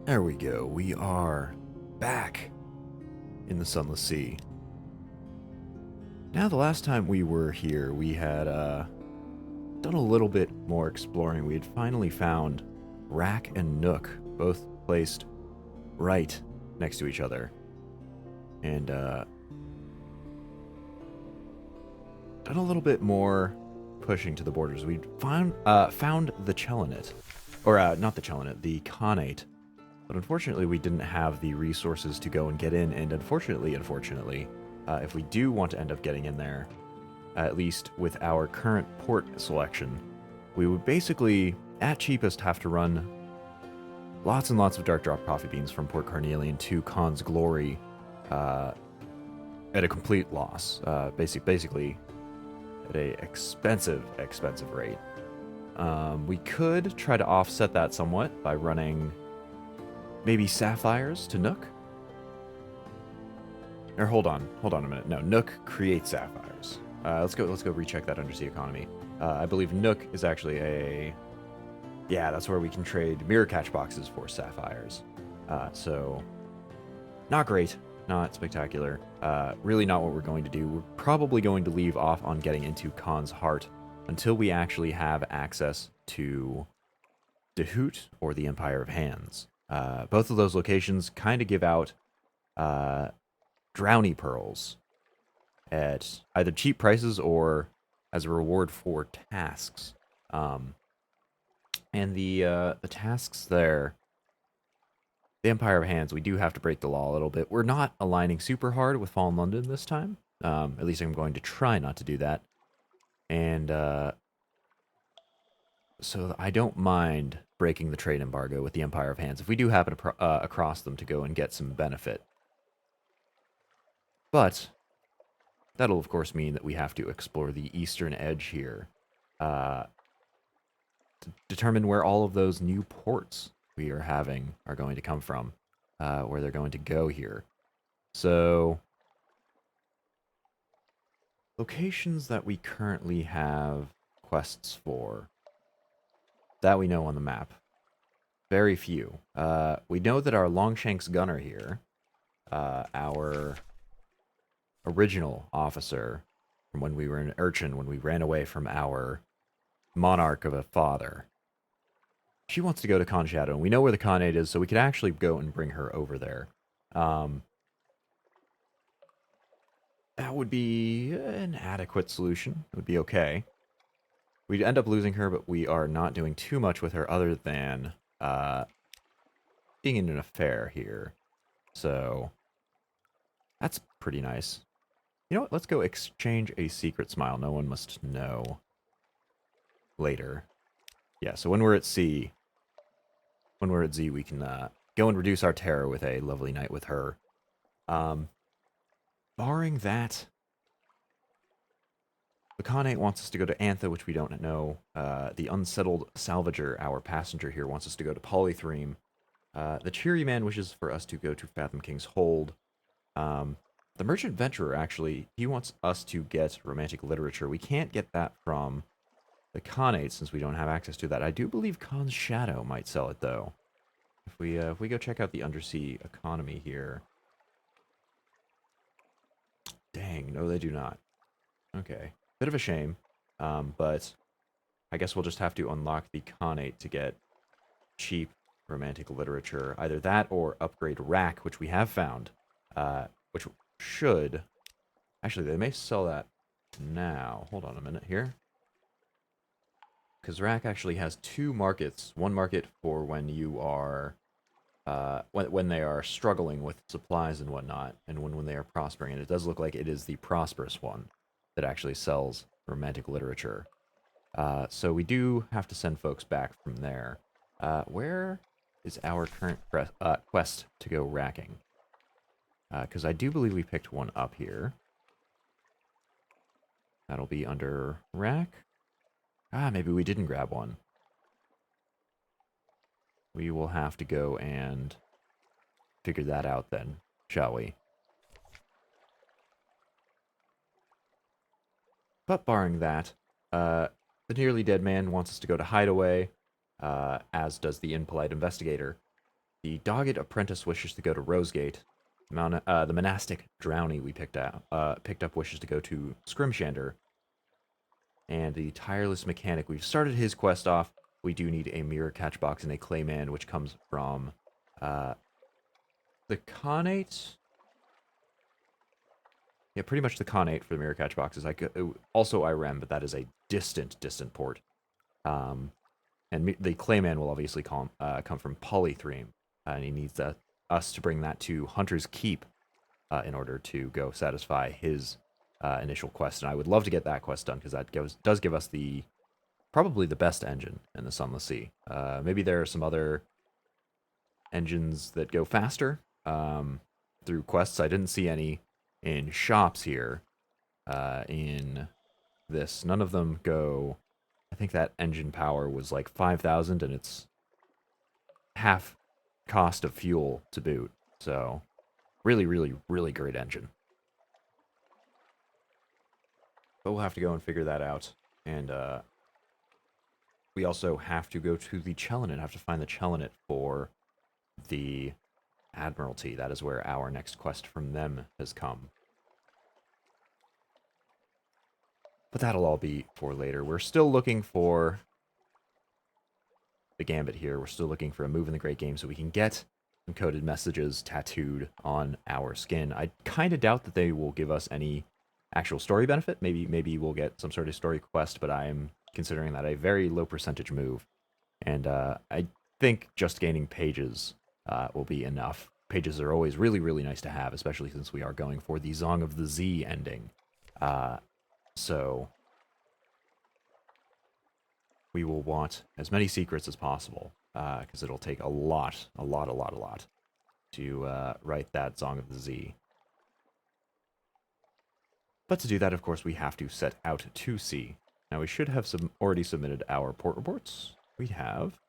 There we go. We are back in the Sunless Sea. Now, the last time we were here, we had done a little bit more exploring. We had finally found Rack and Nook, both placed right next to each other. And done a little bit more pushing to the borders. We found the Chelenet. Or, not the Chelenet, the Khanate. But unfortunately, we didn't have the resources to go and get in, and unfortunately, if we do want to end up getting in there, at least with our current port selection, we would basically, at cheapest, have to run lots and lots of Dark Drop coffee beans from Port Carnelian to Khan's Glory at a complete loss. Basically, at a expensive rate. We could try to offset that somewhat by running maybe sapphires to Nook? Or hold on a minute. No, Nook creates sapphires. Let's go recheck that undersea economy. I believe Nook is actually yeah, that's where we can trade mirror catch boxes for sapphires. So not great, not spectacular. Really not what we're going to do. We're probably going to leave off on getting into Khan's Heart until we actually have access to Dehoot or the Empire of Hands. Both of those locations kind of give out drowny pearls at either cheap prices or as a reward for tasks. And the tasks there, the Empire of Hands, we do have to break the law a little bit. We're not aligning super hard with Fallen London this time. At least I'm going to try not to do that. And so I don't mind breaking the trade embargo with the Empire of Hands if we do happen to across them to go and get some benefit. But that'll, of course, mean that we have to explore the eastern edge here to determine where all of those new ports we are having are going to come from, where they're going to go here. So, locations that we currently have quests for that we know on the map. Very few. We know that our Longshanks gunner here, our original officer from when we were an urchin, when we ran away from our monarch of a father, she wants to go to Khan Shadow, and we know where the Khanate is, so we could actually go and bring her over there. That would be an adequate solution. It would be okay. We'd end up losing her, but we are not doing too much with her other than being in an affair here. So that's pretty nice. You know what? Let's go exchange a secret smile. No one must know later. Yeah, so when we're at sea, when we're at Z, we can go and reduce our terror with a lovely night with her. Barring that, the Khanate wants us to go to Antha, which we don't know. The Unsettled Salvager, our passenger here, wants us to go to Polythreme. The Cheery Man wishes for us to go to Fathom King's Hold. The Merchant Venturer, actually, he wants us to get romantic literature. We can't get that from the Khanate since we don't have access to that. I do believe Khan's Shadow might sell it, though. If we go check out the undersea economy here. Dang, no they do not. Okay. Bit of a shame, but I guess we'll just have to unlock the Khanate to get cheap romantic literature. Either that or upgrade Rack, which we have found, which should... Actually, they may sell that now. Hold on a minute here. Because Rack actually has two markets. One market for when you are... when they are struggling with supplies and whatnot, and when they are prospering. And it does look like it is the prosperous one that actually sells romantic literature. So we do have to send folks back from there. Where is our current quest to go racking? Because I do believe we picked one up here. That'll be under Rack. Maybe we didn't grab one. We will have to go and figure that out then, shall we? But barring that, the Nearly Dead Man wants us to go to Hideaway, as does the Impolite Investigator. The dogged apprentice wishes to go to Rosegate. The monastic drowny we picked up wishes to go to Scrimshander. And the tireless mechanic, we've started his quest off. We do need a mirror catch box and a clayman, which comes from the Khanate. Yeah, pretty much the Khanate for the mirror catch boxes. Also Irem, but that is a distant port. And the clayman will obviously come from Polythreme, and he needs us to bring that to Hunter's Keep in order to go satisfy his initial quest. And I would love to get that quest done because that does give us probably the best engine in the Sunless Sea. Maybe there are some other engines that go faster through quests. I didn't see any in shops here in this. None of them go. I think that engine power was like 5,000, and it's half cost of fuel to boot. So really, really, really great engine. But we'll have to go and figure that out. And we also have to go to the Chelanet, have to find the Chelanet for the Admiralty. That is where our next quest from them has come. But that'll all be for later. We're still looking for the Gambit here. We're still looking for a move in the Great Game so we can get some coded messages tattooed on our skin. I kind of doubt that they will give us any actual story benefit. Maybe we'll get some sort of story quest, but I'm considering that a very low percentage move. And I think just gaining pages will be enough. Pages are always really, really nice to have, especially since we are going for the Song of the Z ending. So we will want as many secrets as possible, because it'll take a lot to write that Song of the Z. But to do that, of course, we have to set out to sea. Now, we should have already submitted our port reports. We have.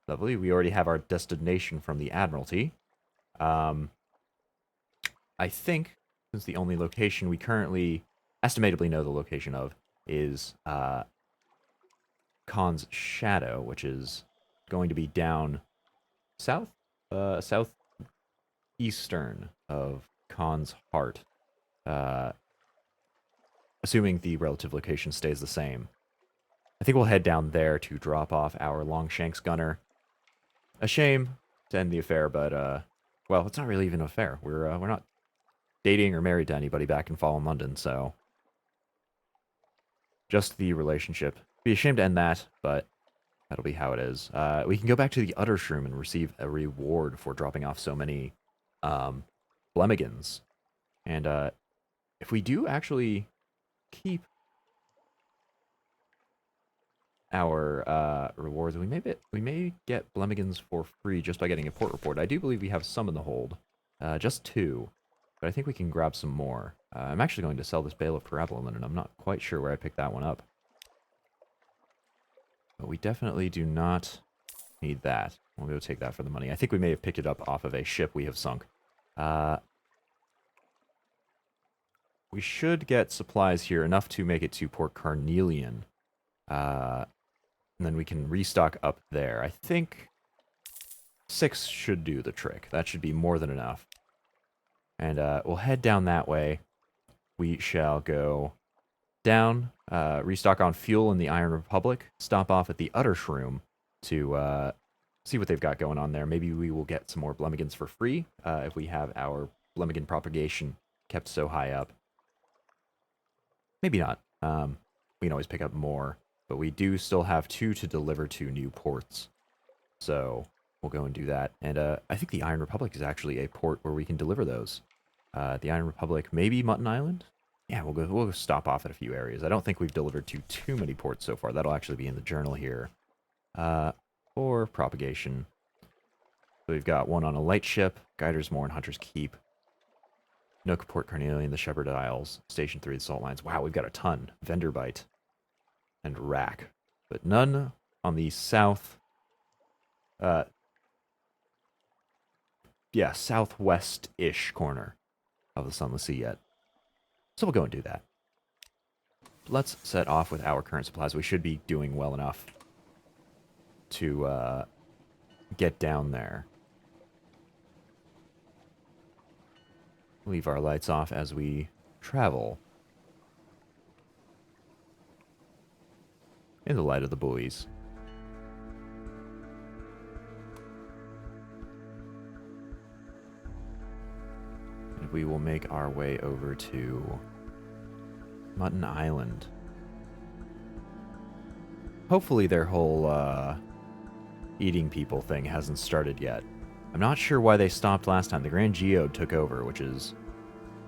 Lovely. We already have our destination from the Admiralty. I think, since the only location we currently estimatably know the location of is Khan's Shadow, which is going to be down southeastern of Khan's Heart. Assuming the relative location stays the same. I think we'll head down there to drop off our Longshanks gunner. A shame to end the affair, but, well, it's not really even an affair. We're not dating or married to anybody back in Fallen London, so just the relationship. Be a shame to end that, but that'll be how it is. We can go back to the Uttershroom and receive a reward for dropping off so many Blemigans. And if we do actually keep our rewards, we may get Blemigans for free just by getting a port report. I do believe we have some in the hold, just 2, but I think we can grab some more. I'm actually going to sell this bale of parabola, and I'm not quite sure where I picked that one up. But we definitely do not need that. We'll go take that for the money. I think we may have picked it up off of a ship we have sunk. We should get supplies here, enough to make it to Port Carnelian. And then we can restock up there. I think 6 should do the trick. That should be more than enough. And we'll head down that way. We shall go down, restock on fuel in the Iron Republic, stop off at the Uttershroom to see what they've got going on there. Maybe we will get some more Blemigans for free if we have our Blemigan propagation kept so high up. Maybe not. We can always pick up more, but we do still have 2 to deliver to new ports. So we'll go and do that. And I think the Iron Republic is actually a port where we can deliver those. The Iron Republic, maybe Mutton Island? Yeah, we'll stop off at a few areas. I don't think we've delivered to too many ports so far. That'll actually be in the journal here. For propagation. So we've got one on a light ship, Guiders Moor and Hunter's Keep, Nook, Port Carnelian, the Shepherd Isles, Station 3, the Salt Lines. Wow, we've got a ton. Venderbite and Rack. But none on the south... southwest-ish corner of the Sunless Sea yet. So we'll go and do that. Let's set off with our current supplies. We should be doing well enough to get down there. Leave our lights off as we travel in the light of the buoys. And we will make our way over to Mutton Island. Hopefully their whole eating people thing hasn't started yet. I'm not sure why they stopped last time. The Grand Geode took over, which is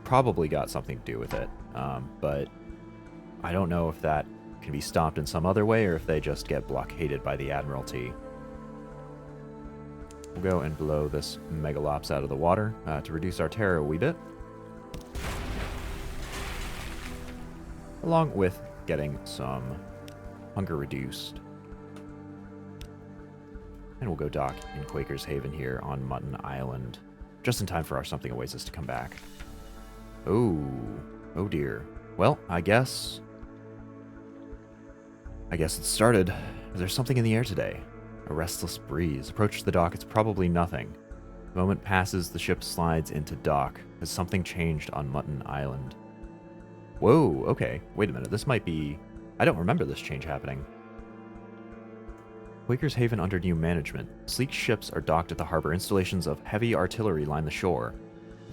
probably got something to do with it. But I don't know if that can be stopped in some other way or if they just get blockaded by the Admiralty. We'll go and blow this megalops out of the water to reduce our terror a wee bit. Along with getting some hunger reduced. And we'll go dock in Quaker's Haven here on Mutton Island. Just in time for our Something Awaits Us to come back. Oh dear. Well, I guess it started. There's something in the air today. A restless breeze. Approach the dock, it's probably nothing. The moment passes, the ship slides into dock. Has something changed on Mutton Island? Whoa, okay. Wait a minute, this might be... I don't remember this change happening. Quaker's Haven under new management. Sleek ships are docked at the harbor. Installations of heavy artillery line the shore.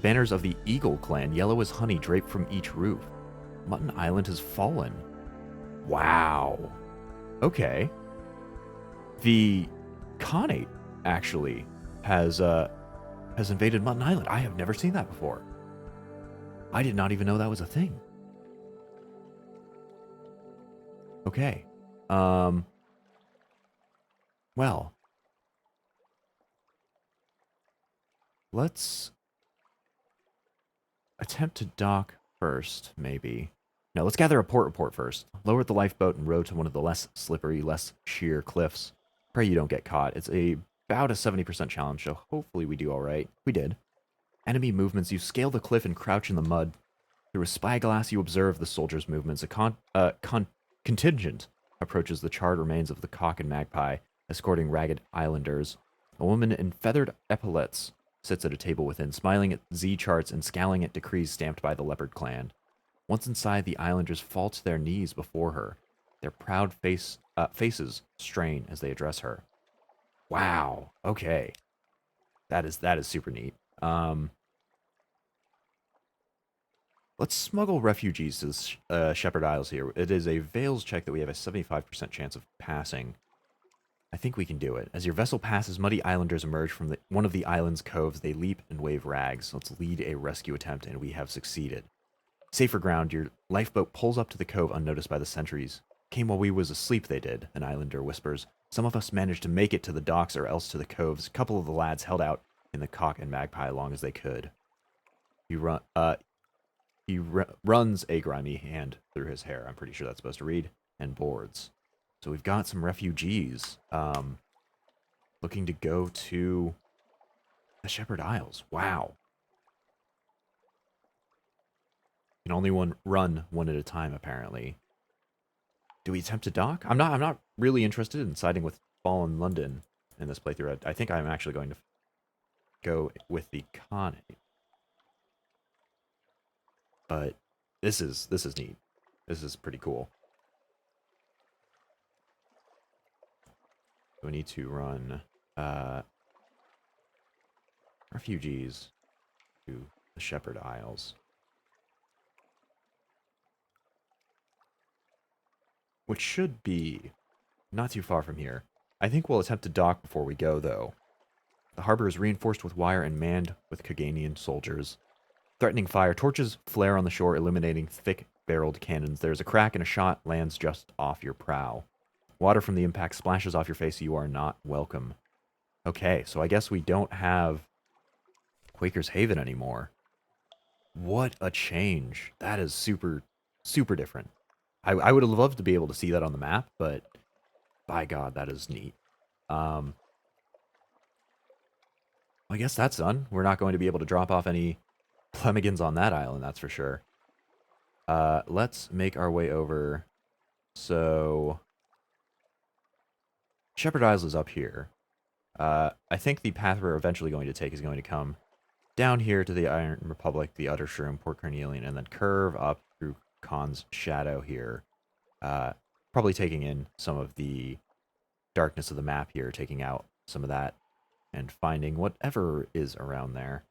Banners of the Eagle clan, yellow as honey, drape from each roof. Mutton Island has fallen. Wow. Okay. The Khanate actually has invaded Mutton Island. I have never seen that before. I did not even know that was a thing. Okay. Well, let's attempt to dock first, maybe. No, let's gather a port report first. Lower the lifeboat and row to one of the less slippery, less sheer cliffs. Pray you don't get caught. It's about a 70% challenge, so hopefully we do all right. We did. Enemy movements. You scale the cliff and crouch in the mud. Through a spyglass, you observe the soldiers' movements. A contingent approaches the charred remains of the Cock and Magpie, escorting ragged islanders. A woman in feathered epaulets sits at a table within, smiling at Z charts and scowling at decrees stamped by the Leopard clan. Once inside, the islanders fall to their knees before her. Their proud faces strain as they address her. Wow. Okay. That is super neat. Let's smuggle refugees to the Shepherd Isles here. It is a Veils check that we have a 75% chance of passing. I think we can do it. As your vessel passes, muddy islanders emerge from one of the island's coves. They leap and wave rags. Let's lead a rescue attempt, and we have succeeded. Safer ground, your lifeboat pulls up to the cove unnoticed by the sentries. Came while we was asleep, they did, an islander whispers. Some of us managed to make it to the docks or else to the coves. A couple of the lads held out in the Cock and Magpie long as they could. He runs a grimy hand through his hair. I'm pretty sure that's supposed to read. And boards. So we've got some refugees looking to go to the Shepherd Isles. Wow. You can only run one at a time, apparently. Do we attempt to dock? I'm not really interested in siding with Fallen London in this playthrough. I think I'm actually going to go with the Khanate. But this is neat. This is pretty cool. We need to run refugees to the Shepherd Isles. Which should be not too far from here. I think we'll attempt to dock before we go, though. The harbor is reinforced with wire and manned with Kaganian soldiers. Threatening fire, torches flare on the shore, illuminating thick-barreled cannons. There's a crack and a shot lands just off your prow. Water from the impact splashes off your face. You are not welcome. Okay, so I guess we don't have Quaker's Haven anymore. What a change. That is super, super different. I would have loved to be able to see that on the map, but by God, that is neat. I guess that's done. We're not going to be able to drop off any plemigans on that island, that's for sure. Let's make our way over. So Shepherd Isles is up here. I think the path we're eventually going to take is going to come down here to the Iron Republic, the Utter Shroom, Port Carnelian, and then curve up through Khan's Shadow here. Probably taking in some of the darkness of the map here, taking out some of that, and finding whatever is around there.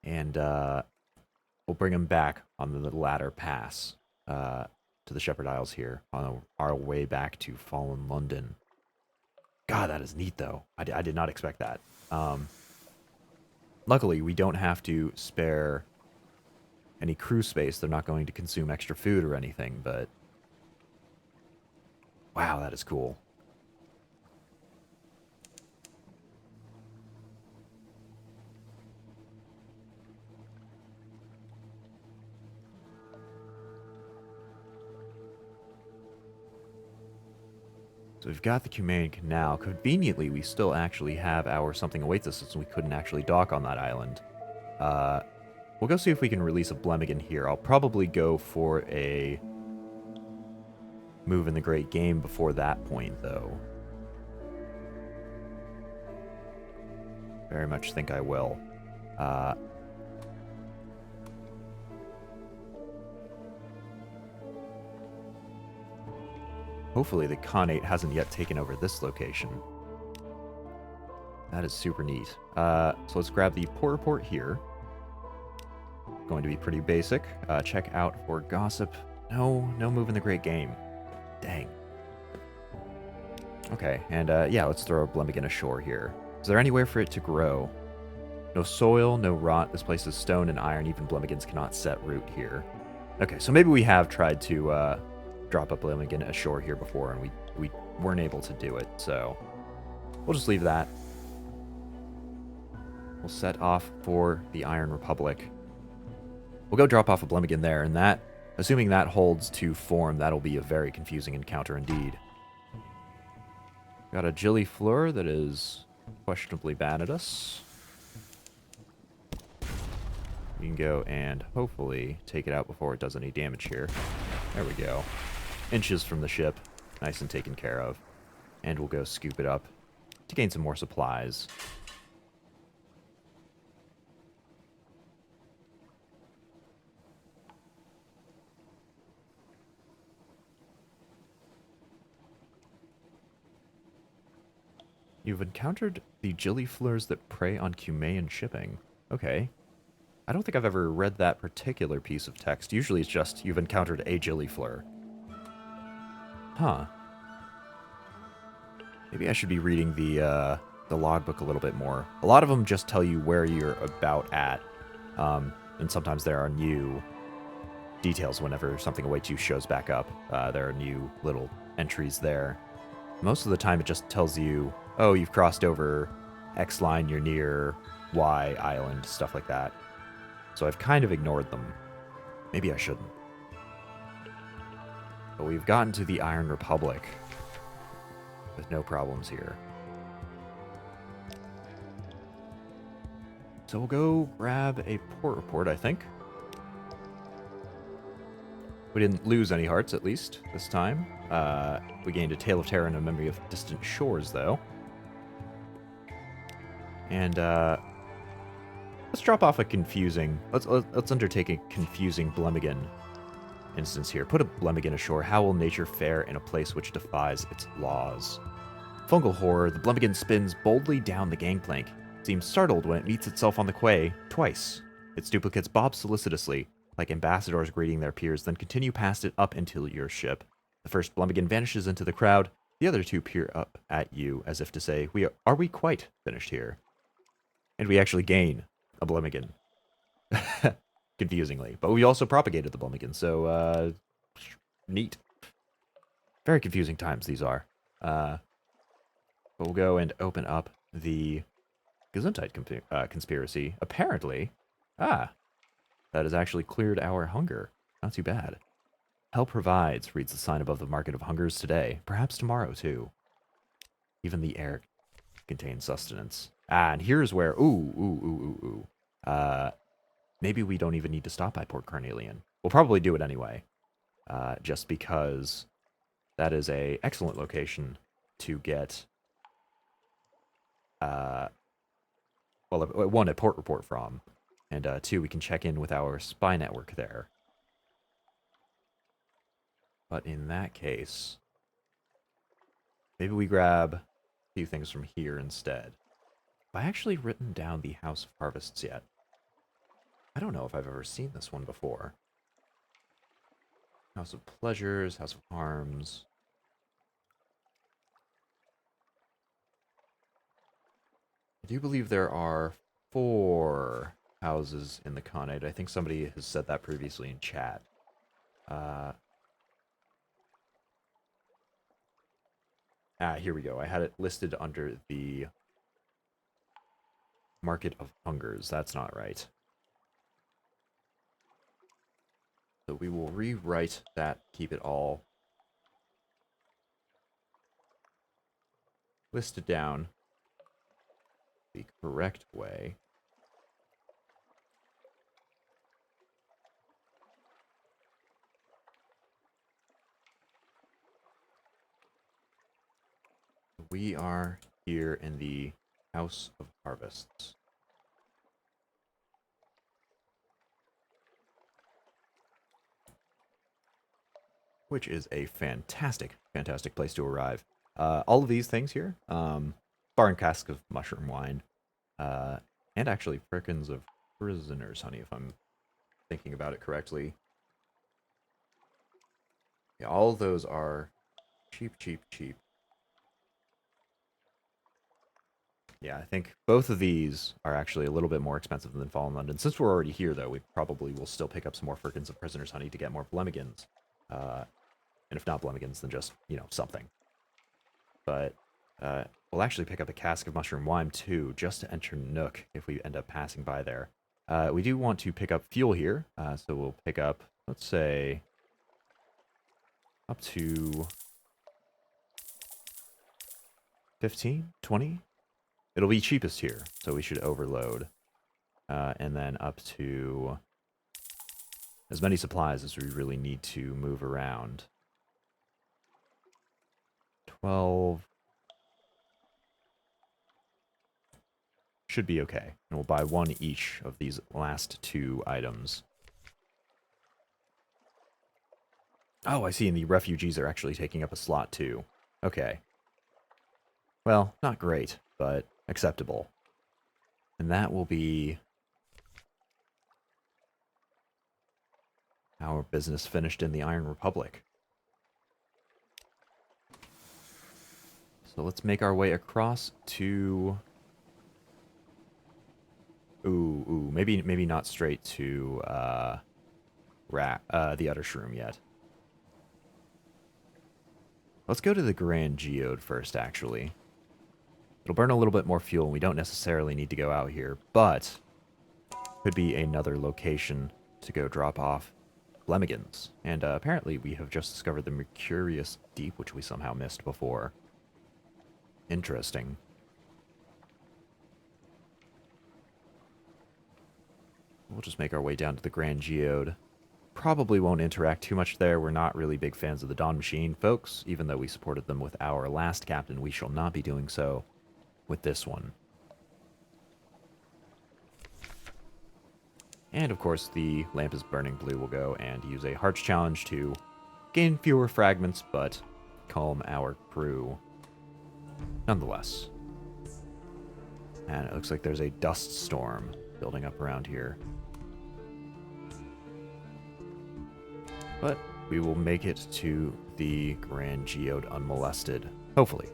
And we'll bring them back on the ladder pass to the Shepherd Isles here on our way back to Fallen London. God, that is neat, though. I did not expect that. Luckily, we don't have to spare any crew space. They're not going to consume extra food or anything, but wow, that is cool. So we've got the Humane Canal. Conveniently, we still actually have our Something Awaits Us, since we couldn't actually dock on that island. We'll go see if we can release a Blemigan here. I'll probably go for a move in the Great Game before that point, though. Very much think I will. Hopefully the Khanate hasn't yet taken over this location. That is super neat. So let's grab the port report here. Going to be pretty basic. Check out for gossip. No move in the Great Game. Dang. Okay, and yeah, let's throw a Blemigan ashore here. Is there anywhere for it to grow? No soil, no rot. This place is stone and iron. Even Blemigans cannot set root here. Okay, so maybe we have tried to drop a Blemigan ashore here before, and we weren't able to do it, so we'll just leave that. We'll set off for the Iron Republic. We'll go drop off a Blemigan there, and that, assuming that holds to form, that'll be a very confusing encounter indeed. Got a Gillifleur that is questionably bad at us. We can go and hopefully take it out before it does any damage here. There we go. Inches from the ship. Nice and taken care of. And we'll go scoop it up to gain some more supplies. You've encountered the Gillifleurs that prey on Cumaean shipping. Okay. I don't think I've ever read that particular piece of text. Usually it's just, you've encountered a Gillifleur. Huh. Maybe I should be reading the logbook a little bit more. A lot of them just tell you where you're about at. And sometimes there are new details whenever Something Awaits You shows back up. There are new little entries there. Most of the time it just tells you, oh, you've crossed over X line, you're near Y island, stuff like that. So I've kind of ignored them. Maybe I shouldn't. But we've gotten to the Iron Republic with no problems here. So we'll go grab a port report, I think. We didn't lose any hearts, at least, this time. We gained a Tale of Terror and a Memory of Distant Shores, though. And let's drop off a confusing... Let's undertake a confusing Blemigan instance here. Put a Blemigan ashore. How will nature fare in a place which defies its laws? Fungal horror, the Blemigan spins boldly down the gangplank. Seems startled when it meets itself on the quay twice. Its duplicates bob solicitously, like ambassadors greeting their peers, then continue past it up into your ship. The first Blemigan vanishes into the crowd. The other two peer up at you as if to say, Are we quite finished here? And we actually gain a Blemigan. Confusingly. But we also propagated the Blemigan, so neat. Very confusing times these are. But we'll go and open up the Gesundheit conspiracy. Apparently, that has actually cleared our hunger. Not too bad. Hell provides, reads the sign above the market of hungers today. Perhaps tomorrow, too. Even the air contains sustenance. And here's where, maybe we don't even need to stop by Port Carnelian. We'll probably do it anyway. Just because that is a excellent location to get well, one, a port report from, and two, we can check in with our spy network there. But in that case, maybe we grab a few things from here instead. Have I actually written down the House of Harvests yet? I don't know if I've ever seen this one before. House of Pleasures, House of Harms. I do believe there are 4 houses in the Khanate. I think somebody has said that previously in chat. Here we go. I had it listed under the Market of Hungers. That's not right. So we will rewrite that, keep it all listed down the correct way. We are here in the House of Harvests. Which is a fantastic, fantastic place to arrive. All of these things here, barring cask of mushroom wine, and actually frickin' of prisoner's honey, if I'm thinking about it correctly. Yeah, all of those are cheap, cheap, cheap. Yeah, I think both of these are actually a little bit more expensive than Fallen London. Since we're already here, though, we probably will still pick up some more frickin' of prisoner's honey to get more Blemigans. And if not Blemigans, then just, something. But we'll actually pick up a cask of mushroom wine, too, just to enter Nook if we end up passing by there. We do want to pick up fuel here, so we'll pick up, let's say, up to 15, 20? It'll be cheapest here, so we should overload. And then up to as many supplies as we really need to move around. 12. Should be okay. And we'll buy 1 each of these last 2 items. Oh, I see, and the refugees are actually taking up a slot too. Okay. Well, not great, but acceptable. And that will be our business finished in the Iron Republic. So let's make our way across to... maybe not straight to the Uttershroom yet. Let's go to the Grand Geode first, actually. It'll burn a little bit more fuel, and we don't necessarily need to go out here, but could be another location to go drop off Blemigans. And apparently we have just discovered the Mercurius Deep, which we somehow missed before. Interesting. We'll just make our way down to the Grand Geode. Probably won't interact too much there. We're not really big fans of the Dawn Machine, folks. Even though we supported them with our last captain, we shall not be doing so with this one. And of course, the lamp is burning blue. We'll go and use a Hearts Challenge to gain fewer fragments, but calm our crew nonetheless. And it looks like there's a dust storm building up around here. But we will make it to the Grand Geode unmolested. Hopefully.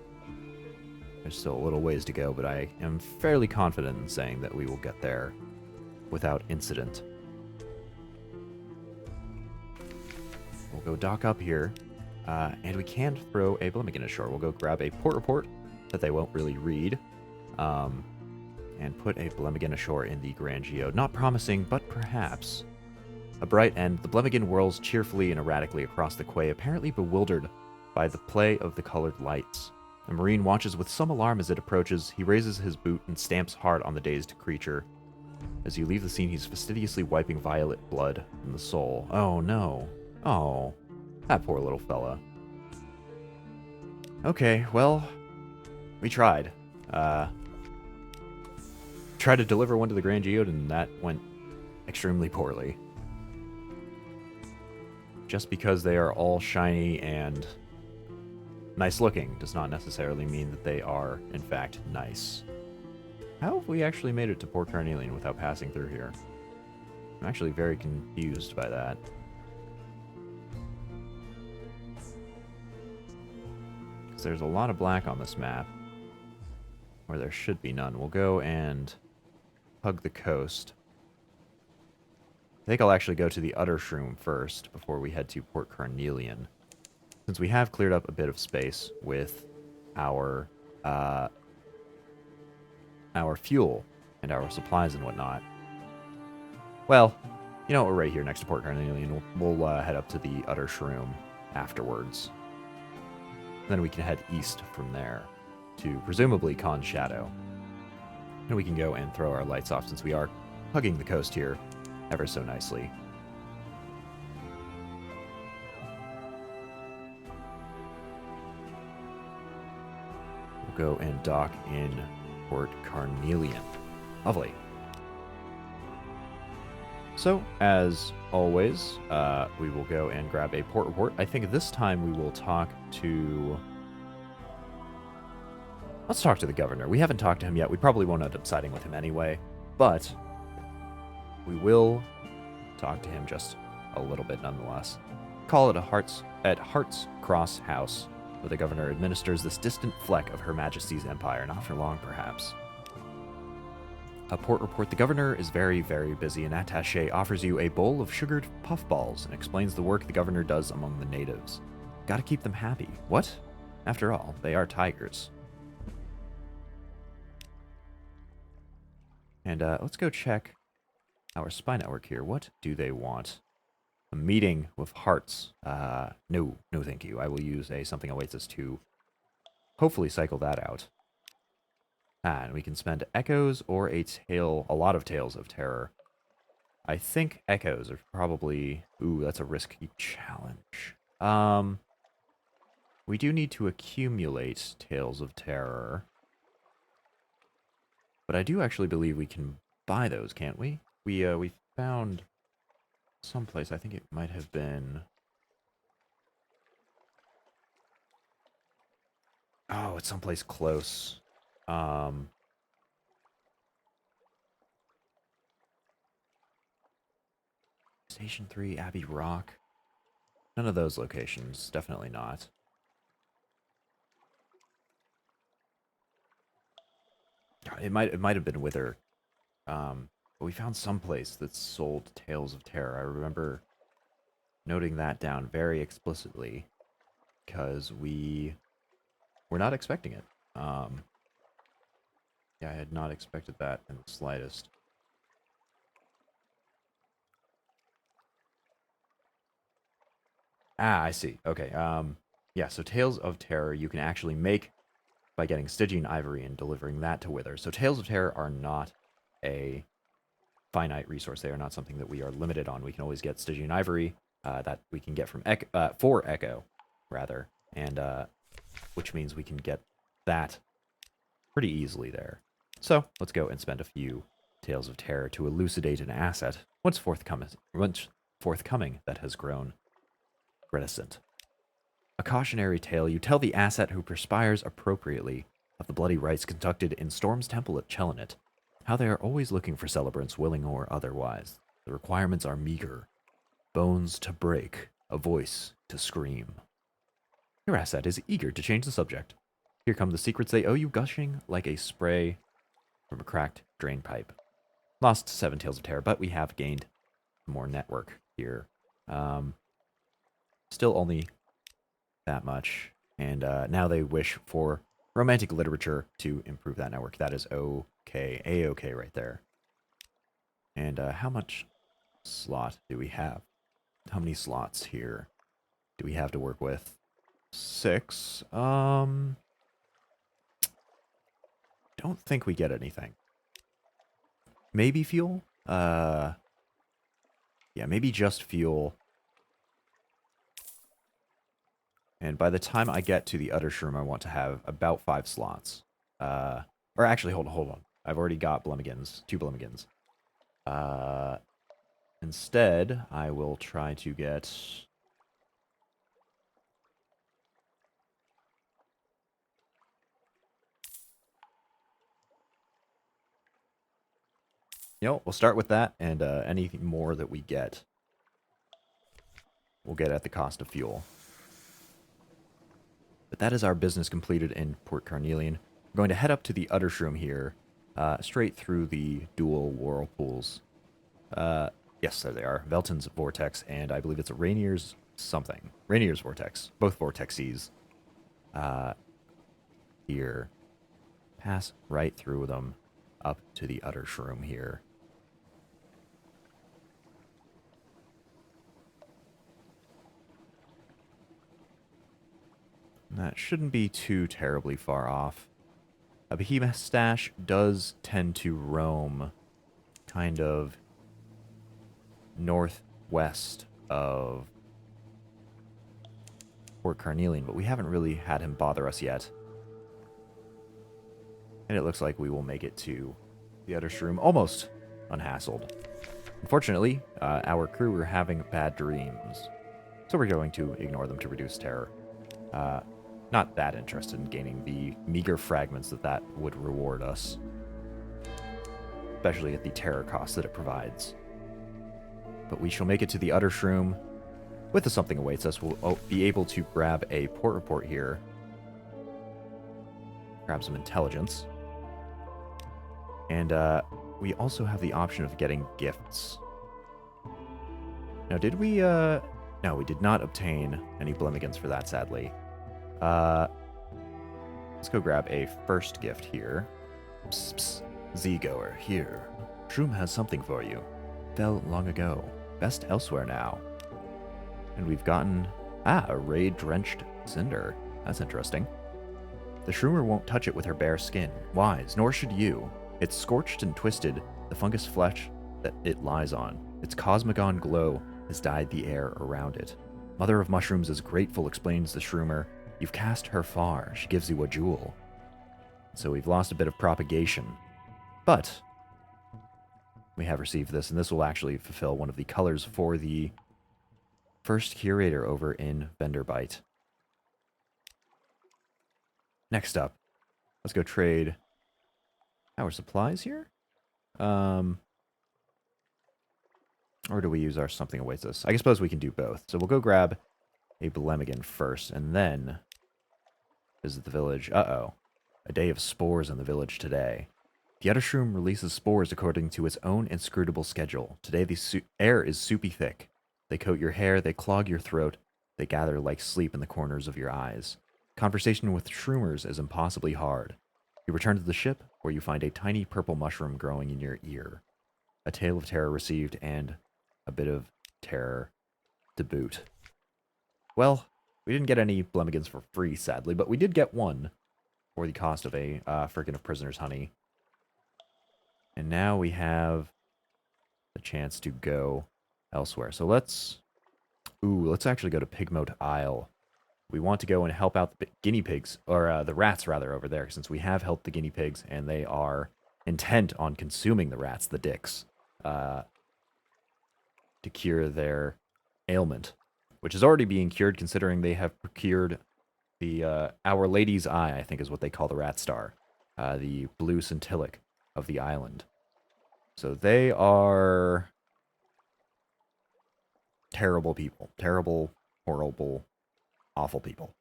There's still a little ways to go, but I am fairly confident in saying that we will get there without incident. We'll go dock up here, and we can throw a Blemigan ashore. We'll go grab a port report that they won't really read, and put a Blemigan ashore in the Grand Geode. Not promising, but perhaps. A bright end, the Blemigan whirls cheerfully and erratically across the quay, apparently bewildered by the play of the colored lights. The Marine watches with some alarm as it approaches. He raises his boot and stamps hard on the dazed creature. As you leave the scene, he's fastidiously wiping violet blood from the sole. Oh, no. Oh, that poor little fella. Okay, well, we tried. tried to deliver one to the Grand Geode, and that went extremely poorly. Just because they are all shiny and nice looking does not necessarily mean that they are, in fact, nice. How have we actually made it to Port Carnelian without passing through here? I'm actually very confused by that. Because there's a lot of black on this map, where there should be none. We'll go and hug the coast. I think I'll actually go to the Uttershroom first before we head to Port Carnelian, since we have cleared up a bit of space with our fuel and our supplies and whatnot. Well, you know, we're right here next to Port Carnelian. We'll head up to the Uttershroom afterwards. Then we can head east from there to presumably Khan's Shadow. And we can go and throw our lights off since we are hugging the coast here ever so nicely. We'll go and dock in Port Carnelian. Lovely. So, as always, we will go and grab a port report. I think this time we will talk to... Let's talk to the governor. We haven't talked to him yet. We probably won't end up siding with him anyway, but we will talk to him just a little bit nonetheless. Call it at Heart's Cross House, where the governor administers this distant fleck of Her Majesty's empire, not for long perhaps. A port report. The governor is very, very busy. An attaché offers you a bowl of sugared puffballs and explains the work the governor does among the natives. Gotta keep them happy. What? After all, they are tigers. And let's go check our spy network here. What do they want? A meeting with Hearts. No, thank you. I will use a something awaits us to hopefully cycle that out. And we can spend echoes or a lot of tales of terror. I think echoes are probably... Ooh, that's a risky challenge. We do need to accumulate tales of terror. But I do actually believe we can buy those, can't we? We found someplace. I think it might have been... Oh, it's someplace close. Station 3, Abbey Rock. None of those locations. Definitely not. It might have been Wither. But we found someplace that sold Tales of Terror. I remember noting that down very explicitly because we were not expecting it. Yeah, I had not expected that in the slightest. Ah, I see. Okay. Yeah, so Tales of Terror you can actually make by getting Stygian Ivory and delivering that to Wither. So Tales of Terror are not a finite resource. They are not something that we are limited on. We can always get Stygian Ivory that we can get from for Echo, rather, and which means we can get that pretty easily there. So let's go and spend a few Tales of Terror to elucidate an asset once forthcoming that has grown reticent. A cautionary tale. You tell the asset who perspires appropriately of the bloody rites conducted in Storm's temple at Chelonit, how they are always looking for celebrants, willing or otherwise. The requirements are meager. Bones to break, a voice to scream. Your asset is eager to change the subject. Here come the secrets they owe you, gushing like a spray from a cracked drain pipe. Lost 7 Tales of Terror, but we have gained more network here. Still only that much. And now they wish for romantic literature to improve that network. That is okay. A-okay right there. And how much slot do we have? How many slots here do we have to work with? 6. Don't think we get anything. Maybe fuel? Yeah, maybe just fuel. And by the time I get to the Uttershroom, I want to have about 5 slots. Or actually, hold on. I've already got Blemigans, 2 Blemigans. Instead, I will try to get... You know, we'll start with that, and anything more that we get, we'll get at the cost of fuel. But that is our business completed in Port Carnelian. We're going to head up to the Uttershroom here, straight through the dual whirlpools. Yes, there they are. Velton's Vortex, and I believe it's a Rainier's something. Rainier's Vortex. Both Vortexes. Here. Pass right through them up to the Uttershroom here. That shouldn't be too terribly far off. A behemoth stash does tend to roam kind of northwest of Port Carnelian, but we haven't really had him bother us yet. And it looks like we will make it to the Uttershroom almost unhassled. Unfortunately, our crew are having bad dreams, so we're going to ignore them to reduce terror. Not that interested in gaining the meager fragments that would reward us, especially at the terror cost that it provides. But we shall make it to the Uttershroom. With the something awaits us, we'll be able to grab a port report here. Grab some intelligence. And we also have the option of getting gifts. Now, did we... No, we did not obtain any Blemigans for that, sadly. Let's go grab a first gift here. Psst, psst. Z-goer, here. Shroom has something for you. Fell long ago. Best elsewhere now. And we've gotten... a raid-drenched cinder. That's interesting. The shroomer won't touch it with her bare skin. Wise, nor should you. It's scorched and twisted, the fungus flesh that it lies on. Its cosmogon glow has dyed the air around it. Mother of Mushrooms is grateful, explains the shroomer. You've cast her far. She gives you a jewel. So we've lost a bit of propagation. But we have received this, and this will actually fulfill one of the colors for the first curator over in Venderbite. Next up, let's go trade our supplies here. Or do we use our something awaits us? I suppose we can do both. So we'll go grab a Blemigan first, and then visit the village. Uh-oh. A day of spores in the village today. The Uttershroom releases spores according to its own inscrutable schedule. Today the air is soupy thick. They coat your hair, they clog your throat, they gather like sleep in the corners of your eyes. Conversation with shroomers is impossibly hard. You return to the ship, where you find a tiny purple mushroom growing in your ear. A tale of terror received, and a bit of terror to boot. Well, we didn't get any Blemigans for free, sadly, but we did get one for the cost of a frickin' of prisoner's honey. And now we have the chance to go elsewhere. So let's actually go to Pigmote Isle. We want to go and help out the guinea pigs, or the rats, rather, over there, since we have helped the guinea pigs, and they are intent on consuming the rats, the dicks, to cure their ailment, which is already being cured, considering they have procured the Our Lady's Eye, I think is what they call the rat star, the blue scintillic of the island. So they are terrible people. Terrible, horrible, awful people.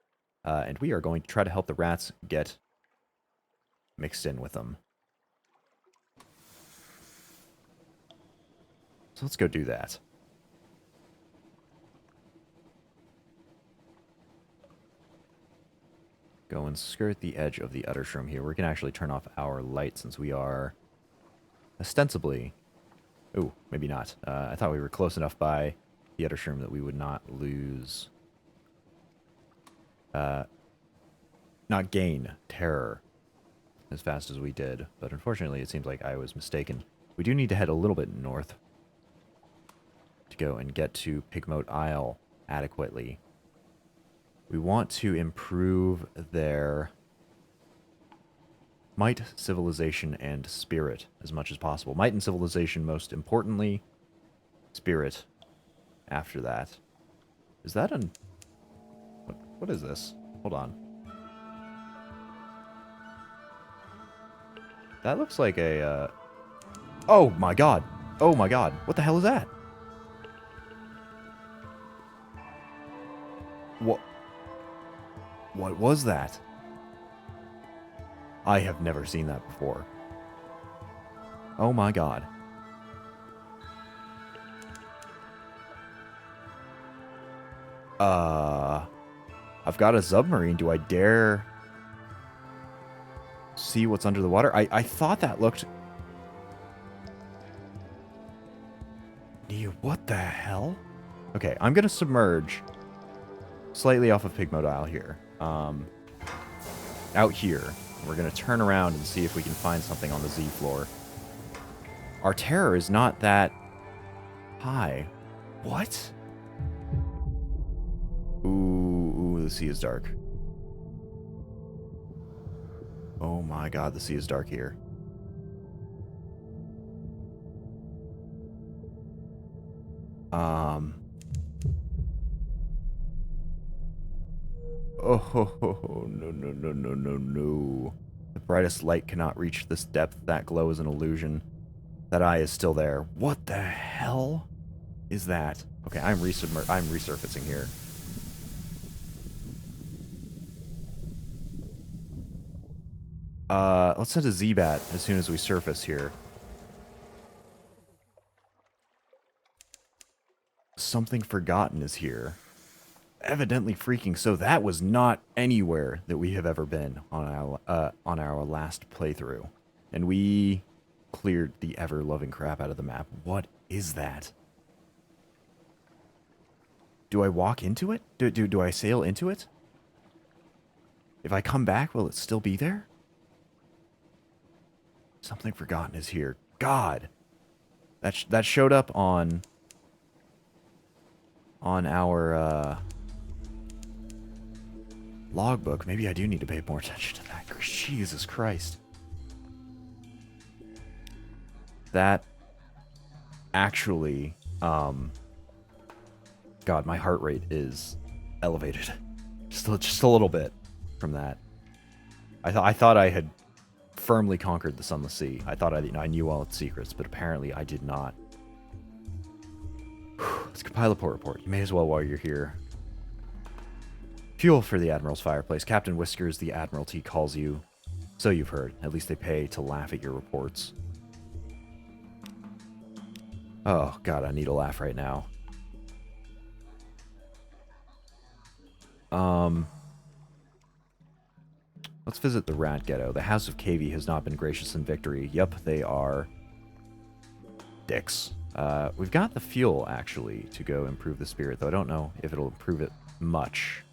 And we are going to try to help the rats get mixed in with them. So let's go do that. Go and skirt the edge of the Uttershroom here. We can actually turn off our light since we are ostensibly... Ooh, maybe not. I thought we were close enough by the Uttershroom that we would not lose... not gain terror as fast as we did. But unfortunately, it seems like I was mistaken. We do need to head a little bit north to go and get to Pigmote Isle adequately. We want to improve their Might, civilization, and spirit as much as possible. Might and civilization most importantly. Spirit after that. Is that an... What is this? Hold on. That looks like a... Oh my god! Oh my god! What the hell is that? What was that? I have never seen that before. Oh my god. I've got a submarine. Do I dare see what's under the water? I thought that looked... What the hell? Okay, I'm gonna submerge slightly off of Pigmo Isle here. Out here. We're gonna turn around and see if we can find something on the Z floor. Our terror is not that high. What? Ooh, the sea is dark. Oh my god, the sea is dark here. Oh, no. The brightest light cannot reach this depth. That glow is an illusion. That eye is still there. What the hell is that? Okay, I'm resurfacing here. Let's send a Z-Bat as soon as we surface here. Something forgotten is here. Evidently freaking so. That was not anywhere that we have ever been on our last playthrough. And we cleared the ever-loving crap out of the map. What is that? Do I walk into it? Do I sail into it? If I come back, will it still be there? Something forgotten is here. God! That showed up on our, logbook. Maybe I do need to pay more attention to that. Jesus Christ. That actually, God, my heart rate is elevated. Just a little bit from that. I thought I had firmly conquered the Sunless Sea. I thought I knew all its secrets, but apparently I did not. Let's compile a port report. You may as well while you're here. Fuel for the Admiral's fireplace. Captain Whiskers, the Admiralty, calls you. So you've heard. At least they pay to laugh at your reports. Oh, God, I need a laugh right now. Let's visit the Rat Ghetto. The House of Cavey has not been gracious in victory. Yup, they are dicks. We've got the fuel, actually, to go improve the spirit, though I don't know if it'll improve it much.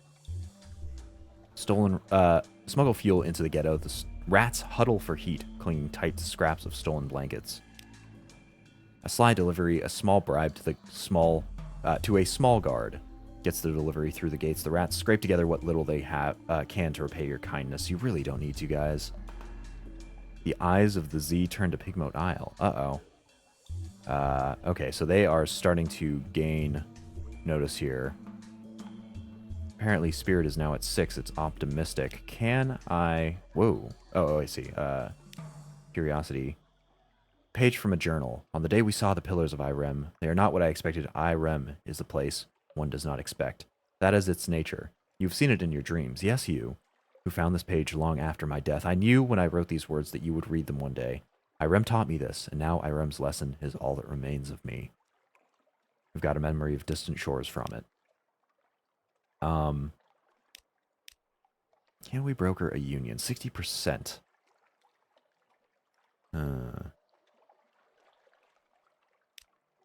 Smuggle fuel into the ghetto. The rats huddle for heat, clinging tight to scraps of stolen blankets. A sly delivery, a small bribe to a small guard gets the delivery through the gates. The rats scrape together what little they can to repay your kindness. You really don't need to, guys. The eyes of the Z turn to Pigmo Isle. Uh-oh. Okay, so they are starting to gain notice here. Apparently, spirit is now at 6. It's optimistic. Can I... Whoa. Oh, I see. Curiosity. Page from a journal. On the day we saw the pillars of Irem, they are not what I expected. Irem is the place one does not expect. That is its nature. You've seen it in your dreams. Yes, you, who found this page long after my death. I knew when I wrote these words that you would read them one day. Irem taught me this, and now Irem's lesson is all that remains of me. We've got a memory of distant shores from it. Can we broker a union? 60%.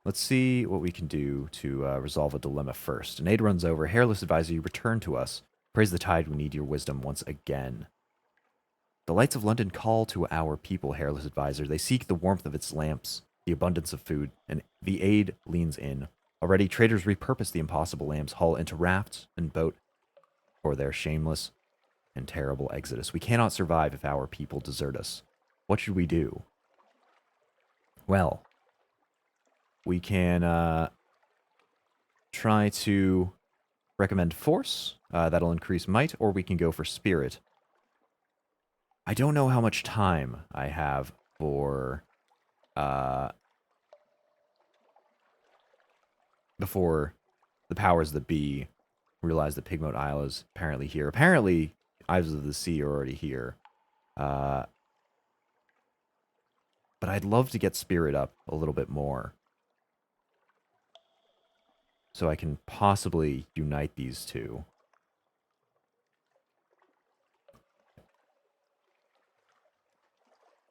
Let's see what we can do to resolve a dilemma first. An aide runs over. Hairless advisor, you return to us. Praise the tide, we need your wisdom once again. The lights of London call to our people, Hairless advisor. They seek the warmth of its lamps, the abundance of food, and the aide leans in. Already, traders repurpose the impossible lamb's hull into rafts and boat for their shameless and terrible exodus. We cannot survive if our people desert us. What should we do? Well, we can try to recommend force. That'll increase might, or we can go for spirit. I don't know how much time I have for before the powers that be realize that Mutton Isle is apparently here. Apparently, Eyes of the Sea are already here. But I'd love to get spirit up a little bit more, so I can possibly unite these two.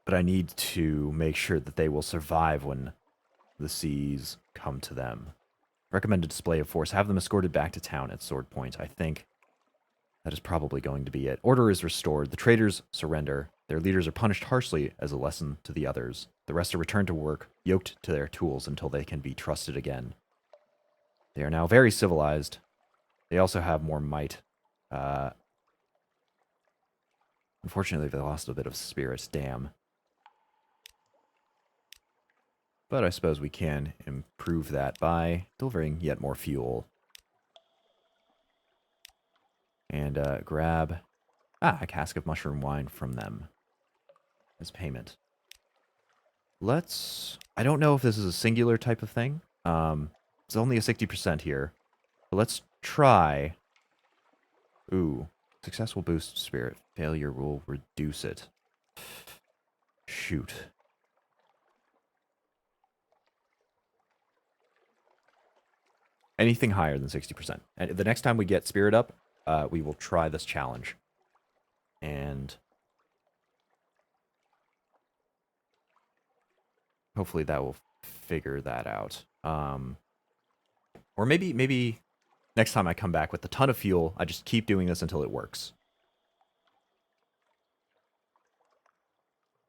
But I need to make sure that they will survive when the seas come to them. Recommended display of force. Have them escorted back to town at Sword Point. I think that is probably going to be it. Order is restored. The traders surrender. Their leaders are punished harshly as a lesson to the others. The rest are returned to work, yoked to their tools until they can be trusted again. They are now very civilized. They also have more might. Unfortunately, they lost a bit of spirit. Damn. But I suppose we can improve that by delivering yet more fuel. And grab a cask of mushroom wine from them as payment. I don't know if this is a singular type of thing. It's only a 60% here. But let's try. Ooh. Success will boost spirit. Failure will reduce it. Shoot. Anything higher than 60%. And the next time we get spirit up, we will try this challenge. And hopefully that will figure that out. Or maybe next time I come back with a ton of fuel, I just keep doing this until it works.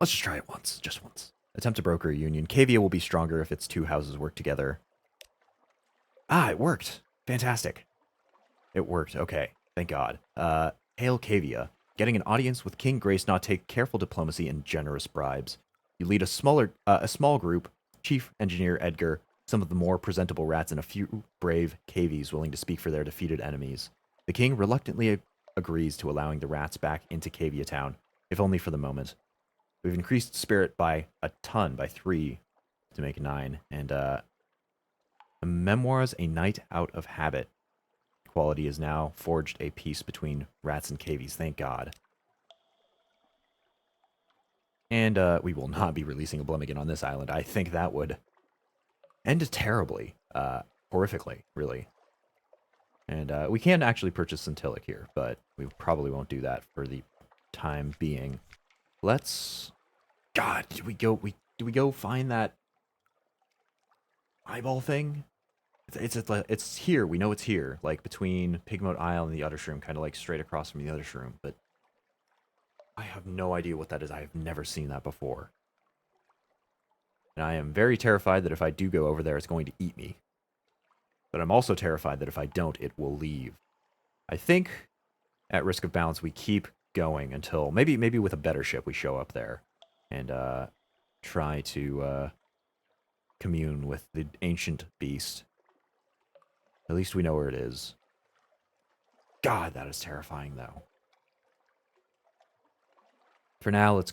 Let's just try it once. Just once. Attempt to broker a union. Cavia will be stronger if its two houses work together. It worked. Fantastic. It worked. Okay. Thank God. Hail Cavia. Getting an audience with King Grace not take careful diplomacy and generous bribes. You lead a small group, Chief Engineer Edgar, some of the more presentable rats, and a few brave cavies willing to speak for their defeated enemies. The king reluctantly agrees to allowing the rats back into Cavia Town, if only for the moment. We've increased spirit by a ton, by 3 to make 9, and the memoirs A Night Out of Habit quality is now forged a peace between rats and cavies, thank God. And we will not be releasing a Blemigan on this island. I think that would end terribly, horrifically, really. And we can actually purchase Centillic here, but we probably won't do that for the time being. Let's... God, did we go find that eyeball thing? It's here. We know it's here, like between Mutton Isle and the Uttershroom, kind of like straight across from the Uttershroom. But I have no idea what that is. I have never seen that before. And I am very terrified that if I do go over there, it's going to eat me. But I'm also terrified that if I don't, it will leave. I think, at risk of balance, we keep going until maybe with a better ship we show up there and try to commune with the ancient beast. At least we know where it is. God, that is terrifying, though. For now, let's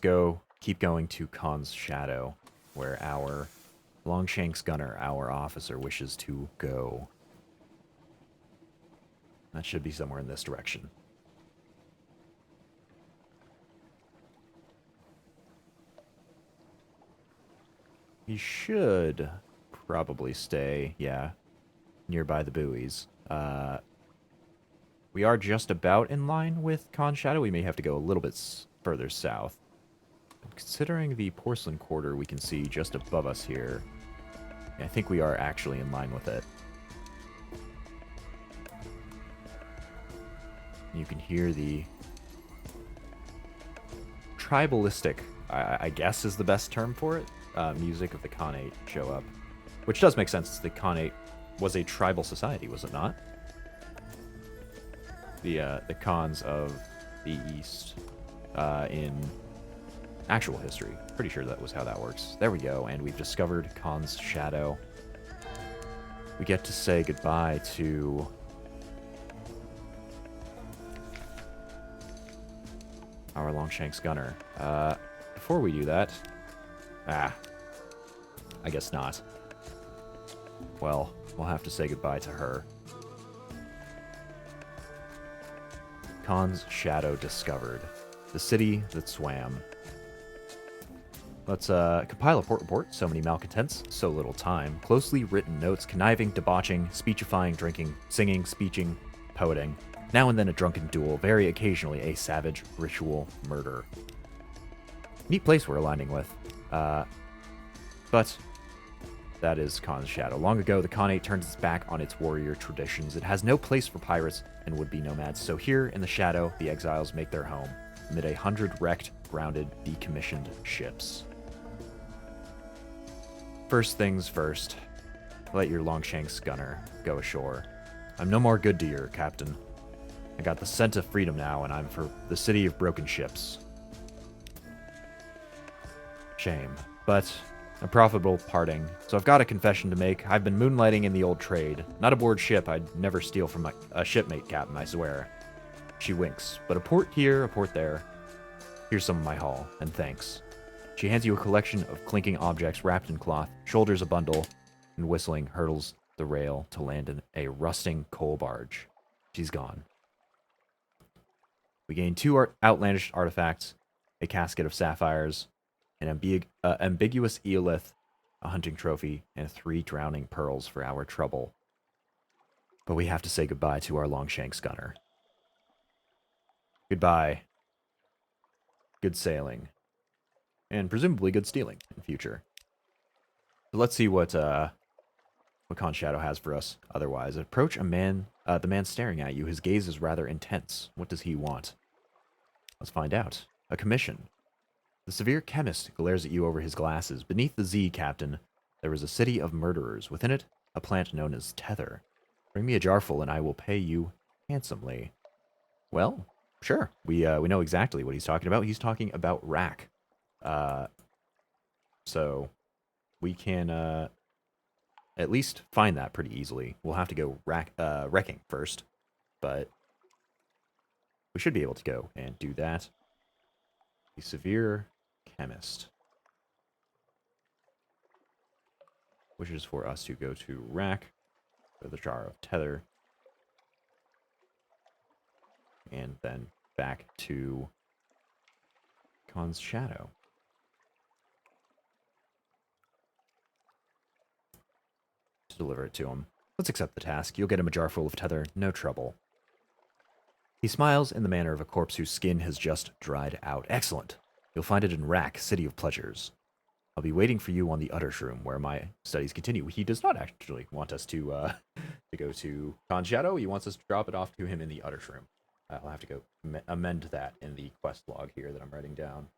keep going to Khan's Shadow, where our Longshanks Gunner, our officer, wishes to go. That should be somewhere in this direction. He should probably stay, yeah, nearby the buoys. We are just about in line with Khan's Shadow. We may have to go a little bit further south. Considering the porcelain quarter we can see just above us here, I think we are actually in line with it. You can hear the tribalistic, I guess is the best term for it, music of the Khanate show up. Which does make sense. The Khanate was a tribal society, was it not? The Khans of the east in actual history. Pretty sure that was how that works. There we go, and we've discovered Khan's shadow. We get to say goodbye to our Longshanks gunner. Before we do that, I guess not. Well, we'll have to say goodbye to her. Khan's shadow discovered. The city that swam. Let's compile a port report. So many malcontents, so little time. Closely written notes, conniving, debauching, speechifying, drinking, singing, speeching, poeting. Now and then a drunken duel, very occasionally a savage ritual murder. Neat place we're aligning with. But that is Khan's shadow. Long ago, the Khanate turned its back on its warrior traditions. It has no place for pirates and would-be nomads. So here in the shadow, the exiles make their home amid 100 wrecked, grounded, decommissioned ships. First things first, let your Longshanks gunner go ashore. I'm no more good to your captain. I got the scent of freedom now, and I'm for the city of broken ships. Shame, but a profitable parting. So I've got a confession to make. I've been moonlighting in the old trade. Not aboard ship. I'd never steal from a shipmate, Captain, I swear. She winks. But a port here, a port there. Here's some of my haul, and thanks. She hands you a collection of clinking objects wrapped in cloth, shoulders a bundle, and whistling hurdles the rail to land in a rusting coal barge. She's gone. We gain 2 outlandish artifacts, a casket of sapphires, an ambiguous eolith, a hunting trophy, and 3 drowning pearls for our trouble. But we have to say goodbye to our Longshanks gunner. Goodbye. Good sailing. And presumably good stealing in future. So let's see what Khan's shadow has for us otherwise. Approach a man, the man staring at you. His gaze is rather intense. What does he want? Let's find out. A commission. The severe chemist glares at you over his glasses. Beneath the Z, Captain, there is a city of murderers. Within it, a plant known as tether. Bring me a jarful and I will pay you handsomely. Well, sure. We know exactly what he's talking about. He's talking about rack. So we can at least find that pretty easily. We'll have to go wrecking first, but we should be able to go and do that. The severe chemist wishes for us to go to rack for the jar of tether, and then back to Khan's shadow. To deliver it to him. Let's accept the task. You'll get him a jar full of tether, no trouble. He smiles in the manner of a corpse whose skin has just dried out. Excellent. You'll find it in Rack, City of Pleasures. I'll be waiting for you on the Uttershroom, where my studies continue. He does not actually want us to go to Khan's shadow. He wants us to drop it off to him in the Uttershroom. I'll have to go amend that in the quest log here that I'm writing down.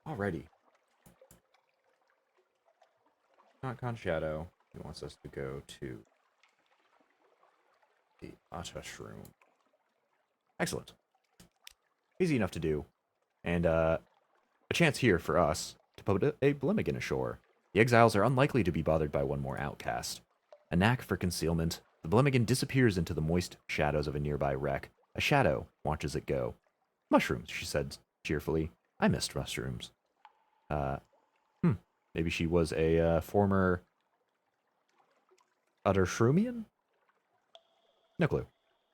Alrighty. Not Khan's shadow. He wants us to go to the Uttershroom. Excellent. Easy enough to do. And a chance here for us to put a Blimmigan ashore. The exiles are unlikely to be bothered by one more outcast. A knack for concealment, the Blimmigan disappears into the moist shadows of a nearby wreck. A shadow watches it go. Mushrooms, she said cheerfully. I missed mushrooms. Maybe she was a former Uttershroomian? No clue.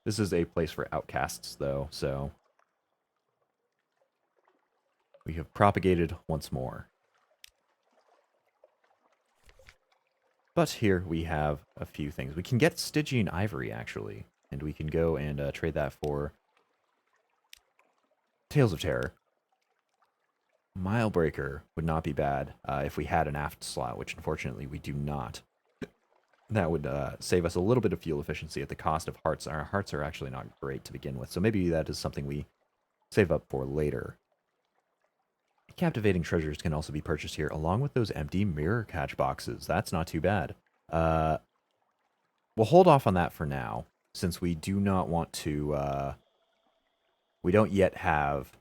This is a place for outcasts, though, so we have propagated once more. But here we have a few things. We can get Stygian Ivory, actually, and we can go and trade that for Tales of Terror. Milebreaker would not be bad if we had an aft slot, which unfortunately we do not. That would save us a little bit of fuel efficiency at the cost of hearts. Our hearts are actually not great to begin with, so maybe that is something we save up for later. Captivating treasures can also be purchased here, along with those empty mirror catch boxes. That's not too bad. We'll hold off on that for now, since we do not want to... we don't yet have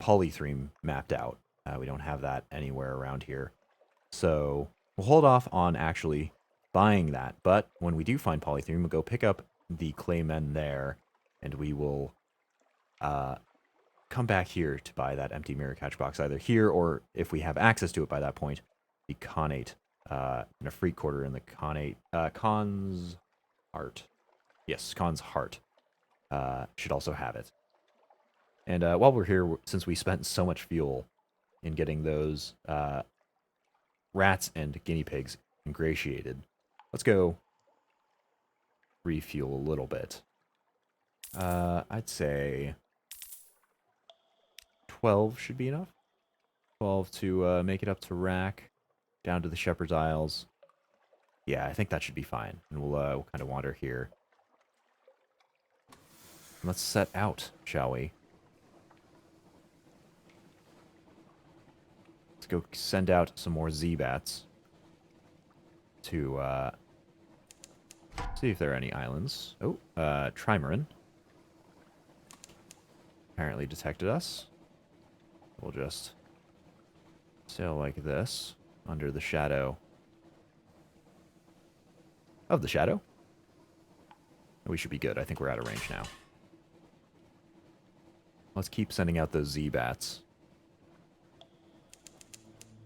polythreme mapped out. We don't have that anywhere around here. So we'll hold off on actually buying that. But when we do find polythreme, we'll go pick up the claymen there, and we will come back here to buy that empty mirror catch box, either here or, if we have access to it by that point, the connate in a free quarter in the connate. Khan's heart. Yes, Khan's heart should also have it. And while we're here, since we spent so much fuel in getting those rats and guinea pigs ingratiated, let's go refuel a little bit. I'd say 12 should be enough. 12 to make it up to Rack, down to the Shepherd's Isles. Yeah, I think that should be fine. And we'll kind of wander here. Let's set out, shall we? Let's go send out some more Z-Bats to see if there are any islands. Oh, Trimaran apparently detected us. We'll just sail like this under the shadow of the shadow. We should be good. I think we're out of range now. Let's keep sending out those Z-Bats.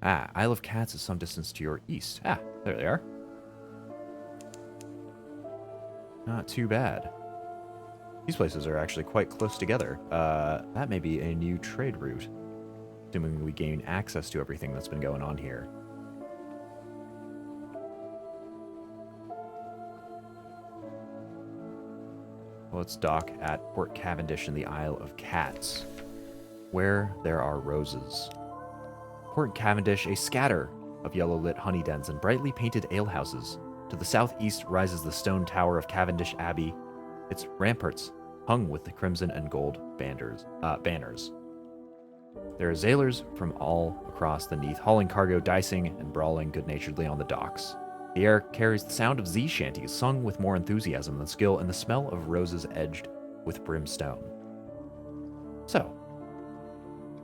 Ah, Isle of Cats is some distance to your east. Ah, there they are. Not too bad. These places are actually quite close together. That may be a new trade route, assuming we gain access to everything that's been going on here. Let's dock at Port Cavendish in the Isle of Cats, where there are roses. Port Cavendish, a scatter of yellow-lit honey dens and brightly painted alehouses. To the southeast rises the stone tower of Cavendish Abbey, its ramparts hung with the crimson and gold banners. There are zailors from all across the Neath, hauling cargo, dicing, and brawling good-naturedly on the docks. The air carries the sound of Z-shanties, sung with more enthusiasm than skill, and the smell of roses edged with brimstone. So,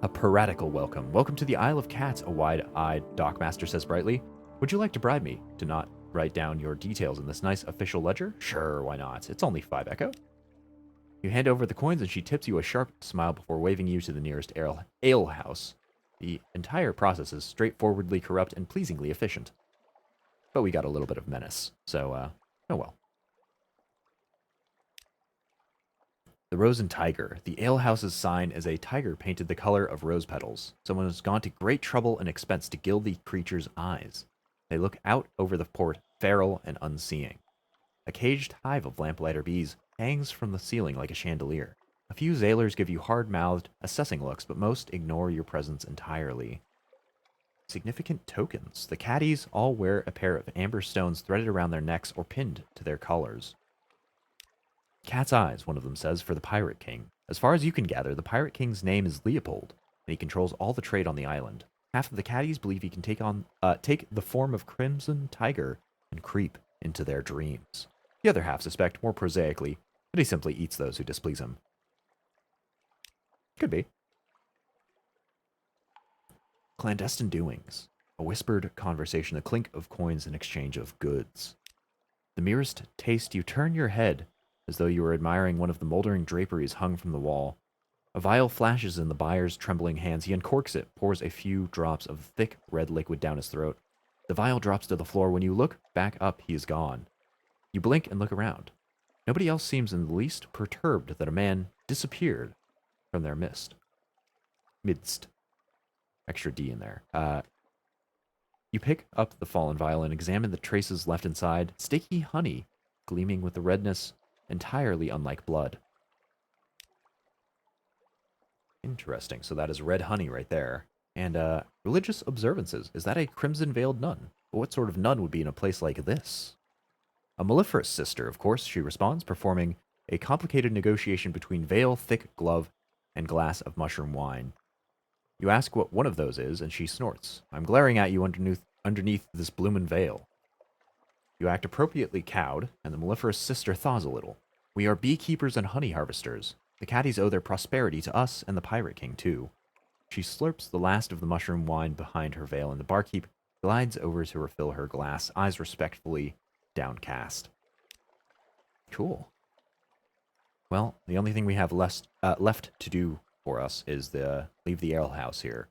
a piratical welcome. Welcome to the Isle of Cats, a wide-eyed dockmaster says brightly. Would you like to bribe me to not write down your details in this nice official ledger? Sure, why not? It's only 5 echo. You hand over the coins and she tips you a sharp smile before waving you to the nearest ale house. The entire process is straightforwardly corrupt and pleasingly efficient. But we got a little bit of menace, so, oh well. The Rose and Tiger. The alehouse's sign is a tiger painted the color of rose petals. Someone has gone to great trouble and expense to gild the creature's eyes. They look out over the port, feral and unseeing. A caged hive of lamplighter bees hangs from the ceiling like a chandelier. A few zailors give you hard-mouthed, assessing looks, but most ignore your presence entirely. Significant tokens. The caddies all wear a pair of amber stones threaded around their necks or pinned to their collars. Cat's eyes, one of them says, for the Pirate King. As far as you can gather, the Pirate King's name is Leopold, and he controls all the trade on the island. Half of the caddies believe he can take the form of Crimson Tiger and creep into their dreams. The other half suspect, more prosaically, that he simply eats those who displease him. Could be. Clandestine doings. A whispered conversation, a clink of coins, an exchange of goods. The merest taste, you turn your head as though you were admiring one of the moldering draperies hung from the wall. A vial flashes in the buyer's trembling hands. He uncorks it, pours a few drops of thick red liquid down his throat. The vial drops to the floor. When you look back up, he is gone. You blink and look around. Nobody else seems in the least perturbed that a man disappeared from their midst. Extra D in there. You pick up the fallen vial and examine the traces left inside. Sticky honey, gleaming with the redness, entirely unlike blood. Interesting. So that is red honey right there. And religious observances. Is that a crimson-veiled nun? What sort of nun would be in a place like this? A mellifluous sister, of course, she responds, performing a complicated negotiation between veil, thick glove, and glass of mushroom wine. You ask what one of those is, and she snorts. I'm glaring at you underneath this bloomin' veil. You act appropriately cowed, and the mellifluous sister thaws a little. We are beekeepers and honey harvesters. The caddies owe their prosperity to us and the Pirate King, too. She slurps the last of the mushroom wine behind her veil, and the barkeep glides over to refill her glass, eyes respectfully downcast. Cool. Well, the only thing we have left to do for us is leave the alehouse here.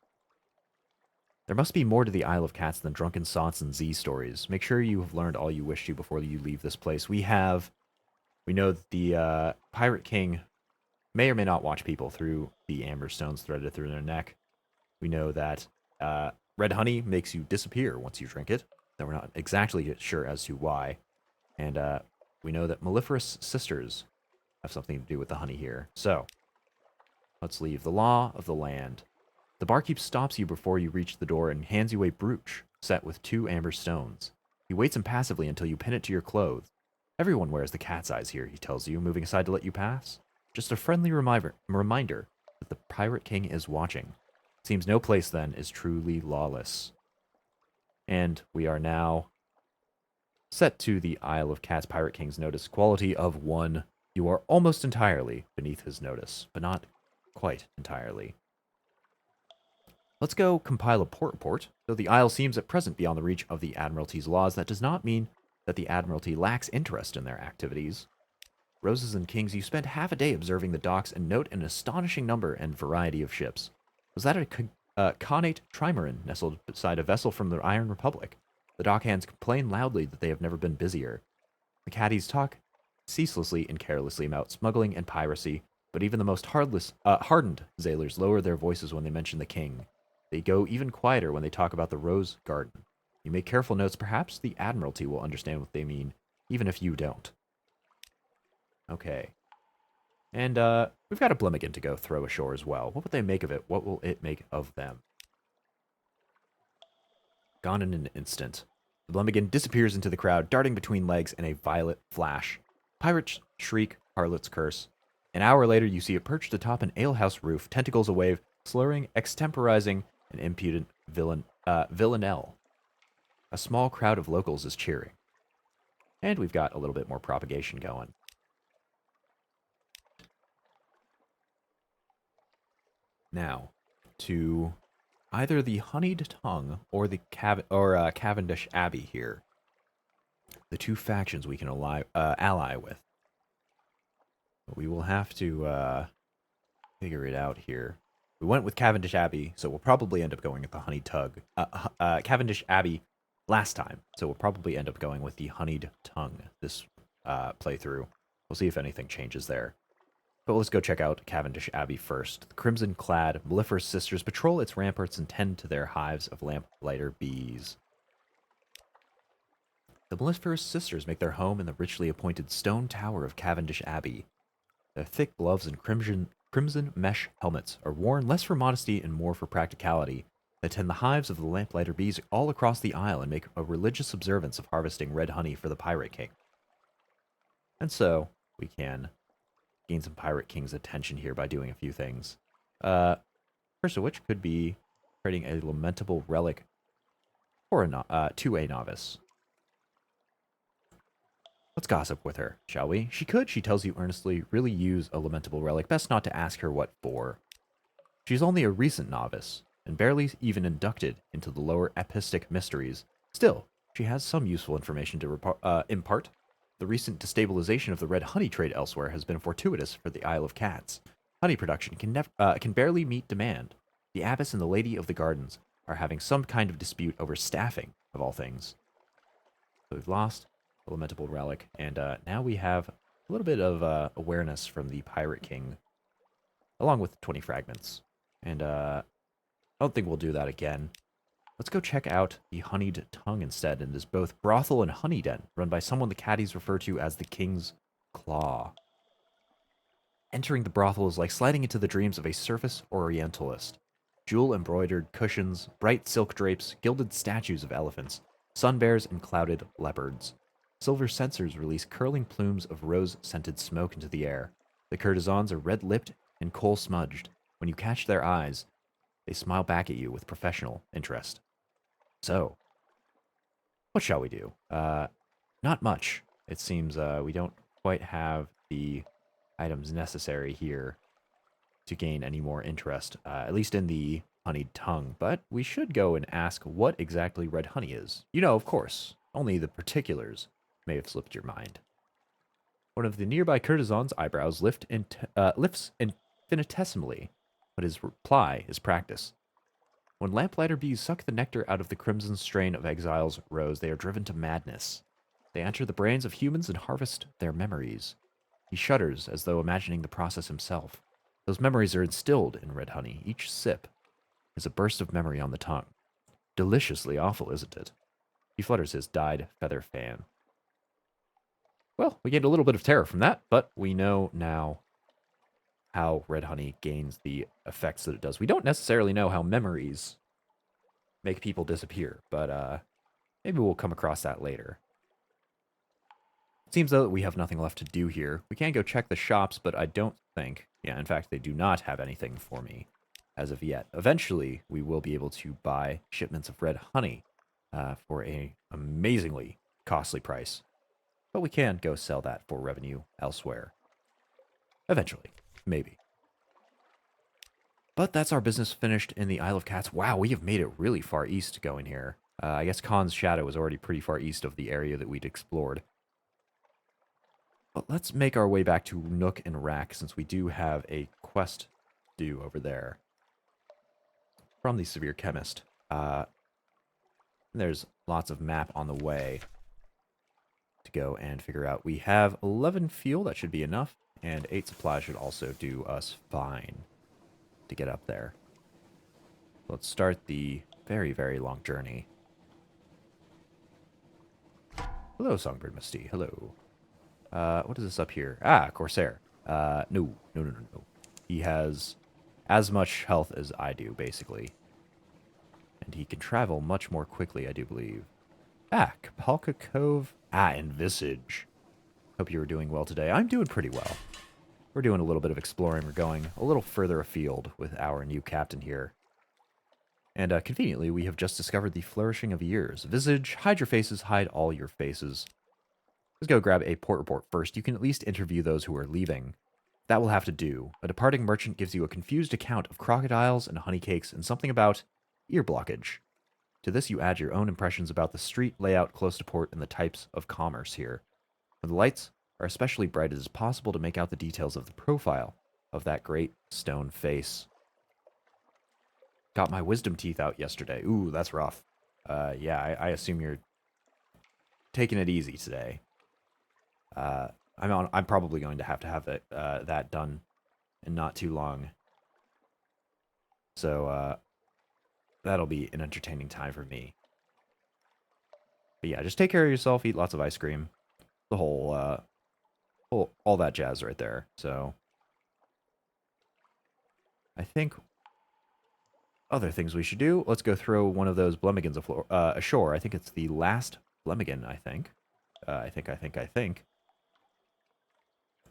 There must be more to the Isle of Cats than drunken sots and Z stories. Make sure you have learned all you wish to before you leave this place. We know that the Pirate King may or may not watch people through the amber stones threaded through their neck. We know that red honey makes you disappear once you drink it, though we're not exactly sure as to why. And we know that mellifluous sisters have something to do with the honey here. So, let's leave. The law of the land. The barkeep stops you before you reach the door and hands you a brooch set with 2 amber stones. He waits impassively until you pin it to your clothes. Everyone wears the cat's eyes here, he tells you, moving aside to let you pass. Just a friendly reminder that the Pirate King is watching. Seems no place, then, is truly lawless. And we are now set to the Isle of Cats Pirate King's notice. Quality of 1. You are almost entirely beneath his notice, but not quite entirely. Let's go compile a port report. Though the Isle seems at present beyond the reach of the Admiralty's laws, that does not mean that the Admiralty lacks interest in their activities. Roses and Kings, you spent half a day observing the docks and note an astonishing number and variety of ships. Was that a connate trimaran nestled beside a vessel from the Iron Republic? The dockhands complain loudly that they have never been busier. The caddies talk ceaselessly and carelessly about smuggling and piracy, but even the most hardened zailors lower their voices when they mention the king. They go even quieter when they talk about the Rose Garden. You make careful notes. Perhaps the Admiralty will understand what they mean, even if you don't. Okay. And we've got a Blemmigan to go throw ashore as well. What would they make of it? What will it make of them? Gone in an instant. The Blemmigan disappears into the crowd, darting between legs in a violet flash. Pirates shriek, harlots curse. An hour later, you see it perched atop an alehouse roof, tentacles a wave, slurring, extemporizing, an impudent villanelle. A small crowd of locals is cheering. And we've got a little bit more propagation going. Now, to either the Honeyed Tongue or the Cavendish Abbey here. The 2 factions we can ally with. But we will have to figure it out here. We went with Cavendish Abbey, so we'll probably end up going with the Honeyed Tongue. Cavendish Abbey last time, so we'll probably end up going with the Honeyed Tongue this playthrough. We'll see if anything changes there. But let's go check out Cavendish Abbey first. The crimson-clad, mellifluous sisters patrol its ramparts and tend to their hives of lamplighter bees. The mellifluous sisters make their home in the richly appointed stone tower of Cavendish Abbey. Their thick gloves and crimson mesh helmets are worn less for modesty and more for practicality. They tend the hives of the lamplighter bees all across the isle and make a religious observance of harvesting red honey for the Pirate King. And so, we can gain some Pirate King's attention here by doing a few things. First of which could be creating a lamentable relic for to a novice. Let's gossip with her, shall we? She could, she tells you earnestly, really use a lamentable relic. Best not to ask her what for. She's only a recent novice, and barely even inducted into the lower epistic mysteries. Still, she has some useful information to impart. The recent destabilization of the red honey trade elsewhere has been fortuitous for the Isle of Cats. Honey production can barely meet demand. The abbess and the lady of the gardens are having some kind of dispute over staffing, of all things. So we've lost the lamentable relic, and now we have a little bit of awareness from the Pirate King, along with 20 fragments. And I don't think we'll do that again. Let's go check out the Honeyed Tongue instead, and is both brothel and honey den, run by someone the caddies refer to as the King's Claw. Entering the brothel is like sliding into the dreams of a surface orientalist. Jewel-embroidered cushions, bright silk drapes, gilded statues of elephants, sun bears, and clouded leopards. Silver censers release curling plumes of rose-scented smoke into the air. The courtesans are red-lipped and coal-smudged. When you catch their eyes, They smile back at you with professional interest. So, what shall we do? Not much. It seems we don't quite have the items necessary here to gain any more interest, at least in the honeyed tongue. But we should go and ask what exactly red honey is. You know, of course, only the particulars may have slipped your mind. One of the nearby courtesan's eyebrows lifts infinitesimally, but his reply is practice. When lamplighter bees suck the nectar out of the crimson strain of exile's rose, they are driven to madness. They enter the brains of humans and harvest their memories. He shudders as though imagining the process himself. Those memories are instilled in red honey. Each sip is a burst of memory on the tongue. Deliciously awful, isn't it? He flutters his dyed feather fan. Well, we gained a little bit of terror from that, but we know now how red honey gains the effects that it does. We don't necessarily know how memories make people disappear, but maybe we'll come across that later. It seems, though, that we have nothing left to do here. We can go check the shops, but I don't think... Yeah, in fact, they do not have anything for me as of yet. Eventually, we will be able to buy shipments of red honey for an amazingly costly price. But we can go sell that for revenue elsewhere. Eventually. Maybe. But that's our business finished in the Isle of Cats. Wow, we have made it really far east going here. I guess Khan's Shadow was already pretty far east of the area that we'd explored. But let's make our way back to Nook and Rack, since we do have a quest due over there. From the Severe Chemist. There's lots of map on the way to go and figure out. We have 11 fuel, that should be enough, and 8 supply should also do us fine to get up there. Let's start the very, very long journey. Hello, Songbird Misty. Hello. What is this up here? Ah, Corsair. No. He has as much health as I do, basically. And he can travel much more quickly, I do believe. Ah, Kapalka Cove. Ah, and Visage. Hope you were doing well today. I'm doing pretty well. We're doing a little bit of exploring. We're going a little further afield with our new captain here. And conveniently, we have just discovered the flourishing of years. Visage, hide your faces, hide all your faces. Let's go grab a port report first. You can at least interview those who are leaving. That will have to do. A departing merchant gives you a confused account of crocodiles and honeycakes and something about ear blockage. To this, you add your own impressions about the street layout close to port and the types of commerce here. When the lights are especially bright, it is possible to make out the details of the profile of that great stone face. Got my wisdom teeth out yesterday. Ooh, that's rough. Yeah, I assume you're taking it easy today. I'm probably going to have it, that done in not too long. So, that'll be an entertaining time for me. But yeah, just take care of yourself, eat lots of ice cream. The whole, all that jazz right there. So, I think other things we should do. Let's go throw one of those Blemigans ashore. I think it's the last Blemigan, I think. I think.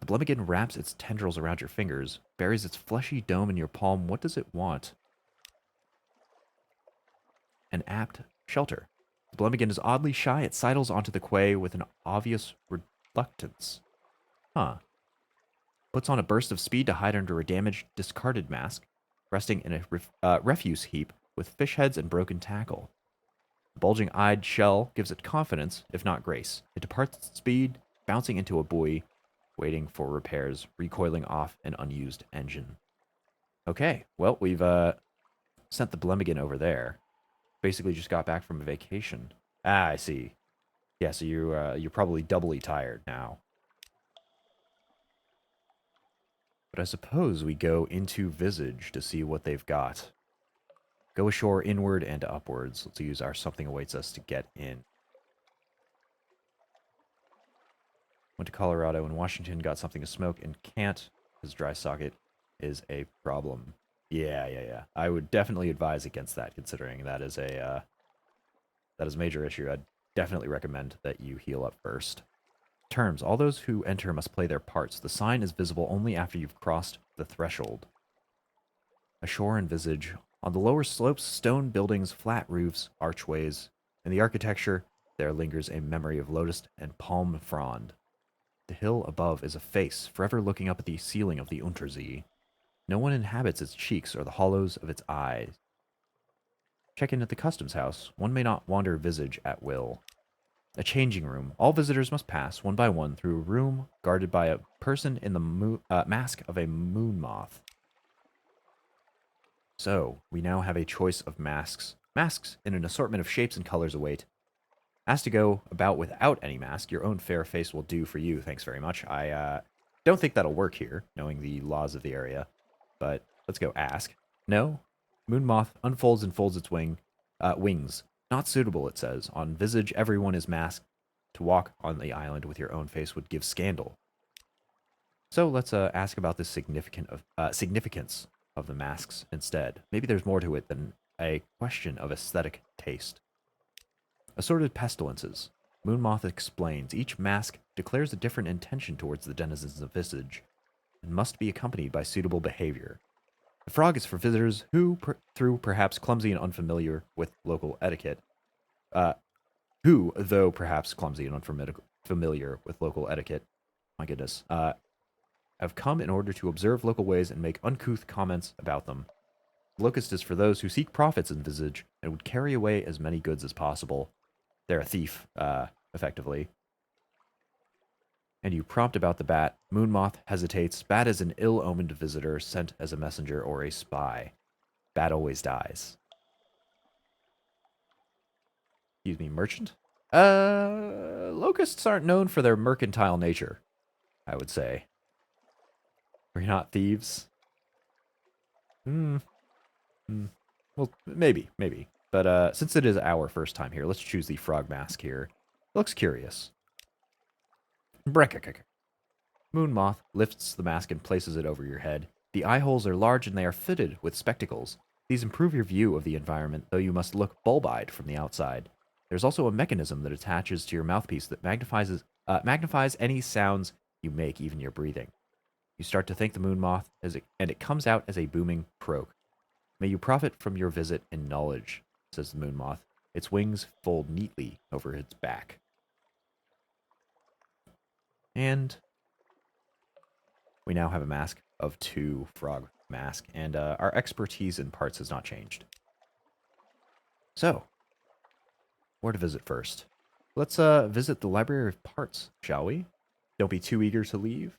The Blemigan wraps its tendrils around your fingers, buries its fleshy dome in your palm. What does it want? An apt shelter. The Blemigan is oddly shy. It sidles onto the quay with an obvious reluctance. Huh. Puts on a burst of speed to hide under a damaged, discarded mask, resting in a refuse heap with fish heads and broken tackle. The bulging-eyed shell gives it confidence, if not grace. It departs at speed, bouncing into a buoy, waiting for repairs, recoiling off an unused engine. Okay, well, we've sent the Blemigan over there. Basically just got back from a vacation. Ah, I see. Yeah, so you're probably doubly tired now. But I suppose we go into Visage to see what they've got. Go ashore, inward, and upwards. Let's use our something awaits us to get in. Went to Colorado and Washington, got something to smoke, and can't, because dry socket is a problem. Yeah. I would definitely advise against that, considering that is a major issue. I'd definitely recommend that you heal up first. Terms. All those who enter must play their parts. The sign is visible only after you've crossed the threshold. Ashore and Visage On the lower slopes, stone buildings, flat roofs, archways. In the architecture, there lingers a memory of lotus and palm frond. The hill above is a face, forever looking up at the ceiling of the Untersee. No one inhabits its cheeks or the hollows of its eyes. Check in at the customs house. One may not wander visage at will. A changing room. All visitors must pass, one by one, through a room guarded by a person in the mask of a moon moth. So, we now have a choice of masks. Masks in an assortment of shapes and colors await. Asked to go about without any mask, your own fair face will do for you, thanks very much. I don't think that'll work here, knowing the laws of the area. But let's go ask. No? Moon moth unfolds and folds its wings. Not suitable, it says. On visage, everyone is masked. To walk on the island with your own face would give scandal. So let's ask about the significance of the masks instead. Maybe there's more to it than a question of aesthetic taste. Assorted pestilences. Moon moth explains. Each mask declares a different intention towards the denizens of visage, and must be accompanied by suitable behavior. The frog is for visitors who, through perhaps clumsy and unfamiliar with local etiquette, though perhaps clumsy and unfamiliar with local etiquette, my goodness, have come in order to observe local ways and make uncouth comments about them. The locust is for those who seek profits in visage and would carry away as many goods as possible. They're a thief, effectively. And you prompt about the bat. Moon moth hesitates. Bat is an ill-omened visitor sent as a messenger or a spy. Bat always dies. Excuse me, merchant? Locusts aren't known for their mercantile nature, I would say. We're not thieves. Well, maybe. But since it is our first time here, let's choose the frog mask here. It looks curious. Brekkekek. Moon moth lifts the mask and places it over your head. The eye holes are large and they are fitted with spectacles. These improve your view of the environment, though you must look bulb-eyed from the outside. There's also a mechanism that attaches to your mouthpiece that magnifies any sounds you make, even your breathing. You start to thank the moon moth, and it comes out as a booming croak. May you profit from your visit in knowledge, says the moon moth. Its wings fold neatly over its back. And we now have a mask of 2 frog mask, and our expertise in parts has not changed. So, where to visit first? Let's visit the Library of Parts, shall we? Don't be too eager to leave.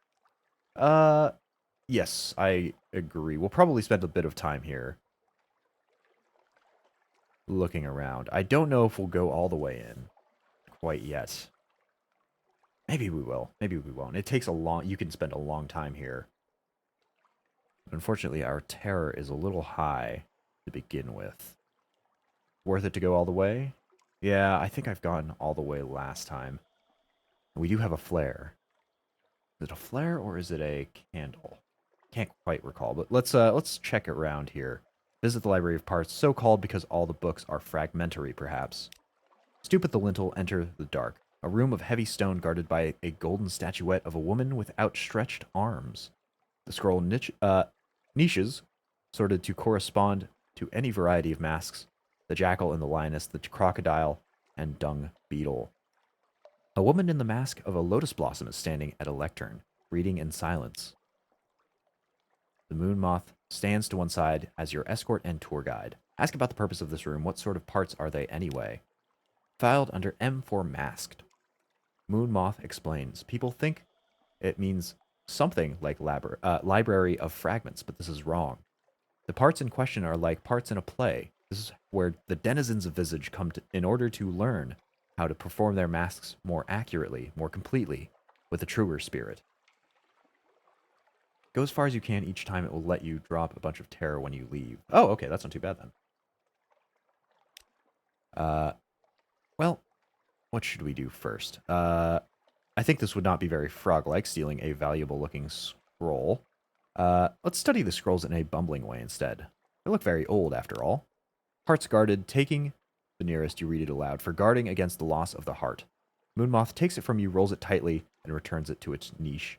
Yes, I agree. We'll probably spend a bit of time here looking around. I don't know if we'll go all the way in quite yet. Maybe we will. Maybe we won't. It takes you can spend a long time here. Unfortunately, our terror is a little high to begin with. Worth it to go all the way? Yeah, I think I've gone all the way last time. We do have a flare. Is it a flare or is it a candle? Can't quite recall, but let's check around here. Visit the Library of Parts, so called because all the books are fragmentary, perhaps. Stoop at the lintel, enter the dark. A room of heavy stone guarded by a golden statuette of a woman with outstretched arms. The scroll niches, sorted to correspond to any variety of masks, the jackal and the lioness, the crocodile, and dung beetle. A woman in the mask of a lotus blossom is standing at a lectern, reading in silence. The moon moth stands to one side as your escort and tour guide. Ask about the purpose of this room. What sort of parts are they anyway? Filed under M for masked. Moon moth explains. People think it means something like library of fragments, but this is wrong. The parts in question are like parts in a play. This is where the denizens of visage come in order to learn how to perform their masks more accurately, more completely, with a truer spirit. Go as far as you can each time. It will let you drop a bunch of terror when you leave. Oh, okay, that's not too bad then. Well, what should we do first? I think this would not be very frog-like, stealing a valuable-looking scroll. Let's study the scrolls in a bumbling way instead. They look very old, after all. Hearts guarded, taking the nearest, you read it aloud. For guarding against the loss of the heart. Moonmoth takes it from you, rolls it tightly, and returns it to its niche.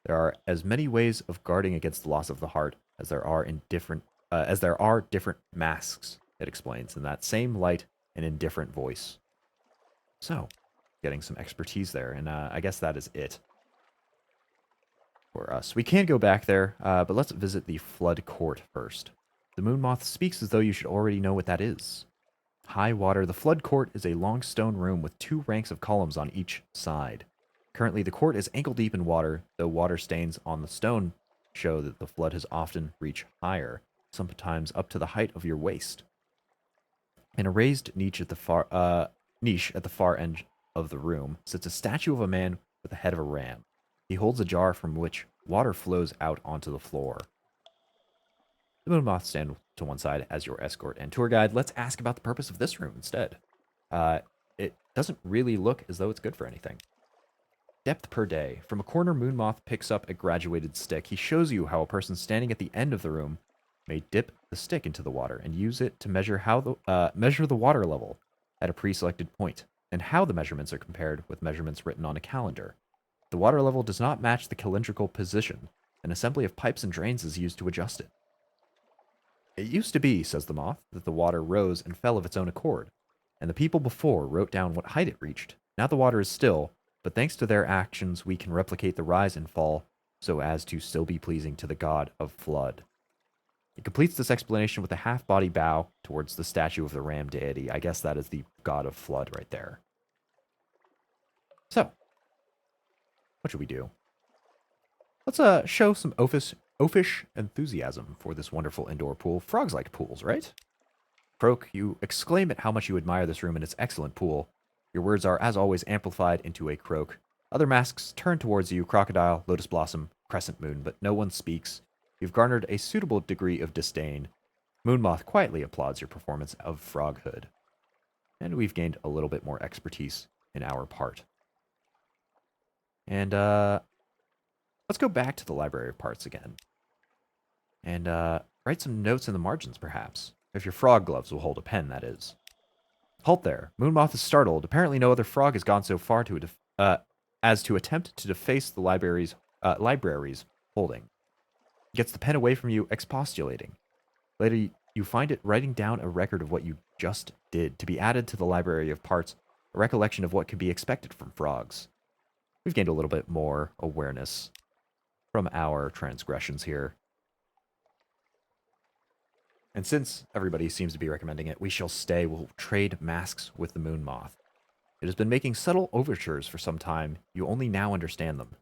There are as many ways of guarding against the loss of the heart as there are in different as there are different masks, it explains, in that same light and in different voice. So, getting some expertise there, and I guess that is it for us. We can go back there, but let's visit the Flood Court first. The Moon Moth speaks as though you should already know what that is. High water. The Flood Court is a long stone room with 2 ranks of columns on each side. Currently, the court is ankle deep in water, though water stains on the stone show that the flood has often reached higher, sometimes up to the height of your waist. In a raised niche at the far end of the room sits a statue of a man with the head of a ram. He holds a jar from which water flows out onto the floor. The Moon Moth stand to one side as your escort and tour guide. Let's ask about the purpose of this room instead. It doesn't really look as though it's good for anything. Depth per day. From a corner, Moon Moth picks up a graduated stick. He shows you how a person standing at the end of the room may dip the stick into the water and use it to measure the water level at a pre-selected point, and how the measurements are compared with measurements written on a calendar. The water level does not match the calendrical position. An assembly of pipes and drains is used to adjust it. It used to be, says the moth, that the water rose and fell of its own accord, and the people before wrote down what height it reached. Now the water is still, but thanks to their actions we can replicate the rise and fall so as to still be pleasing to the god of flood. It completes this explanation with a half-body bow towards the statue of the ram deity. I guess that is the god of flood right there. So, what should we do? Let's show some oafish enthusiasm for this wonderful indoor pool. Frogs like pools, right? Croak, you exclaim at how much you admire this room and its excellent pool. Your words are, as always, amplified into a croak. Other masks turn towards you, crocodile, lotus blossom, crescent moon, but no one speaks. You've garnered a suitable degree of disdain. Moonmoth quietly applauds your performance of froghood. And we've gained a little bit more expertise in our part. And, let's go back to the Library of Parts again. And, write some notes in the margins, perhaps. If your frog gloves will hold a pen, that is. Halt there. Moonmoth is startled. Apparently no other frog has gone so far as to attempt to deface the library's holding. Gets the pen away from you, expostulating. Later, you find it writing down a record of what you just did, to be added to the Library of Parts, a recollection of what could be expected from frogs. We've gained a little bit more awareness from our transgressions here. And since everybody seems to be recommending it, we shall stay. We'll trade masks with the Moon Moth. It has been making subtle overtures for some time. You only now understand them.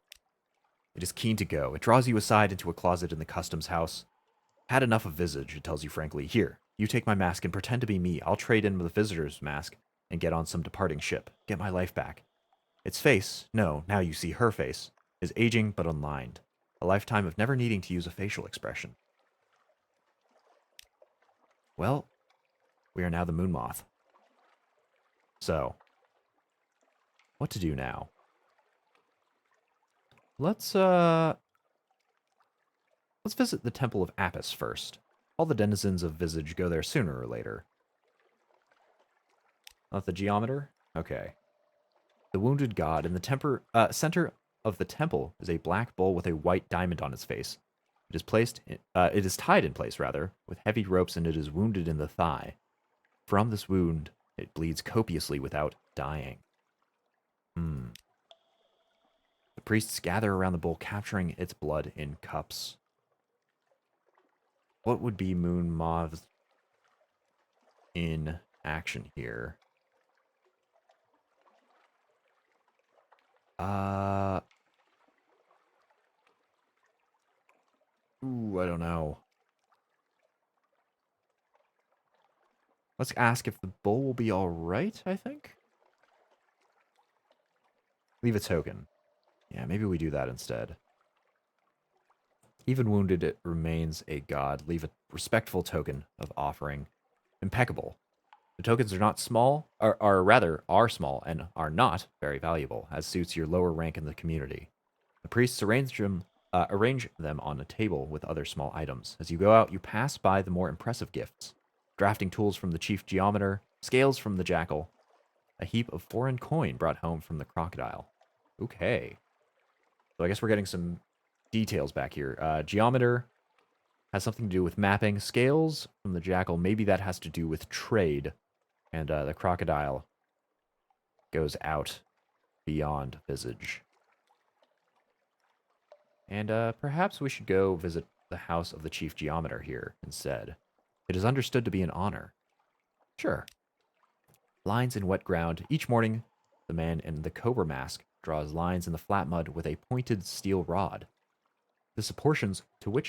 It is keen to go. It draws you aside into a closet in the customs house. Had enough of visage, it tells you frankly. Here, you take my mask and pretend to be me. I'll trade in the visitor's mask and get on some departing ship. Get my life back. Its face, no, now you see her face, is aging but unlined. A lifetime of never needing to use a facial expression. Well, we are now the Moon Moth. So, what to do now? Let's visit the Temple of Apis first. All the denizens of Visage go there sooner or later. Not the Geometer? Okay. The wounded god in the center of the temple is a black bull with a white diamond on its face. It is tied in place, rather, with heavy ropes, and it is wounded in the thigh. From this wound, it bleeds copiously without dying. The priests gather around the bull, capturing its blood in cups. What would be Moon Moth in action here? I don't know. Let's ask if the bull will be alright, I think. Leave a token. Yeah, maybe we do that instead. Even wounded, it remains a god. Leave a respectful token of offering. Impeccable. The tokens are not small, are small and are not very valuable, as suits your lower rank in the community. The priests arrange them on a table with other small items. As you go out, you pass by the more impressive gifts. Drafting tools from the chief geometer, scales from the jackal, a heap of foreign coin brought home from the crocodile. Okay. So I guess we're getting some details back here. Geometer has something to do with mapping. Scales from the jackal, maybe that has to do with trade. And the crocodile goes out beyond visage. And perhaps we should go visit the house of the chief geometer here instead. It is understood to be an honor. Sure. Lines in wet ground. Each morning, the man in the cobra mask draws lines in the flat mud with a pointed steel rod. This apportions to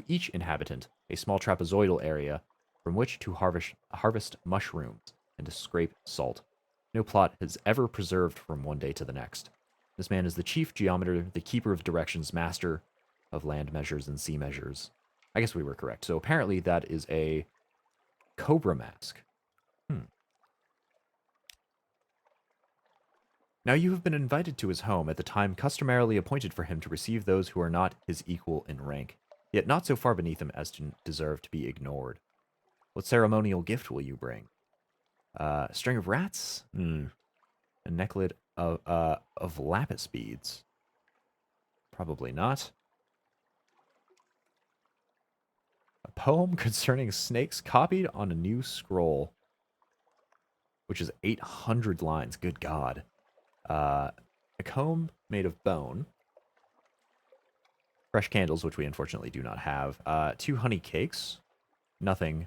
each inhabitant a small trapezoidal area from which to harvest mushrooms and to scrape salt. No plot is ever preserved from one day to the next. This man is the chief geometer, the keeper of directions, master of land measures and sea measures. I guess we were correct. So apparently that is a cobra mask. Now you have been invited to his home at the time customarily appointed for him to receive those who are not his equal in rank, yet not so far beneath him as to deserve to be ignored. What ceremonial gift will you bring? A string of rats? A necklet of lapis beads? Probably not. A poem concerning snakes copied on a new scroll, which is 800 lines. Good God. A comb made of bone. Fresh candles, which we unfortunately do not have. 2 honey cakes. Nothing,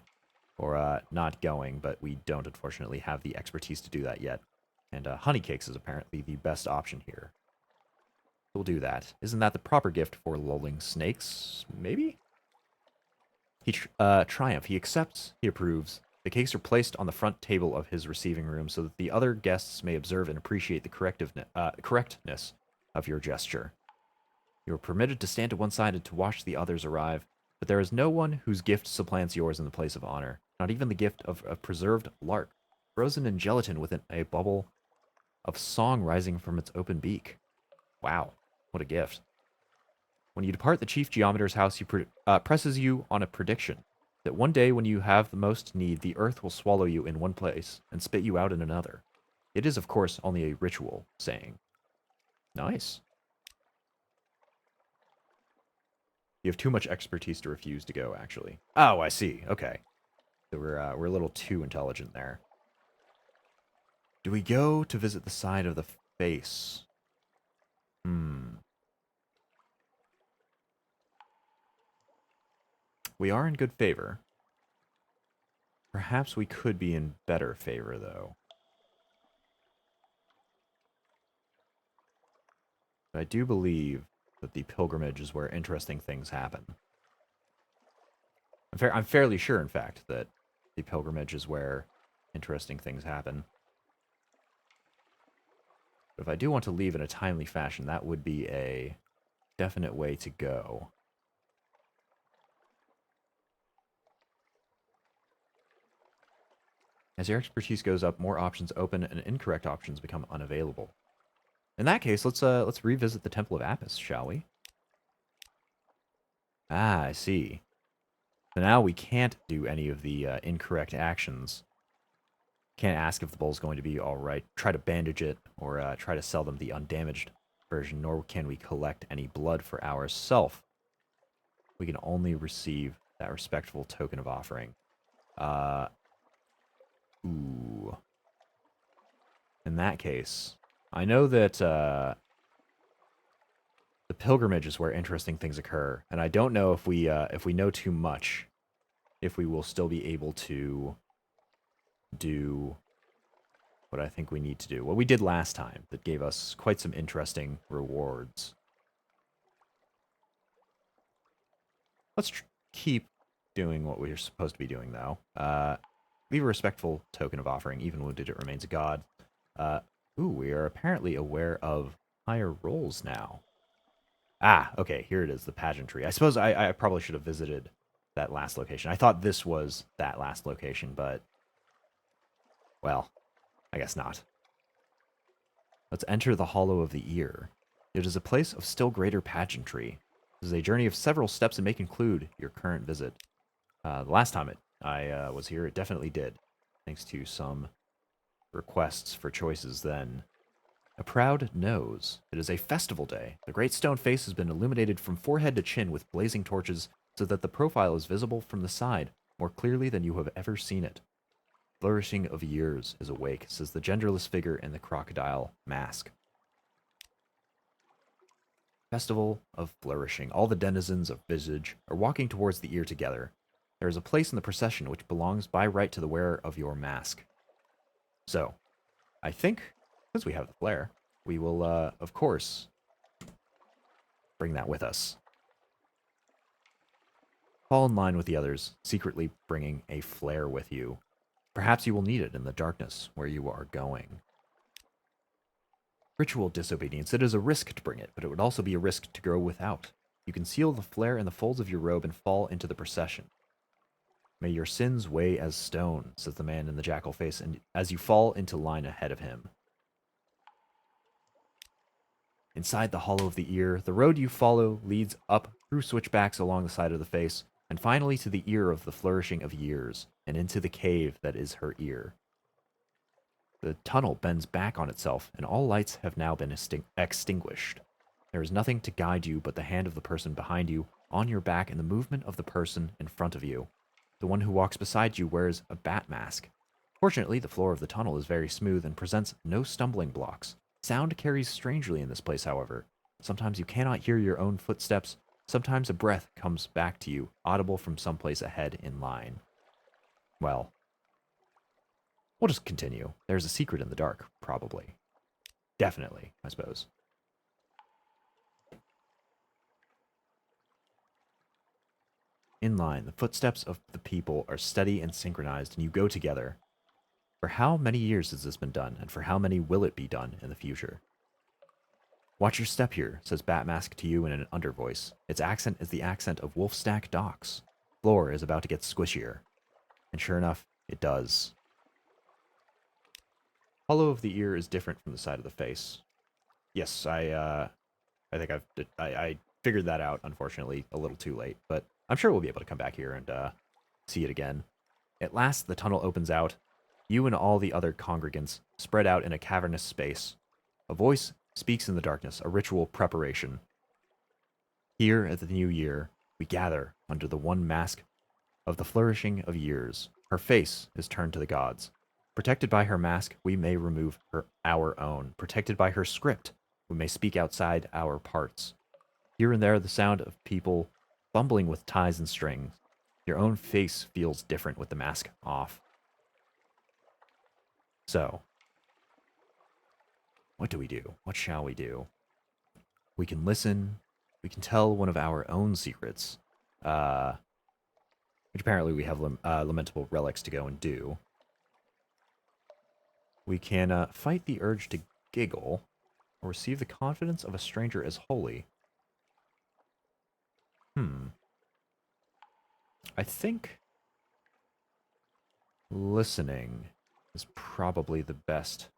or not going, but we don't unfortunately have the expertise to do that yet. And honey cakes is apparently the best option here. We'll do that. Isn't that the proper gift for lulling snakes? Maybe? He triumph. He accepts. He approves. The cakes are placed on the front table of his receiving room so that the other guests may observe and appreciate the correctness of your gesture. You are permitted to stand to one side and to watch the others arrive, but there is no one whose gift supplants yours in the place of honor, not even the gift of a preserved lark, frozen in gelatin within a bubble of song rising from its open beak. Wow, what a gift. When you depart the chief geometer's house, he presses you on a prediction that one day when you have the most need, the earth will swallow you in one place and spit you out in another. It is, of course, only a ritual saying. Nice. You have too much expertise to refuse to go, actually. Oh, I see. Okay. So we're a little too intelligent there. Do we go to visit the side of the face? We are in good favor. Perhaps we could be in better favor, though. But I do believe that the pilgrimage is where interesting things happen. I'm fairly sure, in fact, that the pilgrimage is where interesting things happen. But if I do want to leave in a timely fashion, that would be a definite way to go. As your expertise goes up, more options open and incorrect options become unavailable. In that case, let's revisit the Temple of Apis, shall we? Ah, I see. So now we can't do any of the incorrect actions. Can't ask if the bull's going to be all right, try to bandage it, or try to sell them the undamaged version, nor can we collect any blood for ourselves. We can only receive that respectful token of offering. Ooh. In that case, I know that the pilgrimage is where interesting things occur, and I don't know if we know too much, if we will still be able to do what I think we need to do. What we did last time that gave us quite some interesting rewards. Let's keep doing what we're supposed to be doing, though. Leave a respectful token of offering, even wounded it remains a god. We are apparently aware of higher rolls now. Ah, okay, here it is, the pageantry. I suppose I probably should have visited that last location. I thought this was that last location, but... well, I guess not. Let's enter the Hollow of the Ear. It is a place of still greater pageantry. This is a journey of several steps and may conclude your current visit. The last time I was here, it definitely did, thanks to some requests for choices then. A proud nose. It is a festival day. The great stone face has been illuminated from forehead to chin with blazing torches so that the profile is visible from the side more clearly than you have ever seen it. Flourishing of years is awake, says the genderless figure in the crocodile mask. Festival of flourishing. All the denizens of Visage are walking towards the ear together. There is a place in the procession which belongs by right to the wearer of your mask. So, I think, since we have the flare, we will, of course, bring that with us. Fall in line with the others, secretly bringing a flare with you. Perhaps you will need it in the darkness where you are going. Ritual disobedience. It is a risk to bring it, but it would also be a risk to go without. You conceal the flare in the folds of your robe and fall into the procession. May your sins weigh as stone, says the man in the jackal face, and as you fall into line ahead of him. Inside the hollow of the ear, the road you follow leads up through switchbacks along the side of the face, and finally to the ear of the flourishing of years, and into the cave that is her ear. The tunnel bends back on itself, and all lights have now been extinguished. There is nothing to guide you but the hand of the person behind you, on your back, and the movement of the person in front of you. The one who walks beside you wears a bat mask. Fortunately, the floor of the tunnel is very smooth and presents no stumbling blocks. Sound carries strangely in this place, however. Sometimes you cannot hear your own footsteps. Sometimes a breath comes back to you, audible from someplace ahead in line. Well, we'll just continue. There's a secret in the dark, probably. Definitely, I suppose. In line, the footsteps of the people are steady and synchronized, and you go together. For how many years has this been done, and for how many will it be done in the future? Watch your step here, says Batmask to you in an undervoice. Its accent is the accent of Wolfstack docks. Floor is about to get squishier. And sure enough, it does. Hollow of the ear is different from the side of the face. Yes, I think I figured that out, unfortunately, a little too late, but I'm sure we'll be able to come back here and see it again. At last, the tunnel opens out. You and all the other congregants spread out in a cavernous space. A voice speaks in the darkness, a ritual preparation. Here at the new year, we gather under the one mask of the flourishing of years. Her face is turned to the gods. Protected by her mask, we may remove our own. Protected by her script, we may speak outside our parts. Here and there, the sound of people fumbling with ties and strings. Your own face feels different with the mask off. So, what do we do? What shall we do? We can listen. We can tell one of our own secrets, which apparently we have lamentable relics to go and do. We can fight the urge to giggle, or receive the confidence of a stranger as holy. I think listening is probably the best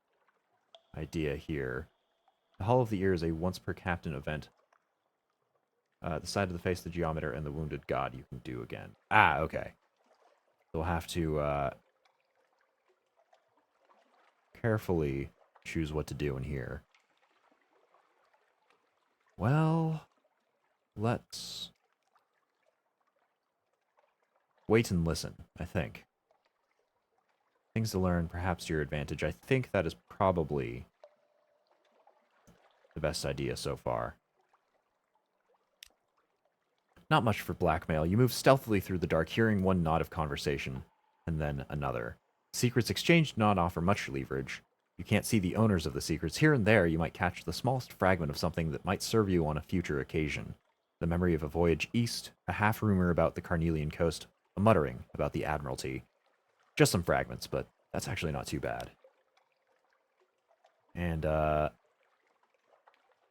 idea here. The Hall of the Ear is a once-per-captain event. The side of the face, the Geometer, and the wounded god you can do again. Ah, okay. We'll have to carefully choose what to do in here. Well, let's wait and listen, I think. Things to learn, perhaps to your advantage. I think that is probably the best idea so far. Not much for blackmail. You move stealthily through the dark, hearing one nod of conversation, and then another. Secrets exchanged do not offer much leverage. You can't see the owners of the secrets. Here and there, you might catch the smallest fragment of something that might serve you on a future occasion. The memory of a voyage east, a half-rumor about the Carnelian coast, a muttering about the Admiralty. Just some fragments, but that's actually not too bad. And,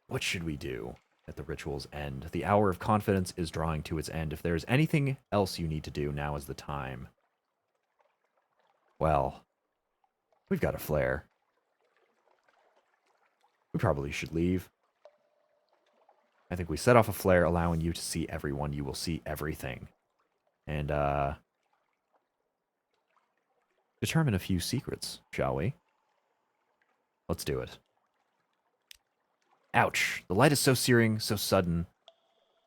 what should we do at the ritual's end? The hour of confidence is drawing to its end. If there's anything else you need to do, now is the time. Well, we've got a flare. We probably should leave. I think we set off a flare, allowing you to see everyone. You will see everything. And, determine a few secrets, shall we? Let's do it. Ouch. The light is so searing, so sudden.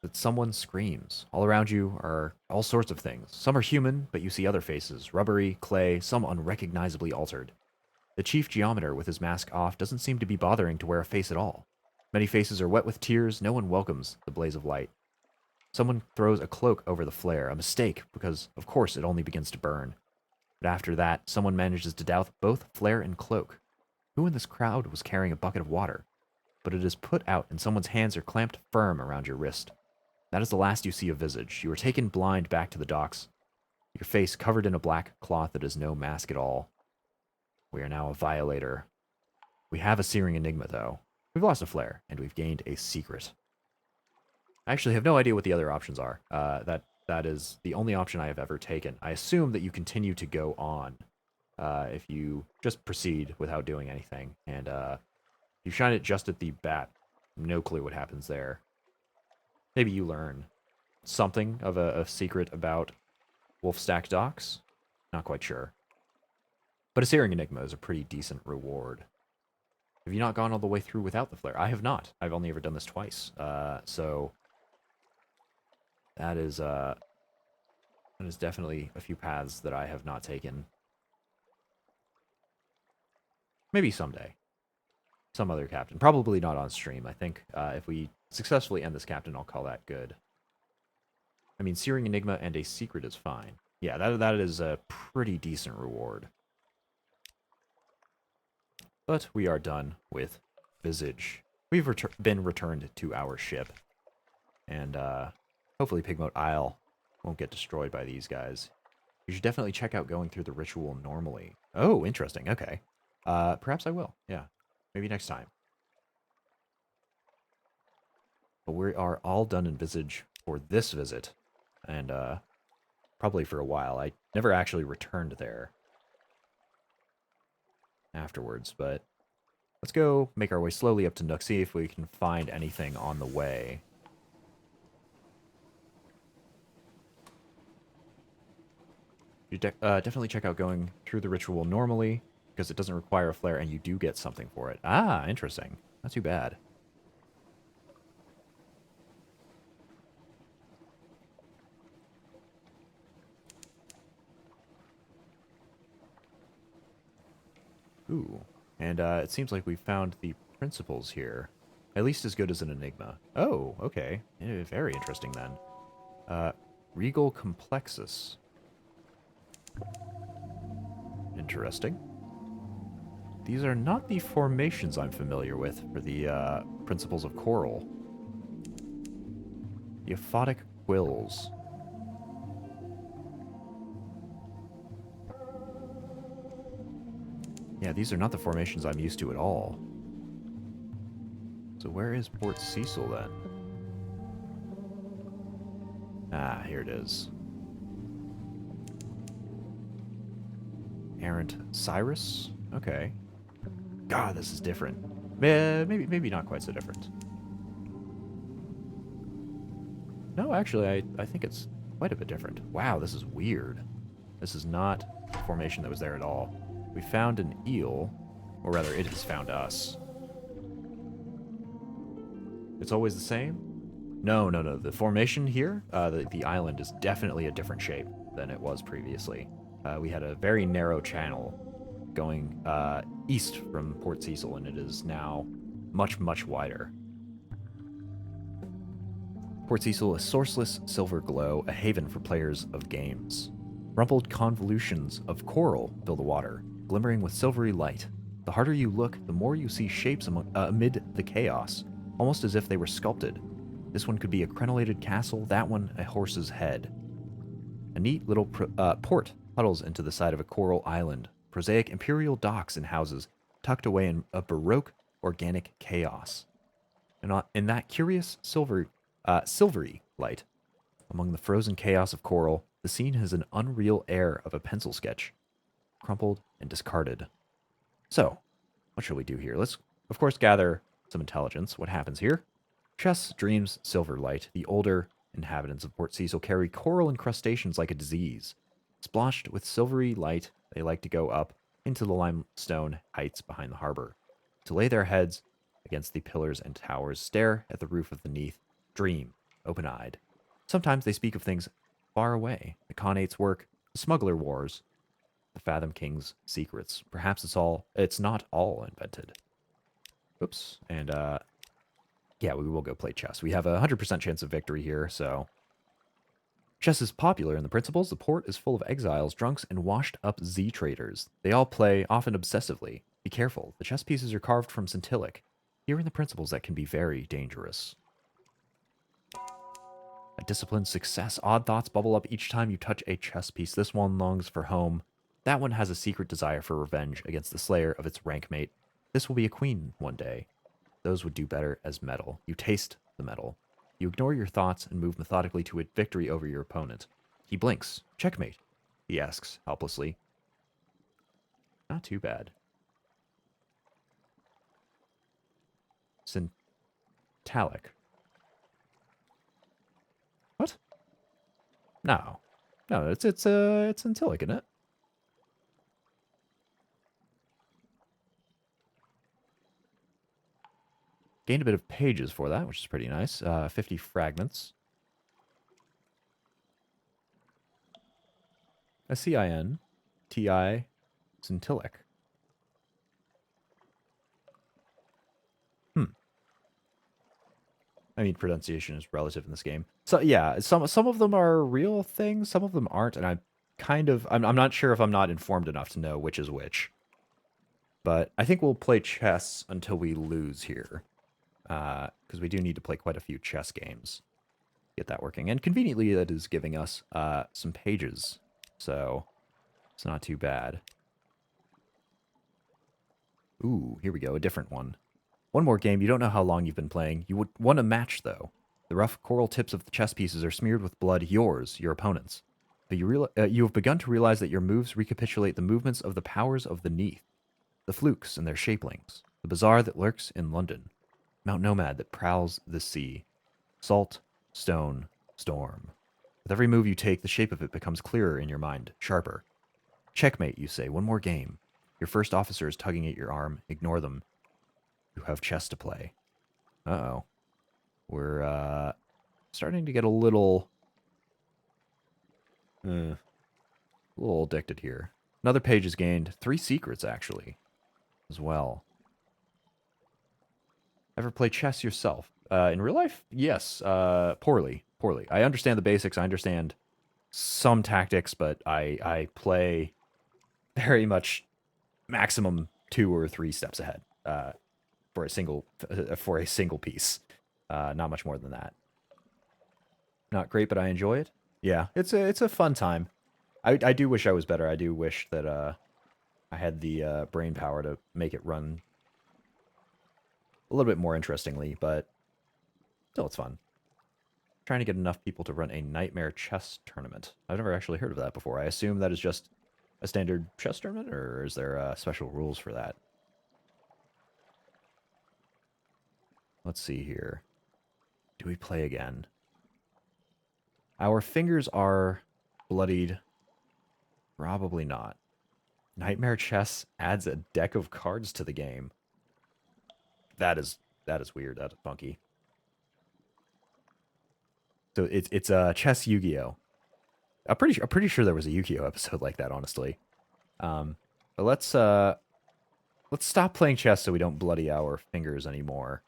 that someone screams. All around you are all sorts of things. Some are human, but you see other faces, rubbery, clay, some unrecognizably altered. The chief geometer, with his mask off, doesn't seem to be bothering to wear a face at all. Many faces are wet with tears, no one welcomes the blaze of light. Someone throws a cloak over the flare, a mistake, because of course it only begins to burn. But after that, someone manages to douse both flare and cloak. Who in this crowd was carrying a bucket of water? But it is put out, and someone's hands are clamped firm around your wrist. That is the last you see of Visage. You are taken blind back to the docks, your face covered in a black cloth that is no mask at all. We are now a violator. We have a searing enigma, though. We've lost a flare, and we've gained a secret. I actually have no idea what the other options are. That is the only option I have ever taken. I assume that you continue to go on if you just proceed without doing anything. And you shine it just at the bat. No clue what happens there. Maybe you learn something of a secret about Wolfstack Docks. Not quite sure. But a searing enigma is a pretty decent reward. Have you not gone all the way through without the flare? I have not. I've only ever done this twice. So that is definitely a few paths that I have not taken. Maybe someday. Some other captain. Probably not on stream. I think if we successfully end this captain, I'll call that good. I mean, searing enigma and a secret is fine. Yeah, that is a pretty decent reward. But we are done with Visage. We've been returned to our ship. And hopefully Pigmote Isle won't get destroyed by these guys. You should definitely check out going through the ritual normally. Oh, interesting. Okay. Perhaps I will. Yeah. Maybe next time. But we are all done in Visage for this visit. And probably for a while. I never actually returned there afterwards, but let's go make our way slowly up to Nook, see if we can find anything on the way. You definitely check out going through the ritual normally, because it doesn't require a flare, and you do get something for it. Ah, interesting. Not too bad. Ooh. And it seems like we found the principles here. At least as good as an enigma. Oh, okay. Very interesting then. Regal Complexus. Interesting. These are not the formations I'm familiar with for the principles of coral. The aphotic quills. Yeah, these are not the formations I'm used to at all. So where is Port Cecil then? Ah, here it is. Errant Cyrus? Okay. God, this is different. Maybe not quite so different. No, actually, I think it's quite a bit different. Wow, this is weird. This is not the formation that was there at all. We found an eel, or rather, it has found us. It's always the same? No. The formation here, the island is definitely a different shape than it was previously. We had a very narrow channel going east from Port Cecil, and it is now much, much wider. Port Cecil, a sourceless silver glow, a haven for players of games. Rumpled convolutions of coral fill the water, glimmering with silvery light. The harder you look, the more you see shapes amid the chaos, almost as if they were sculpted. This one could be a crenellated castle, that one a horse's head. A neat little port huddles into the side of a coral island, prosaic imperial docks and houses tucked away in a baroque organic chaos. And in that curious silvery light, among the frozen chaos of coral, the scene has an unreal air of a pencil sketch, crumpled and discarded. So, what shall we do here? Let's, of course, gather some intelligence. What happens here? Chess, dreams, silver light. The older inhabitants of Port Cecil carry coral incrustations like a disease. Splotched with silvery light, they like to go up into the limestone heights behind the harbor, to lay their heads against the pillars and towers, stare at the roof of the Neath, dream open-eyed. Sometimes they speak of things far away, the Khanate's work, the smuggler wars, the Fathom King's secrets. Perhaps it's not all invented. Oops. And, yeah, we will go play chess. We have a 100% chance of victory here, so... Chess is popular in the principles. The port is full of exiles, drunks, and washed-up Z-traders. They all play, often obsessively. Be careful. The chess pieces are carved from Centillic. Here are the principles that can be very dangerous. A disciplined success. Odd thoughts bubble up each time you touch a chess piece. This one longs for home. That one has a secret desire for revenge against the slayer of its rank mate. This will be a queen one day. Those would do better as metal. You taste the metal. You ignore your thoughts and move methodically to a victory over your opponent. He blinks. Checkmate, he asks helplessly. Not too bad. Centillic. What? No. No, it's Centillic, isn't it? Gained a bit of pages for that, which is pretty nice. 50 fragments. Cinti Centillic. I mean, pronunciation is relative in this game. So yeah, some of them are real things, some of them aren't, and I'm not sure if I'm not informed enough to know which is which. But I think we'll play chess until we lose here. Because we do need to play quite a few chess games. Get that working. And conveniently, that is giving us some pages. So, it's not too bad. Ooh, here we go, a different one. One more game. You don't know how long you've been playing. You would want a match, though. The rough coral tips of the chess pieces are smeared with blood, yours, your opponent's. But you have begun to realize that your moves recapitulate the movements of the powers of the Neath. The flukes and their shapelings. The bazaar that lurks in London. Mount Nomad that prowls the sea. Salt, stone, storm. With every move you take, the shape of it becomes clearer in your mind, sharper. Checkmate, you say. One more game. Your first officer is tugging at your arm. Ignore them. You have chess to play. Uh-oh. We're, starting to get a little addicted here. Another page is gained. 3 secrets, actually, as well. Ever play chess yourself? In real life? Yes. Poorly. Poorly. I understand the basics. I understand some tactics, but I play very much maximum 2 or 3 steps ahead for a single piece. Not much more than that. Not great, but I enjoy it. Yeah, it's a fun time. I do wish I was better. I do wish that I had the brain power to make it run a little bit more interestingly, but still it's fun. Trying to get enough people to run a nightmare chess tournament. I've never actually heard of that before. I assume that is just a standard chess tournament, or is there special rules for that? Let's see here. Do we play again? Our fingers are bloodied. Probably not. Nightmare chess adds a deck of cards to the game. That is weird. That is funky. So it's chess Yu-Gi-Oh. I'm pretty sure there was a Yu-Gi-Oh episode like that, honestly. But let's stop playing chess so we don't bloody our fingers anymore.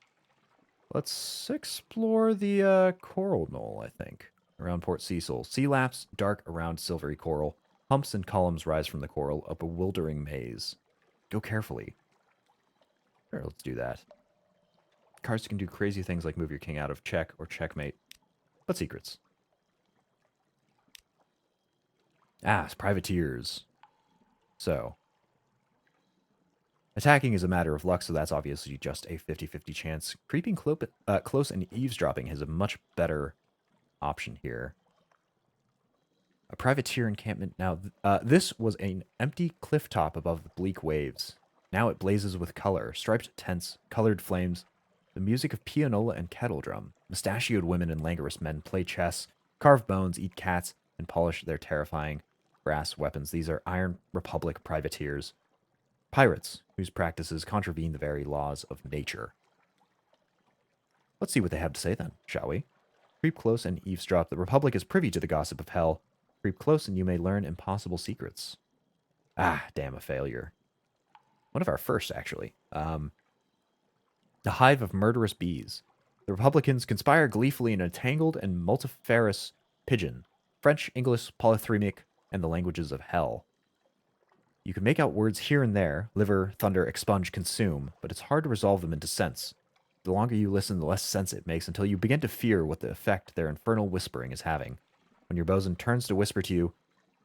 Let's explore the coral knoll, I think, around Port Cecil. Sea laps dark around silvery coral. Humps and columns rise from the coral, a bewildering maze. Go carefully. Sure, let's do that. Cards can do crazy things like move your king out of check or checkmate. But secrets. It's privateers. So. Attacking is a matter of luck, so that's obviously just a 50-50 chance. Creeping close and eavesdropping is a much better option here. A privateer encampment. Now, this was an empty cliff top above the bleak waves. Now it blazes with color. Striped tents, colored flames, the music of pianola and kettle drum. Mustachioed women and languorous men play chess, carve bones, eat cats, and polish their terrifying brass weapons. These are Iron Republic privateers. Pirates, whose practices contravene the very laws of nature. Let's see what they have to say then, shall we? Creep close and eavesdrop. The Republic is privy to the gossip of hell. Creep close and you may learn impossible secrets. Ah, damn, a failure. One of our first, actually. The hive of murderous bees. The Republicans conspire gleefully in a tangled and multifarious pigeon. French, English, polythremic, and the languages of hell. You can make out words here and there, liver, thunder, expunge, consume, but it's hard to resolve them into sense. The longer you listen, the less sense it makes, until you begin to fear what the effect their infernal whispering is having. When your bosun turns to whisper to you,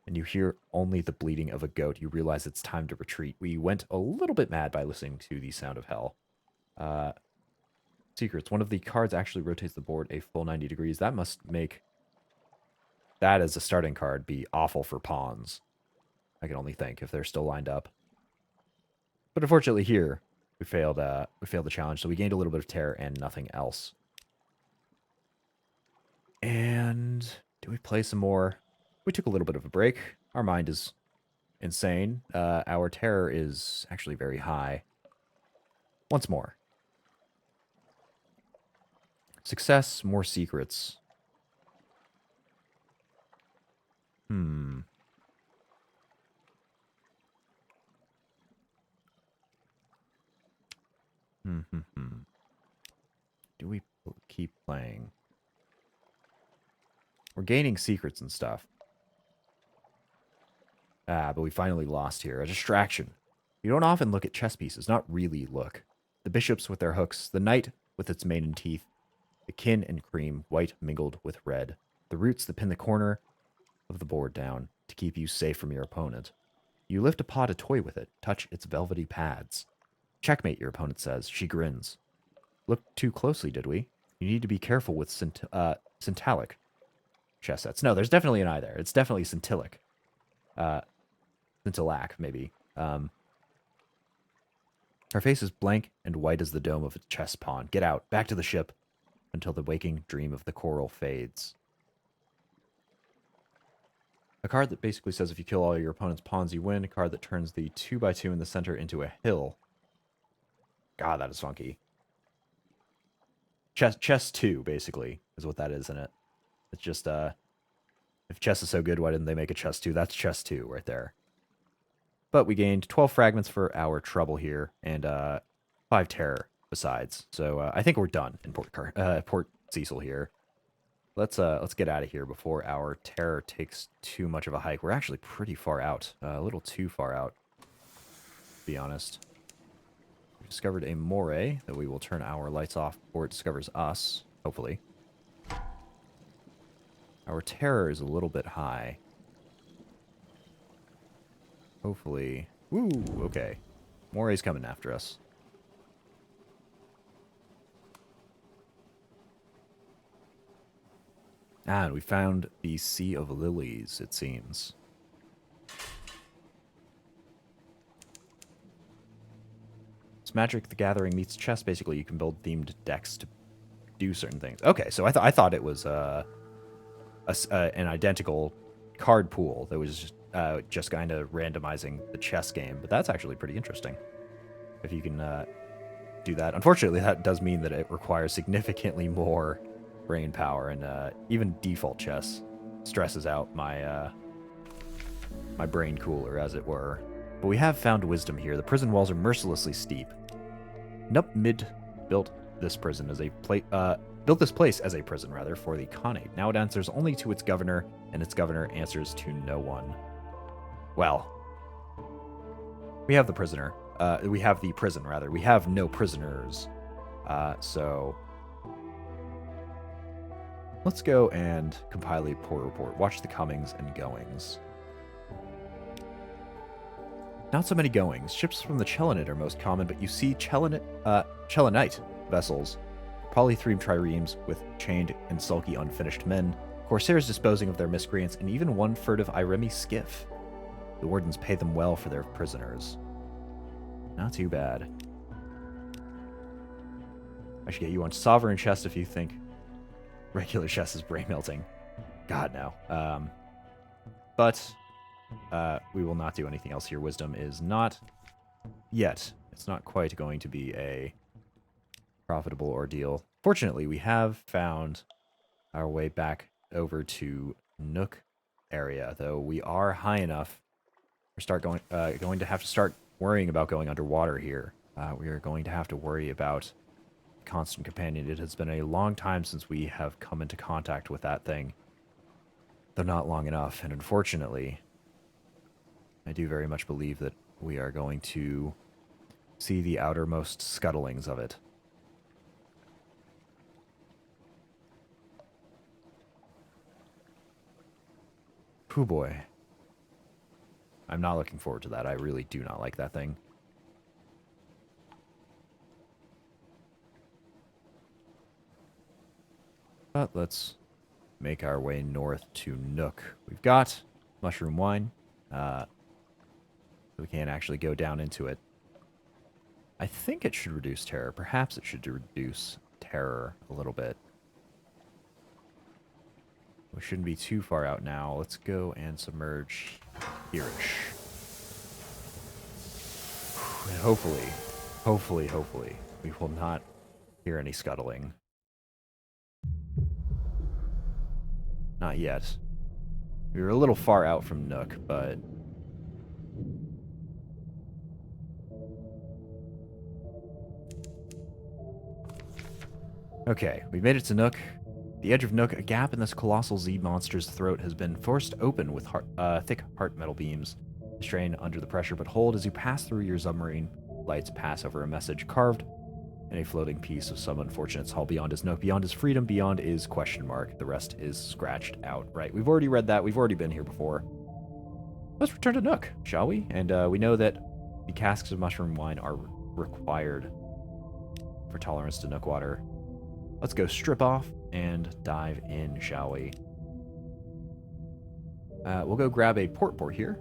and you hear only the bleating of a goat, you realize it's time to retreat. We went a little bit mad by listening to the sound of hell. Secrets. One of the cards actually rotates the board a full 90 degrees. That must make that as a starting card be awful for pawns. I can only think if they're still lined up. But unfortunately here, we failed the challenge, so we gained a little bit of terror and nothing else. And do we play some more? We took a little bit of a break. Our mind is insane. Our terror is actually very high. Once more. Success, more secrets. Do we keep playing? We're gaining secrets and stuff. But we finally lost here. A distraction. You don't often look at chess pieces. Not really look. The bishops with their hooks. The knight with its mane and teeth. The kin and cream, white mingled with red. The roots that pin the corner of the board down to keep you safe from your opponent. You lift a paw to toy with it. Touch its velvety pads. Checkmate, your opponent says. She grins. Looked too closely, did we? You need to be careful with syntalic chess sets. No, there's definitely an I there. It's definitely scintillic. Scintillac, maybe. Her face is blank and white as the dome of a chess pawn. Get out. Back to the ship until the waking dream of the coral fades. A card that basically says if you kill all your opponent's pawns, you win. A card that turns the 2x2 in the center into a hill. God, that is funky. Chess 2, basically, is what that is in it. It's just, if chess is so good, why didn't they make a chess 2? That's chess 2 right there. But we gained 12 fragments for our trouble here, and 5 terror besides. So I think we're done in Port Cecil here. Let's get out of here before our terror takes too much of a hike. We're actually pretty far out, a little too far out, to be honest. We discovered a moray that we will turn our lights off before it discovers us, hopefully. Our terror is a little bit high. Hopefully. Woo, okay. Moray's coming after us. And we found the Sea of Lilies, it seems. It's Magic the Gathering meets chess. Basically, you can build themed decks to do certain things. Okay, so I thought it was an identical card pool that was just kind of randomizing the chess game, but that's actually pretty interesting. If you can do that. Unfortunately, that does mean that it requires significantly more brain power, and even default chess stresses out my my brain cooler, as it were. But we have found wisdom here. The prison walls are mercilessly steep. Nupmid built this prison as a built this place as a prison, rather, for the Khanate. Now it answers only to its governor, and its governor answers to no one. Well, we have the prisoner. We have the prison, rather. We have no prisoners. So let's go and compile a poor report. Watch the comings and goings. Not so many goings. Ships from the Chelenite are most common, but you see Chelenite vessels, polythreme triremes with chained and sulky unfinished men, corsairs disposing of their miscreants, and even one furtive Iremi skiff. The wardens pay them well for their prisoners. Not too bad. I should get you on Sovereign Chest if you think regular chess is brain melting. God, no. But we will not do anything else here. Wisdom is not yet. It's not quite going to be a profitable ordeal. Fortunately, we have found our way back over to Nook area, though we are high enough. We're going to have to start worrying about going underwater here. We are going to have to worry about constant companion. It has been a long time since we have come into contact with that thing, though not long enough. And unfortunately, I do very much believe that we are going to see the outermost scuttlings of it. Pooh boy. I'm not looking forward to that. I really do not like that thing. But let's make our way north to Nook. We've got mushroom wine. We can't actually go down into it. I think it should reduce terror. Perhaps it should reduce terror a little bit. We shouldn't be too far out now. Let's go and submerge here-ish. And hopefully, we will not hear any scuttling. Not yet. We were a little far out from Nook, but... Okay, we made it to Nook. The edge of Nook, a gap in this colossal Z monster's throat has been forced open with thick heart metal beams. Strain under the pressure, but hold as you pass through. Your submarine lights pass over a message carved in a floating piece of some unfortunate's hull. Beyond is Nook, beyond is freedom, beyond is question mark. The rest is scratched out. Right, we've already read that. We've already been here before. Let's return to Nook, shall we? And we know that the casks of mushroom wine are required for tolerance to Nook water. Let's go strip off and dive in, shall we? We'll go grab a port here.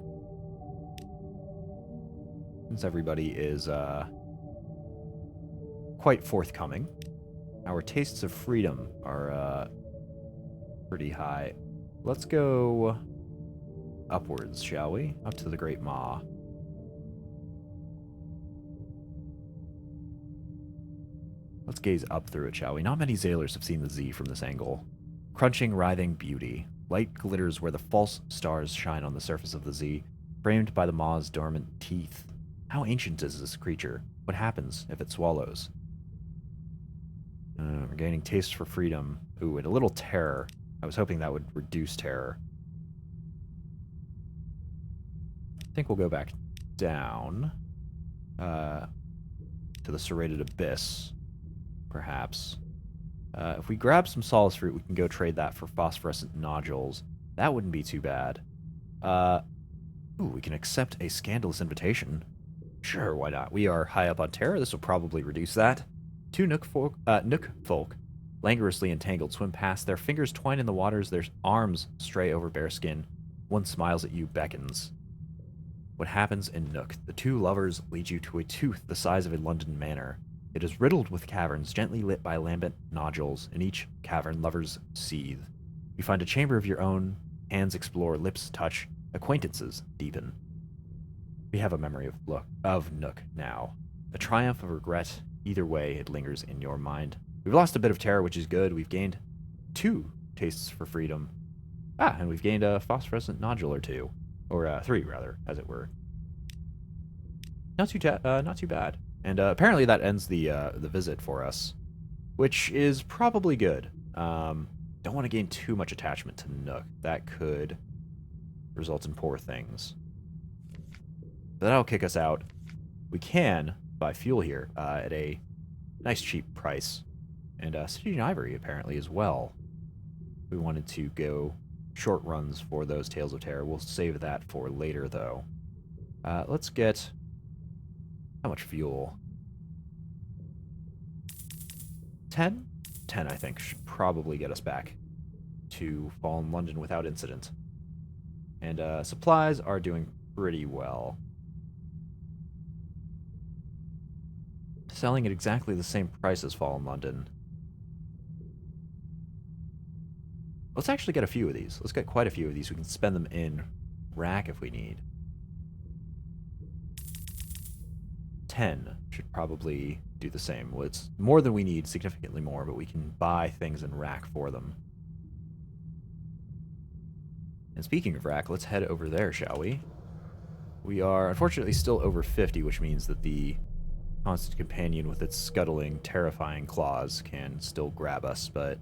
Since everybody is quite forthcoming. Our tastes of freedom are pretty high. Let's go upwards, shall we? Up to the Great Maw. Let's gaze up through it, shall we? Not many zailors have seen the Z from this angle. Crunching, writhing beauty. Light glitters where the false stars shine on the surface of the Z, framed by the Maw's dormant teeth. How ancient is this creature? What happens if it swallows? We're gaining taste for freedom. Ooh, and a little terror. I was hoping that would reduce terror. I think we'll go back down to the serrated abyss. Perhaps. If we grab some solace fruit, we can go trade that for phosphorescent nodules. That wouldn't be too bad. Ooh, we can accept a scandalous invitation. Sure, why not? We are high up on terror. This will probably reduce that. Two Nook folk, languorously entangled, swim past. Their fingers twine in the waters. Their arms stray over bare skin. One smiles at you, beckons. What happens in Nook? The two lovers lead you to a tooth the size of a London manor. It is riddled with caverns, gently lit by lambent nodules. In each cavern, lovers seethe. You find a chamber of your own. Hands explore, lips touch, acquaintances deepen. We have a memory of Nook now. A triumph of regret. Either way, it lingers in your mind. We've lost a bit of terror, which is good. We've gained 2 tastes for freedom. And we've gained a phosphorescent nodule or 2. Or 3, rather, as it were. Not too bad. And apparently that ends the visit for us, which is probably good. Don't want to gain too much attachment to Nook. That could result in poor things. But that'll kick us out. We can buy fuel here at a nice cheap price. And Stygian Ivory apparently as well. We wanted to go short runs for those Tales of Terror. We'll save that for later, though. Let's get... How much fuel? 10? 10, I think, should probably get us back to Fallen London without incident. And supplies are doing pretty well. Selling at exactly the same price as Fallen London. Let's actually get a few of these. Let's get quite a few of these. We can spend them in rack if we need. 10 should probably do the same. Well, it's more than we need, significantly more, but we can buy things in rack for them. And speaking of rack, let's head over there, shall we? We are unfortunately still over 50, which means that the constant companion with its scuttling, terrifying claws can still grab us, but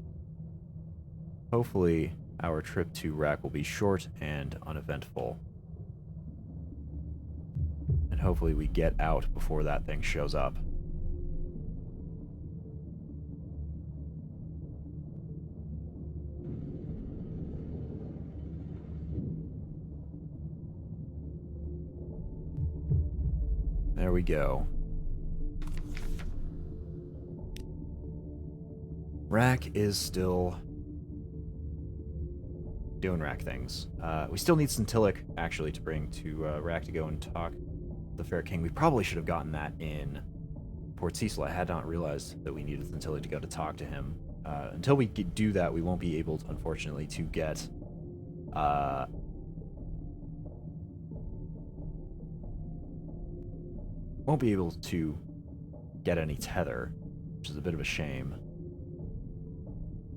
hopefully our trip to rack will be short and uneventful. And hopefully we get out before that thing shows up. There we go. Rack is still doing rack things. We still need Scintillic, actually, to bring to rack to go and talk to the Fair King. We probably should have gotten that in Port Cecil. I had not realized that we needed Scintillic to go to talk to him. Until we do that, we won't be able, unfortunately, to get... won't be able to get any tether, which is a bit of a shame.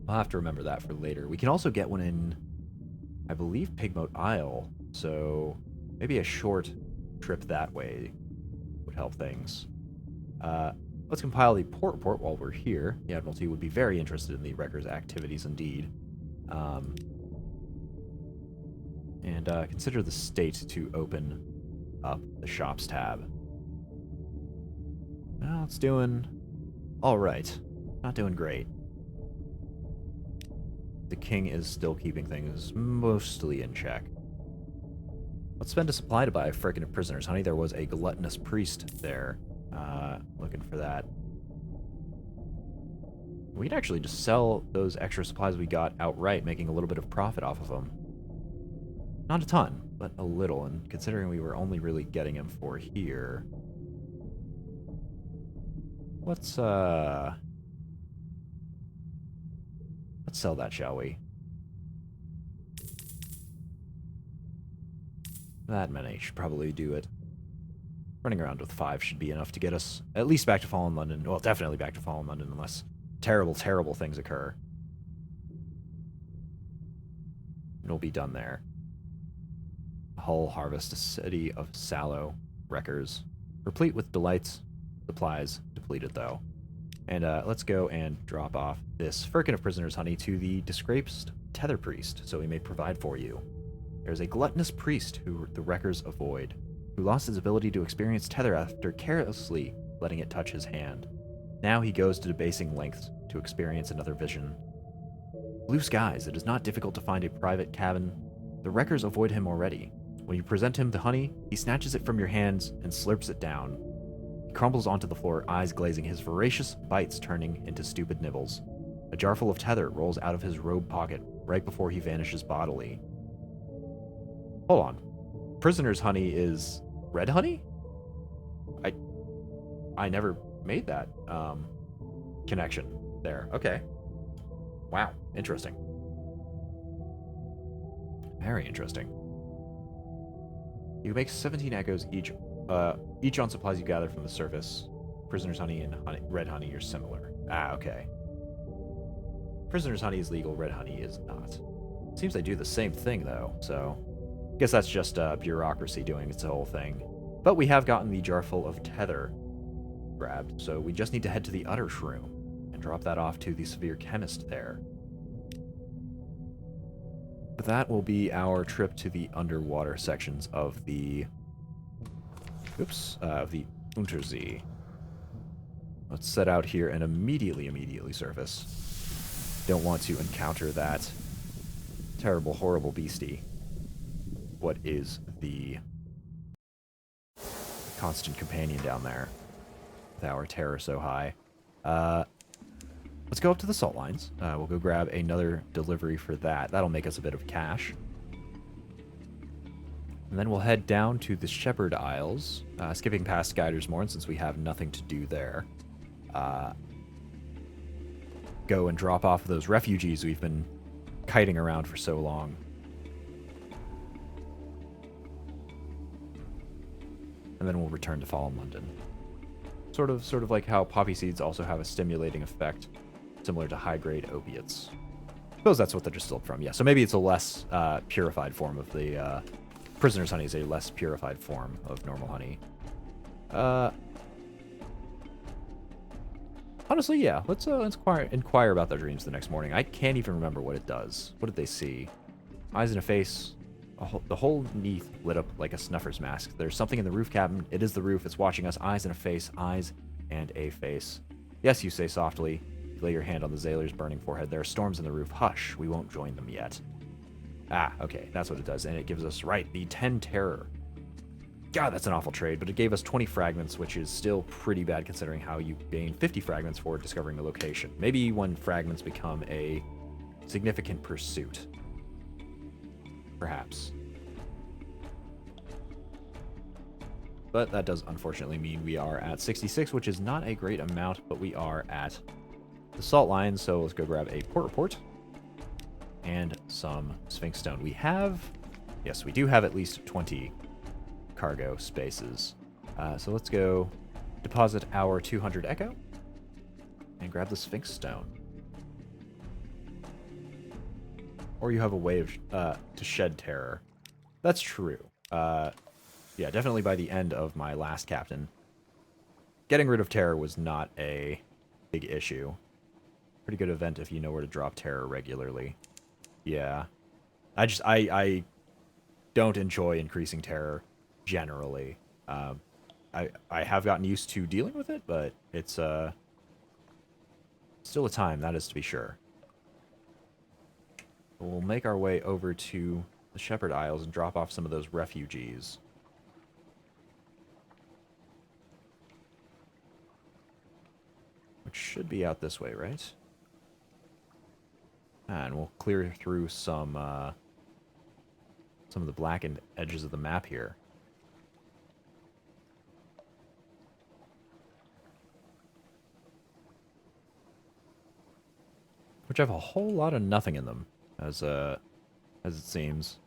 I'll have to remember that for later. We can also get one in, I believe, Pigmoat Isle, so maybe a short trip that way would help things. Let's compile the port report while we're here. The Admiralty would be very interested in the wrecker's activities indeed. And consider the state to open up the shops tab. Well, it's doing alright. Not doing great. The king is still keeping things mostly in check. Let's spend a supply to buy a frickin' of prisoners, honey. There was a gluttonous priest there. Looking for that. We could actually just sell those extra supplies we got outright, making a little bit of profit off of them. Not a ton, but a little, and considering we were only really getting him for here... Let's sell that, shall we? That many should probably do it. Running around with 5 should be enough to get us at least back to Fallen London. Well, definitely back to Fallen London, unless terrible, terrible things occur. It'll be done there. Hull harvest, a city of sallow wreckers, replete with delights. Supplies depleted, though. And let's go and drop off this firkin of prisoners, honey, to the disgraced tether priest, so he may provide for you. There's a gluttonous priest who the wreckers avoid, who lost his ability to experience tether after carelessly letting it touch his hand. Now he goes to debasing lengths to experience another vision. Blue skies, it is not difficult to find a private cabin. The wreckers avoid him already. When you present him the honey, he snatches it from your hands and slurps it down. He crumbles onto the floor, eyes glazing, his voracious bites turning into stupid nibbles. A jarful of tether rolls out of his robe pocket right before he vanishes bodily. Hold on. Prisoner's honey is red honey? I never made that connection there. Okay. Wow. Interesting. Very interesting. You make 17 echoes each on supplies you gather from the surface. Prisoner's honey and red honey are similar. Ah, okay. Prisoner's honey is legal, red honey is not. Seems they do the same thing, though, so... I guess that's just bureaucracy doing its whole thing. But we have gotten the jarful of tether grabbed, so we just need to head to the Utter Shroom and drop that off to the Severe Chemist there. But that will be our trip to the underwater sections of the... the Untersee. Let's set out here and immediately surface. Don't want to encounter that terrible, horrible beastie. What is the constant companion down there with our terror so high? Let's go up to the salt lines. We'll go grab another delivery for that. That'll make us a bit of cash. And then we'll head down to the Shepherd Isles, skipping past Guider's Morn since we have nothing to do there. Go and drop off those refugees we've been kiting around for so long. And then we'll return to Fallen London. Sort of like how poppy seeds also have a stimulating effect, similar to high-grade opiates. suppose that's what they're distilled from. Yeah, so maybe it's a less purified form of the prisoner's honey is a less purified form of normal honey. Honestly, yeah. Let's inquire about their dreams the next morning. I can't even remember what it does. What did they see? Eyes in a face. The whole neath lit up like a snuffer's mask. There's something in the roof cabin. It is the roof. It's watching us. Eyes in a face. Eyes and a face. Yes, you say softly. You lay your hand on the zailor's burning forehead. There are storms in the roof. Hush. We won't join them yet. Ah, okay. That's what it does. And it gives us, right, the 10 terror. God, that's an awful trade, but it gave us 20 fragments, which is still pretty bad considering how you gain 50 fragments for discovering the location. Maybe when fragments become a significant pursuit. Perhaps. But that does unfortunately mean we are at 66, which is not a great amount, but we are at the salt line, so let's go grab a port report and some Sphinx stone. We have, yes, we do have at least 20 cargo spaces. So let's go deposit our 200 echo and grab the Sphinx stone. Or you have a way of to shed terror. That's true. Yeah, definitely by the end of my last captain, getting rid of terror was not a big issue. Pretty good event if you know where to drop terror regularly. Yeah. I don't enjoy increasing terror generally. I have gotten used to dealing with it, but it's still a time, that is to be sure. We'll make our way over to the Shepherd Isles and drop off some of those refugees. Which should be out this way, right? And we'll clear through some of the blackened edges of the map here. Which have a whole lot of nothing in them, as it seems.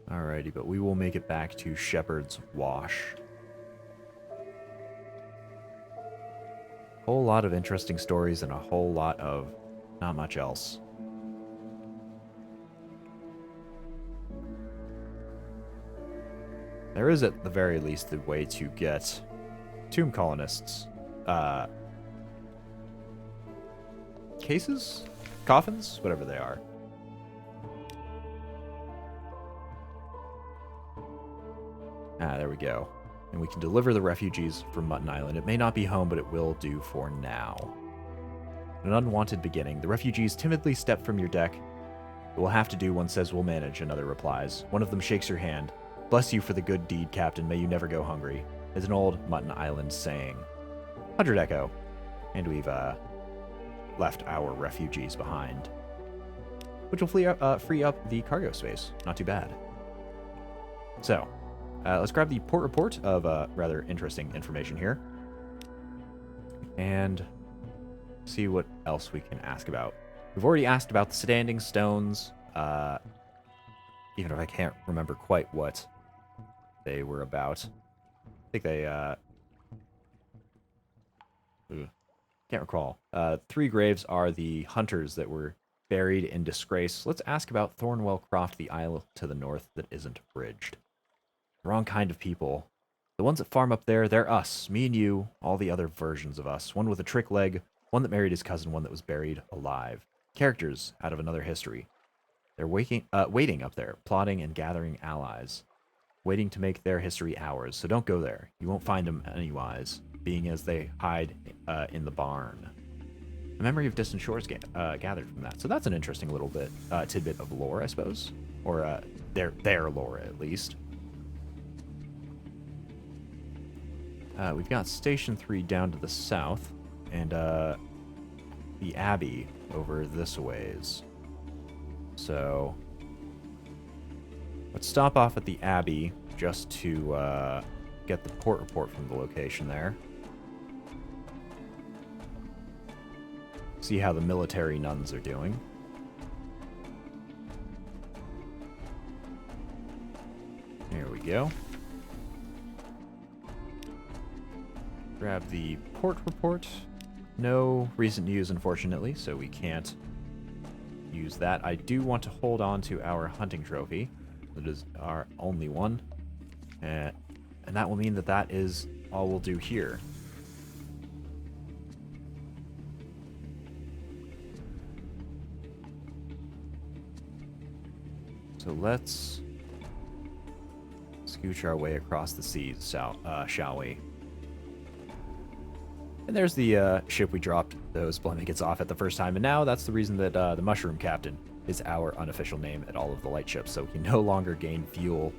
Alrighty, but we will make it back to Shepherd's Wash. Whole lot of interesting stories and a whole lot of not much else. There is, at the very least, the way to get tomb colonists. Cases? Coffins? Whatever they are. Ah, there we go. And we can deliver the refugees from Mutton Island. It may not be home, but it will do for now. An unwanted beginning. The refugees timidly step from your deck. It will have to do, one says we'll manage, another replies. One of them shakes your hand. Bless you for the good deed, Captain. May you never go hungry. It's an old Mutton Island saying. 100 echo. And we've left our refugees behind. Which will free up the cargo space. Not too bad. So, let's grab the port report of rather interesting information here. And see what else we can ask about. We've already asked about the standing stones. Even if I can't remember quite what they were about. I think they, can't recall. 3 graves are the hunters that were buried in disgrace. Let's ask about Thornwell Croft, the isle to the north that isn't bridged. The wrong kind of people. The ones that farm up there, they're us. Me and you, all the other versions of us. One with a trick leg, one that married his cousin, one that was buried alive. Characters out of another history. They're waiting up there, plotting and gathering allies. Waiting to make their history ours, so don't go there. You won't find them anywise, being as they hide in the barn. A memory of distant shores gathered from that. So that's an interesting little bit, tidbit of lore, I suppose. Or their lore, at least. We've got Station 3 down to the south, and the Abbey over this ways. So let's stop off at the Abbey just to get the port report from the location there. See how the military nuns are doing. we go. Grab the port report. No recent news, unfortunately, so we can't use that. I do want to hold on to our hunting trophy. That is our only one. And that will mean that that is all we'll do here. So let's scooch our way across the seas, shall we? And there's the ship we dropped those blankets off at the first time, and now that's the reason that the Mushroom Captain is our unofficial name at all of the light ships, so we can no longer gain fuel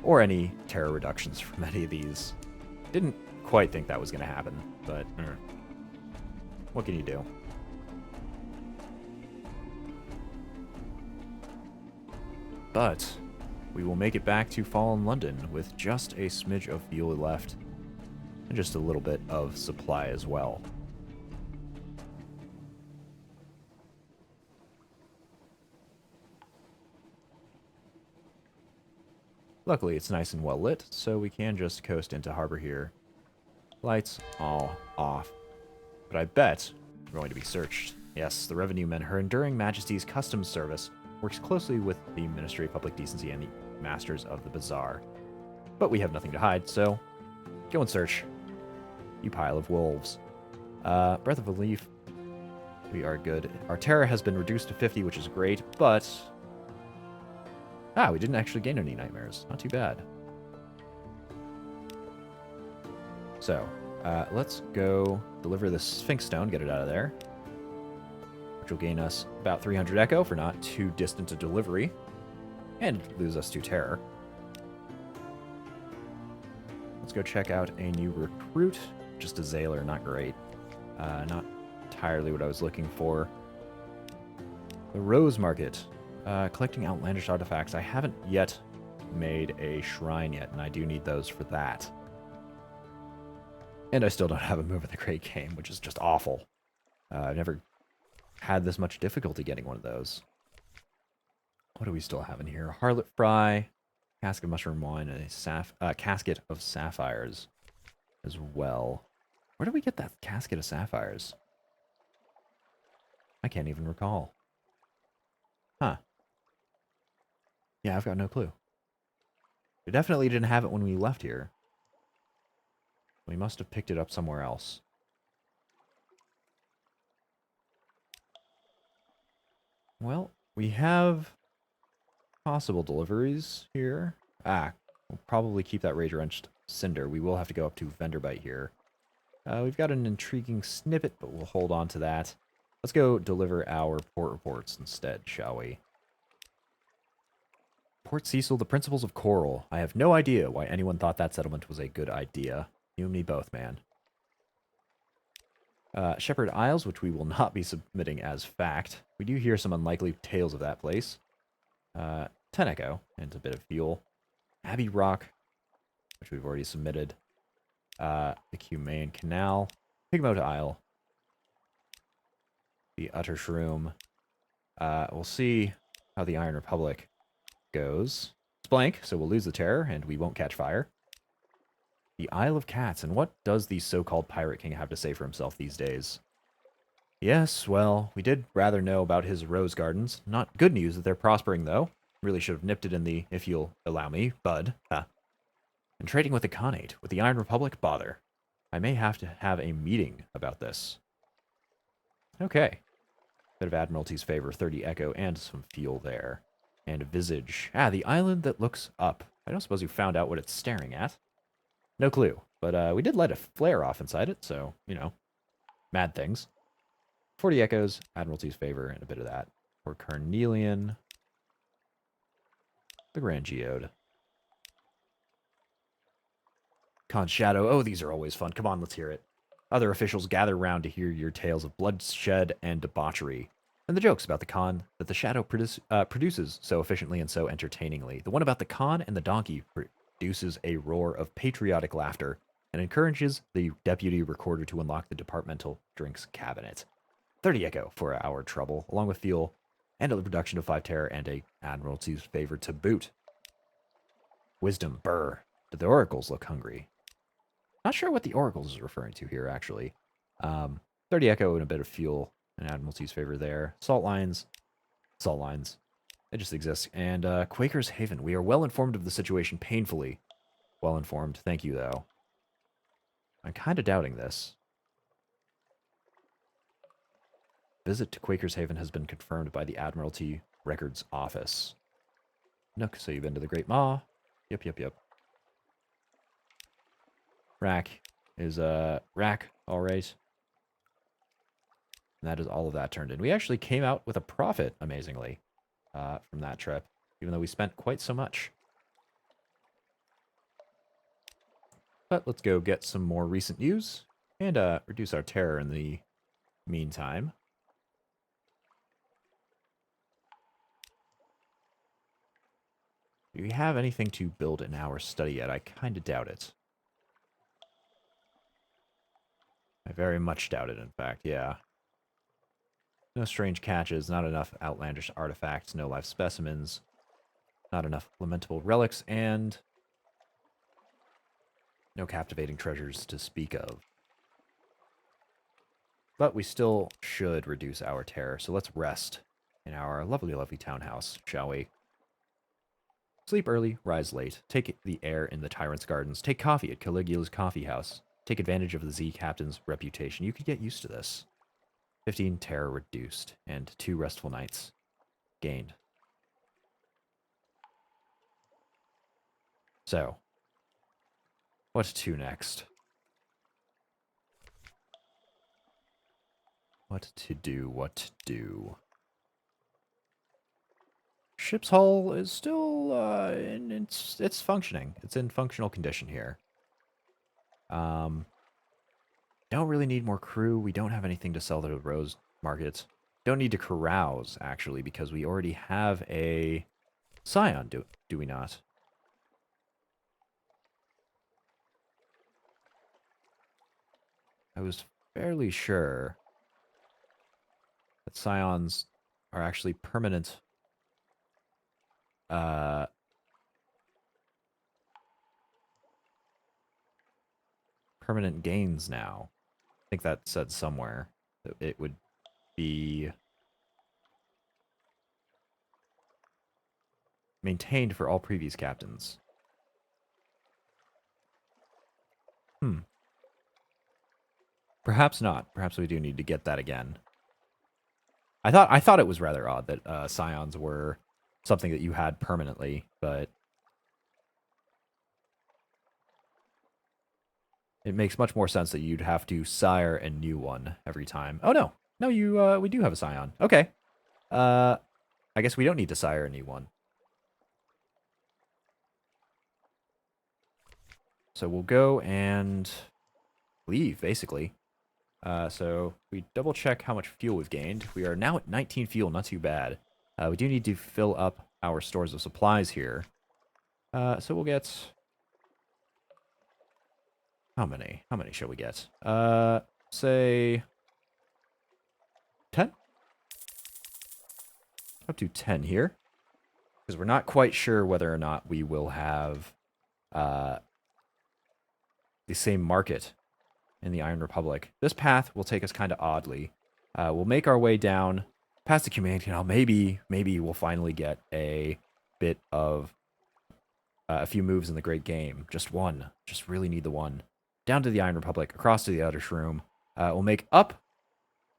or any terror reductions from any of these. Didn't quite think that was going to happen, but what can you do? But we will make it back to Fallen London with just a smidge of fuel left. And just a little bit of supply as well. Luckily, it's nice and well lit, so we can just coast into harbor here. Lights all off. But I bet we're going to be searched. Yes, the revenue men, Her Enduring Majesty's Customs Service, works closely with the Ministry of Public Decency and the Masters of the Bazaar. But we have nothing to hide, so go and search. You pile of wolves. Breath of Relief. We are good. Our terror has been reduced to 50, which is great, but... we didn't actually gain any nightmares. Not too bad. So, let's go deliver the Sphinx Stone, get it out of there. Which will gain us about 300 Echo for not too distant a delivery. And lose us to terror. Let's go check out a new recruit. Just a zailor, not great. Not entirely what I was looking for. The Rose Market. Collecting outlandish artifacts. I haven't yet made a shrine yet, and I do need those for that. And I still don't have a Move of the Great Game, which is just awful. I've never had this much difficulty getting one of those. What do we still have in here? Harlot Fry, Cask of Mushroom Wine, and a Casket of Sapphires as well. Where did we get that Casket of Sapphires? I can't even recall. Huh. Yeah, I've got no clue. We definitely didn't have it when we left here. We must have picked it up somewhere else. Well, we have possible deliveries here. We'll probably keep that Rage-Wrenched Cinder. We will have to go up to Venderbite here. We've got an intriguing snippet, but we'll hold on to that. Let's go deliver our port reports instead, shall we? Port Cecil, the Principles of Coral. I have no idea why anyone thought that settlement was a good idea. You and me both, man. Shepherd Isles, which we will not be submitting as fact. We do hear some unlikely tales of that place. 10 Echo, and a bit of fuel. Abbey Rock, which we've already submitted. The Humane Canal. Pigmota Isle. The Utter Shroom. We'll see how the Iron Republic goes. It's blank, so we'll lose the terror, and we won't catch fire. The Isle of Cats, and what does the so-called Pirate King have to say for himself these days? Yes, well, we did rather know about his rose gardens. Not good news that they're prospering, though. Really should have nipped it in the, if you'll allow me, bud. And trading with the Khanate, with the Iron Republic, bother. I may have to have a meeting about this. Okay. Bit of Admiralty's favor, 30 Echo, and some fuel there. And a Visage. The island that looks up. I don't suppose you found out what it's staring at. No clue. But we did light a flare off inside it, so, you know, mad things. 40 Echoes, Admiralty's favor, and a bit of that. Or Carnelian. The Grand Geode. Khan's Shadow. Oh, these are always fun. Come on, let's hear it. Other officials gather round to hear your tales of bloodshed and debauchery. And the jokes about the Khan that the Shadow produces so efficiently and so entertainingly. The one about the Khan and the donkey produces a roar of patriotic laughter and encourages the deputy recorder to unlock the departmental drinks cabinet. 30 Echo for our trouble, along with fuel and a reduction of 5 terror and a Admiralty's favor to boot. Wisdom, burr. Do the oracles look hungry? Not sure what the oracles is referring to here, actually. 30 echo and a bit of fuel in Admiralty's favor there. Salt lines. Salt lines. They just exist. And Quaker's Haven. We are well informed of the situation, painfully well informed. Thank you, though. I'm kind of doubting this. Visit to Quaker's Haven has been confirmed by the Admiralty Records Office. Nook, so you've been to the Great Maw. Yep. Rack is, rack, alright. And that is all of that turned in. We actually came out with a profit, amazingly, from that trip, even though we spent quite so much. But let's go get some more recent news and reduce our terror in the meantime. Do we have anything to build in our study yet? I kind of doubt it. I very much doubt it, in fact, yeah. No strange catches, not enough outlandish artifacts, no live specimens, not enough lamentable relics, and no captivating treasures to speak of. But we still should reduce our terror, so let's rest in our lovely, lovely townhouse, shall we? Sleep early, rise late, take the air in the Tyrant's Gardens, take coffee at Caligula's Coffee House, take advantage of the Z Captain's reputation. You could get used to this. 15 terror reduced, and 2 restful nights gained. So, what to next? What to do? Ship's hull is still, it's functioning. It's in functional condition here. Don't really need more crew. We don't have anything to sell to the Rose Market. Don't need to carouse, actually, because we already have a Scion, do we not? I was fairly sure that Scions are actually permanent permanent gains now. I think that said somewhere that it would be maintained for all previous captains. Perhaps not. Perhaps we do need to get that again. I thought it was rather odd that Scions were something that you had permanently, but it makes much more sense that you'd have to sire a new one every time. Oh no. No, we do have a Scion. Okay. I guess we don't need to sire a new one. So we'll go and leave, basically. So we double check how much fuel we've gained. We are now at 19 fuel, not too bad. We do need to fill up our stores of supplies here. So we'll get... How many? How many shall we get? Say... 10? Up to 10 here. Because we're not quite sure whether or not we will have the same market in the Iron Republic. This path will take us kind of oddly. We'll make our way down past the Humane Canal. Maybe we'll finally get a bit of a few moves in the Great Game. Just one. Just really need the one. Down to the Iron Republic, across to the Outer Shroom. We'll make up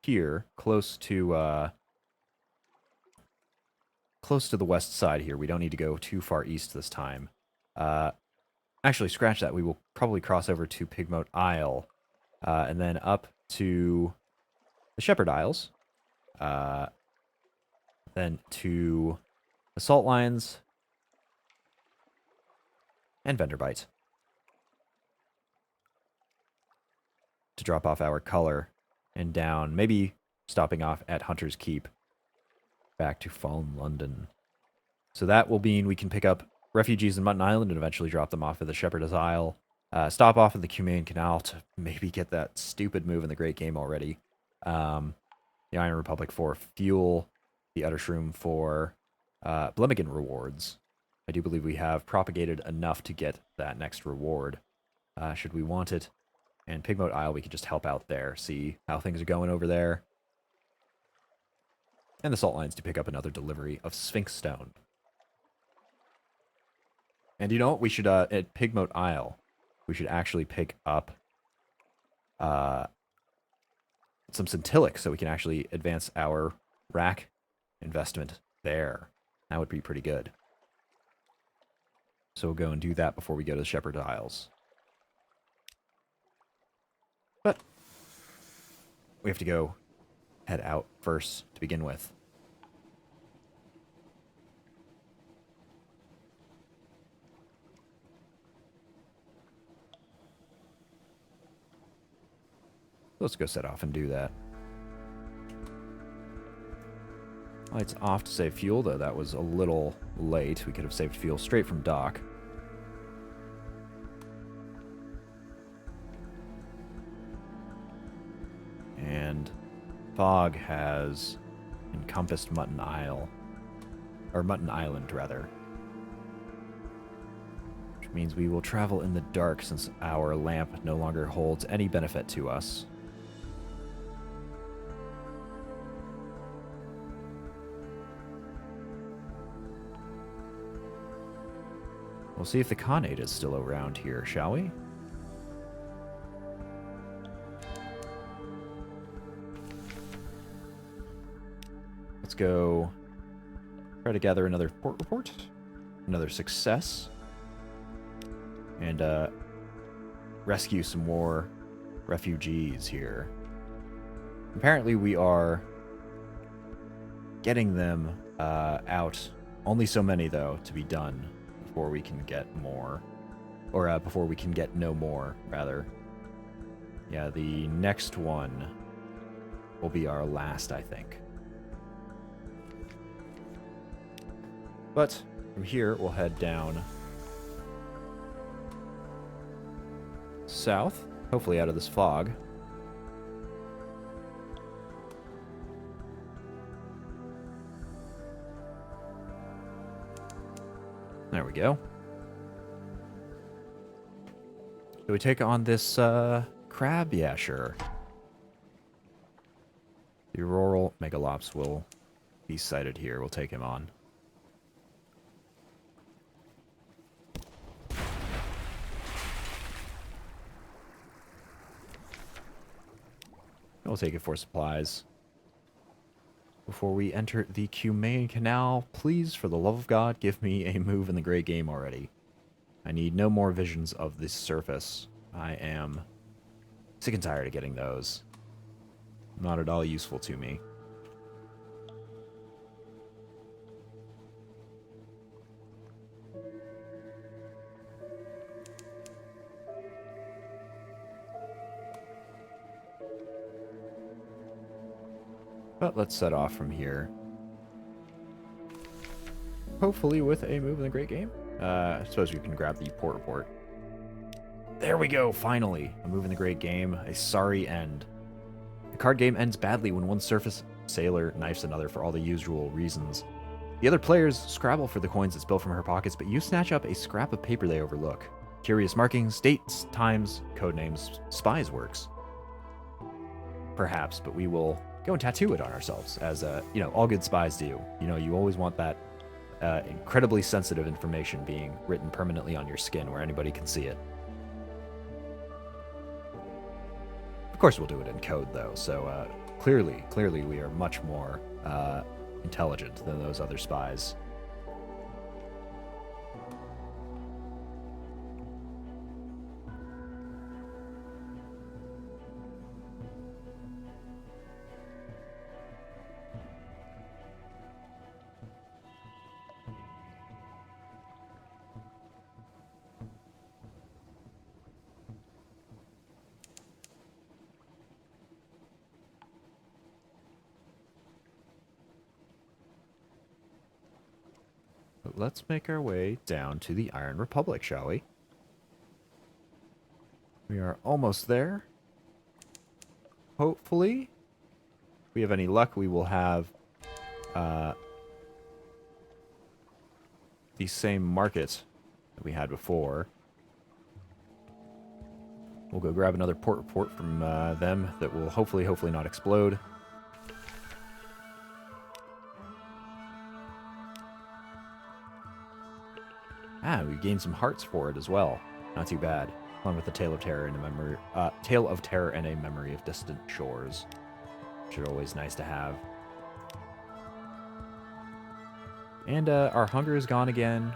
here, close to the west side here. We don't need to go too far east this time. Actually, scratch that. We will probably cross over to Pigmote Isle, and then up to the Shepherd Isles, then to the Salt Lines, and Venderbite, to drop off our color, and down, maybe stopping off at Hunter's Keep, back to Fallen London. So that will mean we can pick up refugees in Mutton Island and eventually drop them off at the Shepherd's Isle. Stop off at the Humane Canal to maybe get that stupid move in the Great Game already. The Iron Republic for fuel, the Outer Shroom for Blemmigan rewards. I do believe we have propagated enough to get that next reward, should we want it. And Pigmoat Isle, we could just help out there, see how things are going over there. And the salt lines to pick up another delivery of Sphinx Stone. And you know what? We should, at Pigmoat Isle, we should actually pick up some Scintillix so we can actually advance our rack investment there. That would be pretty good. So we'll go and do that before we go to the Shepherd Isles. But we have to go head out first to begin with. Let's go set off and do that. Lights off to save fuel, though that was a little late. We could have saved fuel straight from dock. And fog has encompassed Mutton Isle. Or Mutton Island, rather. Which means we will travel in the dark since our lamp no longer holds any benefit to us. We'll see if the Khanate is still around here, shall we? Let's go try to gather another port report. Another success. And rescue some more refugees here. Apparently we are getting them out. Only so many, though, to be done before we can get more. Or before we can get no more, rather. Yeah, the next one will be our last, I think. But from here, we'll head down south, hopefully out of this fog. There we go. Do we take on this crab? Yeah, sure. The Auroral Megalops will be sighted here. We'll take him on. We'll take it for supplies. Before we enter the Cumane Canal, please, for the love of God, give me a move in the Great Game already. I need no more visions of the surface. I am sick and tired of getting those. Not at all useful to me. But let's set off from here. Hopefully with a move in the Great Game. I suppose we can grab the port report. There we go, finally. A move in the Great Game. A sorry end. The card game ends badly when one surface sailor knifes another for all the usual reasons. The other players scrabble for the coins that spill from her pockets, but you snatch up a scrap of paper they overlook. Curious markings, dates, times, code names, spies works. Perhaps, but we will go and tattoo it on ourselves, as, all good spies do. You know, you always want that incredibly sensitive information being written permanently on your skin where anybody can see it. Of course we'll do it in code, though, so clearly we are much more intelligent than those other spies. But let's make our way down to the Iron Republic, shall we? We are almost there. Hopefully, if we have any luck, we will have the same market that we had before. We'll go grab another port report from them that will hopefully not explode. Ah, we gained some hearts for it as well. Not too bad. Along with the Tale of Terror and a memory, Tale of Terror and a Memory of Distant Shores, which are always nice to have. And our hunger is gone again,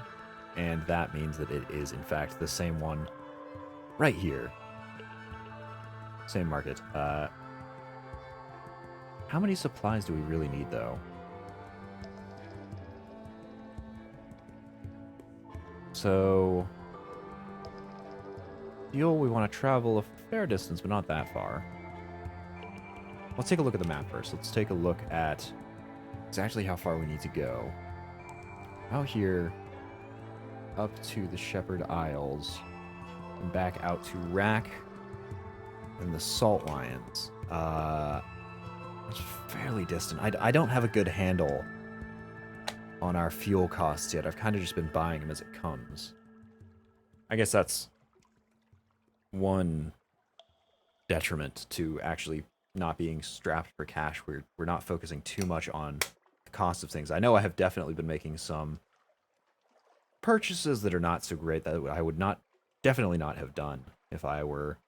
and that means that it is in fact the same one right here. Same market. How many supplies do we really need though? So, fuel, we want to travel a fair distance, but not that far. Let's take a look at the map first. Let's take a look at exactly how far we need to go. Out here, up to the Shepherd Isles, and back out to Rack and the Salt Lions. It's fairly distant. I don't have a good handle on our fuel costs yet. I've kind of just been buying them as it comes. I guess that's one detriment to actually not being strapped for cash. We're not focusing too much on the cost of things. I know I have definitely been making some purchases that are not so great that I would definitely not have done if I were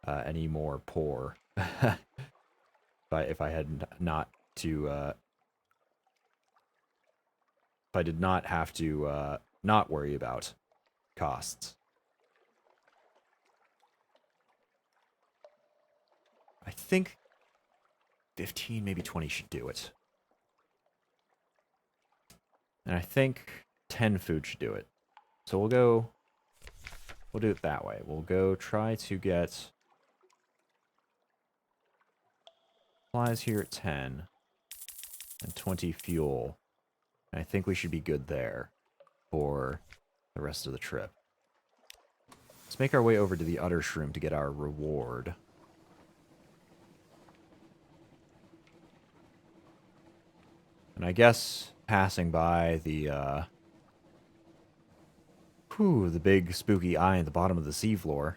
any more poor. If I had not to if I did not have to not worry about costs. I think 15, maybe 20 should do it. And I think 10 food should do it. So we'll do it that way. We'll go try to get supplies here at 10 and 20 fuel. And I think we should be good there for the rest of the trip. Let's make our way over to the Utter Shroom to get our reward. And I guess passing by the big spooky eye at the bottom of the seafloor,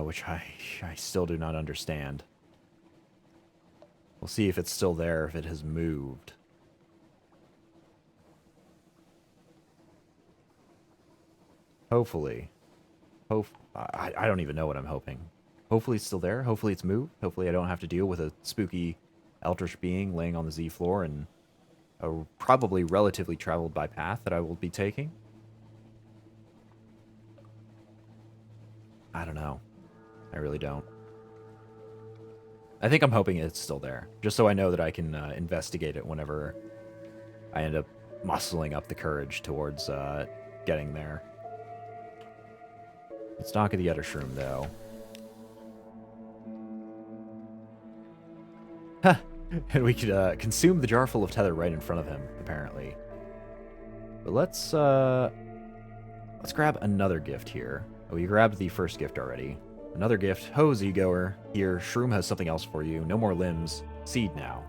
which I still do not understand. We'll see if it's still there, if it has moved. Hopefully. I don't even know what I'm hoping. Hopefully it's still there. Hopefully it's moved. Hopefully I don't have to deal with a spooky eldritch being laying on the Z floor and a probably relatively traveled by path that I will be taking. I don't know. I really don't. I think I'm hoping it's still there, just so I know that I can investigate it whenever I end up muscling up the courage towards getting there. Let's knock at the Utter Shroom, though. Huh! And we could consume the jar full of tether right in front of him, apparently. But let's grab another gift here. Oh, we grabbed the first gift already. Another gift. Ho, Z-goer. Here, Shroom has something else for you. No more limbs. Seed now.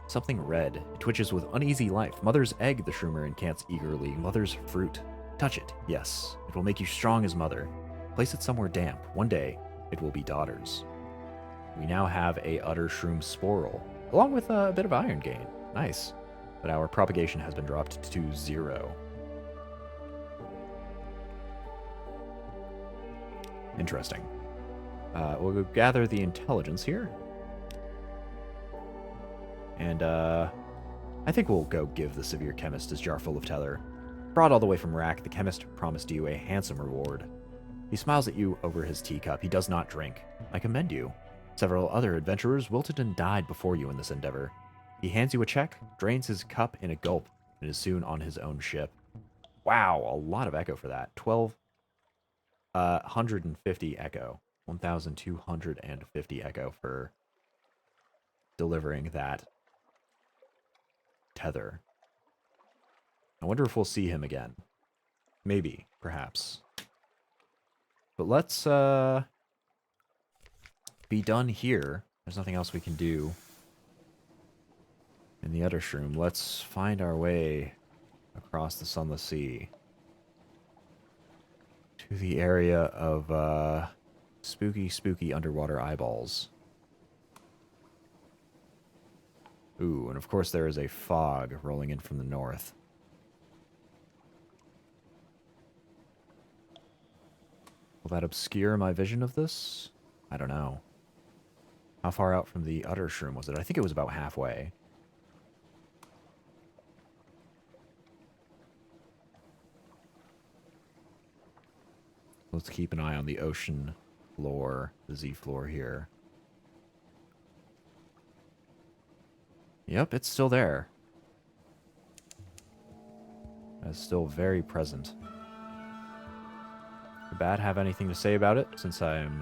Something red. It twitches with uneasy life. Mother's egg, the Shroomer incants eagerly. Mother's fruit. Touch it. Yes. It will make you strong as mother. Place it somewhere damp. One day, it will be daughter's. We now have a Utter Shroom Sporal, along with a bit of iron gain. Nice. But our propagation has been dropped to 0. Interesting. We'll go gather the intelligence here. And I think we'll go give the Severe Chemist his jar full of tether. Brought all the way from Rack, the chemist promised you a handsome reward. He smiles at you over his teacup. He does not drink. I commend you. Several other adventurers wilted and died before you in this endeavor. He hands you a check, drains his cup in a gulp, and is soon on his own ship. Wow, a lot of echo for that. 1,250 echo. 1,250 echo for delivering that tether. I wonder if we'll see him again. Maybe, perhaps. But let's be done here. There's nothing else we can do in the Utter Shroom. Let's find our way across the Sunless Sea to the area of spooky, spooky underwater eyeballs. Ooh, and of course there is a fog rolling in from the north. Will that obscure my vision of this? I don't know. How far out from the Utter Shroom was it? I think it was about halfway. Let's keep an eye on the ocean floor, the Z floor here. Yep, it's still there. It's still very present. Does Bat have anything to say about it since I'm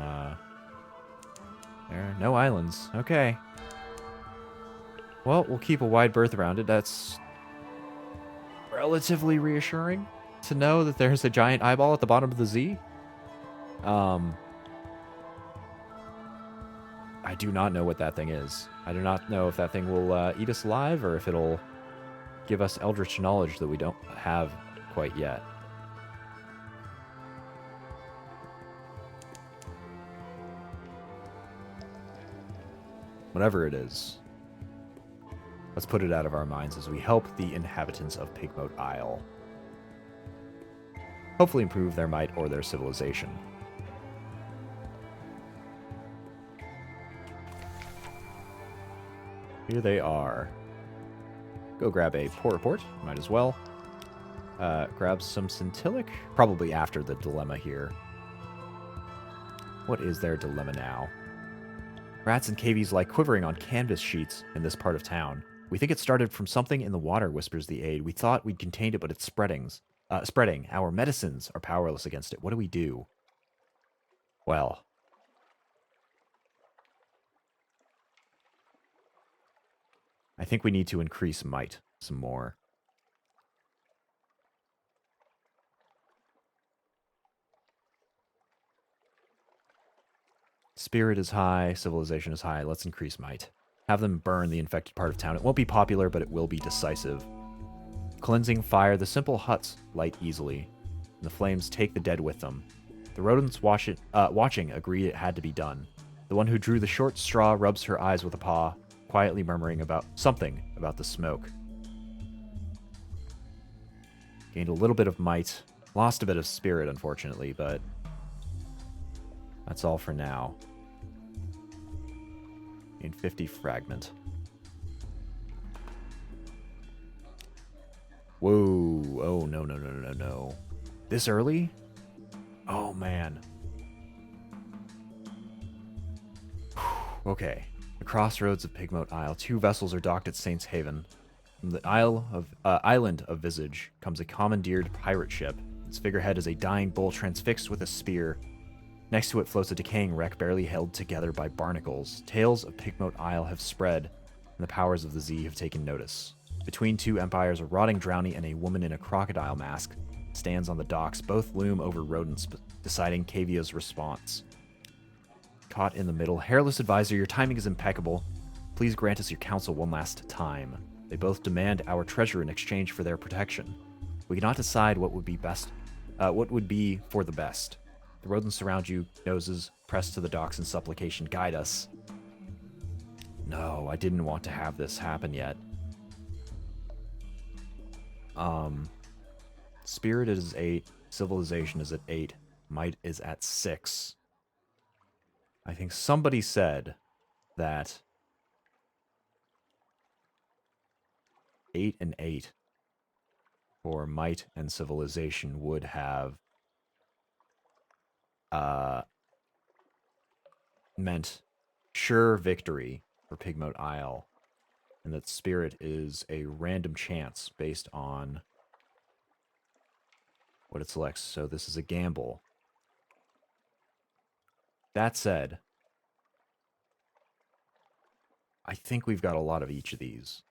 there? No islands. Okay. Well, we'll keep a wide berth around it. That's relatively reassuring to know that there's a giant eyeball at the bottom of the Z. I do not know what that thing is. I do not know if that thing will eat us alive or if it'll give us eldritch knowledge that we don't have quite yet. Whatever it is, let's put it out of our minds as we help the inhabitants of Pigmote Isle hopefully improve their might or their civilization. Here they are. Go grab a poor report. Might as well. Grab some scintillic. Probably after the dilemma here. What is their dilemma now? Rats and cavies lie quivering on canvas sheets in this part of town. We think it started from something in the water, whispers the aide. We thought we'd contained it, but it's spreading. Our medicines are powerless against it. What do we do? Well, I think we need to increase might some more. Spirit is high, civilization is high. Let's increase might. Have them burn the infected part of town. It won't be popular, but it will be decisive. Cleansing fire, the simple huts light easily, and the flames take the dead with them. The rodents watching agree it had to be done. The one who drew the short straw rubs her eyes with a paw, quietly murmuring about something about the smoke. Gained a little bit of might. Lost a bit of spirit, unfortunately, but that's all for now. Gained 50 fragment. Whoa. Oh, no. This early? Oh, man. Okay. The crossroads of Pigmote Isle. 2 vessels are docked at Saint's Haven. From the island of Visage comes a commandeered pirate ship. Its figurehead is a dying bull transfixed with a spear. Next to it floats a decaying wreck barely held together by barnacles. Tales of Pigmote Isle have spread, and the powers of the Z have taken notice. Between 2 empires, a rotting drownie and a woman in a crocodile mask stands on the docks. Both loom over rodents, deciding Cavia's response. Caught in the middle. Hairless advisor, your timing is impeccable. Please grant us your counsel one last time. They both demand our treasure in exchange for their protection. We cannot decide what would be best, what would be for the best. The rodents surround you, noses pressed to the docks in supplication. Guide us. No, I didn't want to have this happen yet. Spirit is 8. Civilization is at 8. Might is at 6. I think somebody said that 8 and 8 for might and civilization would have meant sure victory for Pigmote Isle, and that spirit is a random chance based on what it selects. So this is a gamble. That said, I think we've got a lot of each of these.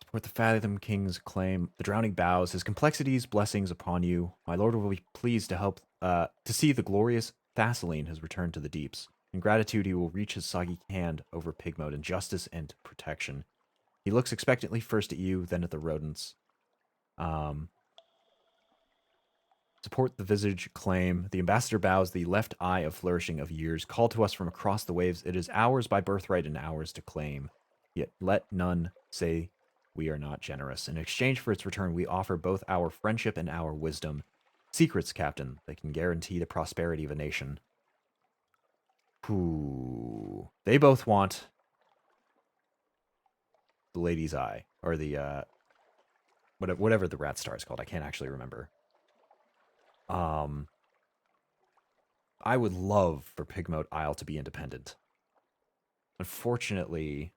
Support the Fathom King's claim. The drowning bows. His complexities, blessings upon you. My lord will be pleased to help to see the glorious Thassaline has returned to the deeps. In gratitude, he will reach his soggy hand over Pigmote in justice and protection. He looks expectantly first at you, then at the rodents. Support the visage claim. The ambassador bows, the left eye of flourishing of years. Call to us from across the waves. It is ours by birthright and ours to claim. Yet let none say we are not generous. In exchange for its return, we offer both our friendship and our wisdom. Secrets, Captain, that can guarantee the prosperity of a nation. Ooh. They both want the lady's eye, or the, whatever the rat star is called. I can't actually remember. I would love for Pigmoat Isle to be independent. Unfortunately,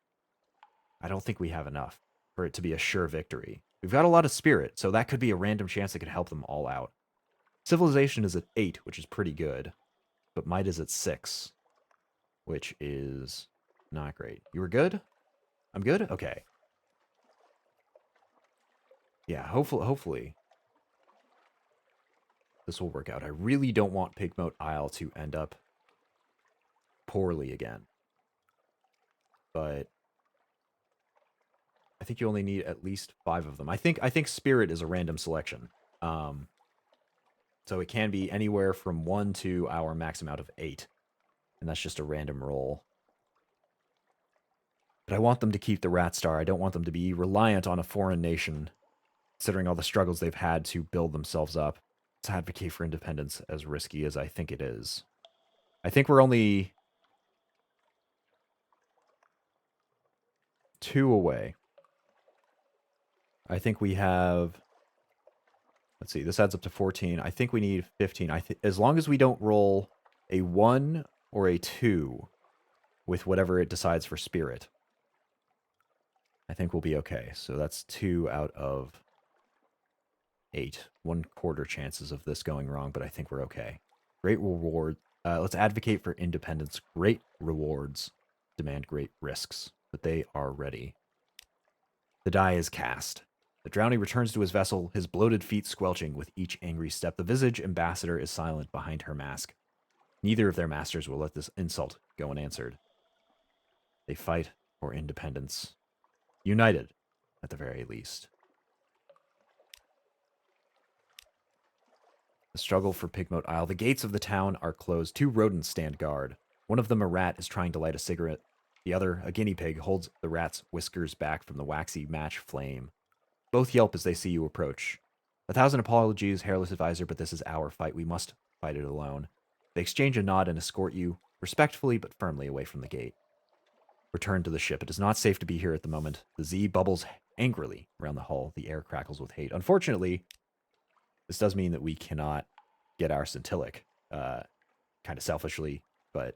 I don't think we have enough for it to be a sure victory. We've got a lot of spirit, so that could be a random chance that could help them all out. Civilization is at 8, which is pretty good, but might is at 6, which is not great. You were good? I'm good? Okay. Yeah, hopefully this will work out. I really don't want Pigmoat Isle to end up poorly again. But I think you only need at least 5 of them. I think Spirit is a random selection. So it can be anywhere from 1 to our max amount of 8. And that's just a random roll. But I want them to keep the Rat Star. I don't want them to be reliant on a foreign nation, considering all the struggles they've had to build themselves up. To advocate for independence, as risky as I think it is. I think we're only 2 away. I think we have... Let's see, this adds up to 14. I think we need 15. As long as we don't roll a 1 or a 2 with whatever it decides for Spirit, I think we'll be okay. So that's 2 out of 8. 1/4 chances of this going wrong, but I think we're okay. Great reward. Let's advocate for independence. Great rewards demand great risks, but they are ready. The die is cast. The drowning returns to his vessel, his bloated feet squelching with each angry step. The visage ambassador is silent behind her mask. Neither of their masters will let this insult go unanswered. They fight for independence. United, at the very least. The struggle for Pigmoat Isle. The gates of the town are closed. 2 rodents stand guard. One of them, a rat, is trying to light a cigarette. The other, a guinea pig, holds the rat's whiskers back from the waxy match flame. Both yelp as they see you approach. 1,000 apologies, hairless advisor, but this is our fight. We must fight it alone. They exchange a nod and escort you, respectfully but firmly, away from the gate. Return to the ship. It is not safe to be here at the moment. The Z bubbles angrily around the hull. The air crackles with hate. Unfortunately, this does mean that we cannot get our Centillic, kind of selfishly, but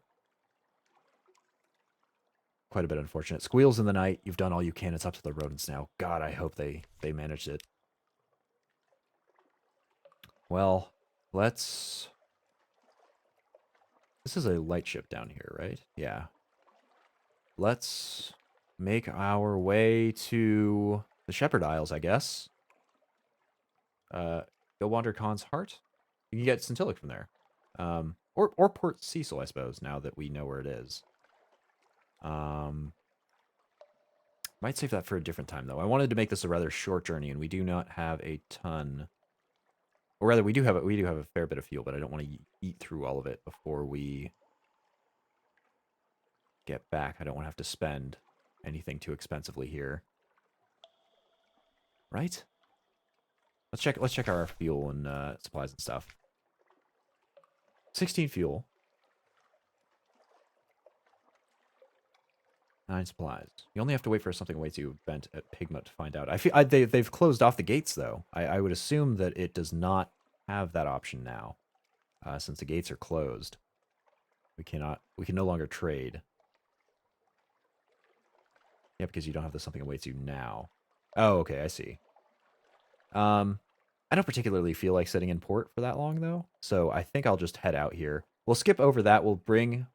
quite a bit unfortunate. Squeals in the night. You've done all you can. It's up to the rodents now. God, I hope they managed it. Well, let's... This is a light ship down here, right? Yeah. Let's make our way to the Shepherd Isles, I guess. Go wander Khan's Heart. You can get Centillic from there. Or Port Cecil, I suppose, now that we know where it is. Might save that for a different time, though. I wanted to make this a rather short journey, and we do not have a ton... Or rather, we do have a fair bit of fuel, but I don't want to eat through all of it before we get back. I don't want to have to spend anything too expensively here. Right? Let's check our fuel and supplies and stuff. 16 fuel. 9 supplies. You only have to wait for something way too bent at Pigmoat to find out. I feel they've closed off the gates though. I would assume that it does not have that option now, since the gates are closed. We can no longer trade. Yeah, because you don't have the something awaits you now. Oh, okay, I see. I don't particularly feel like sitting in port for that long though, so I think I'll just head out here. We'll skip over that. We'll bring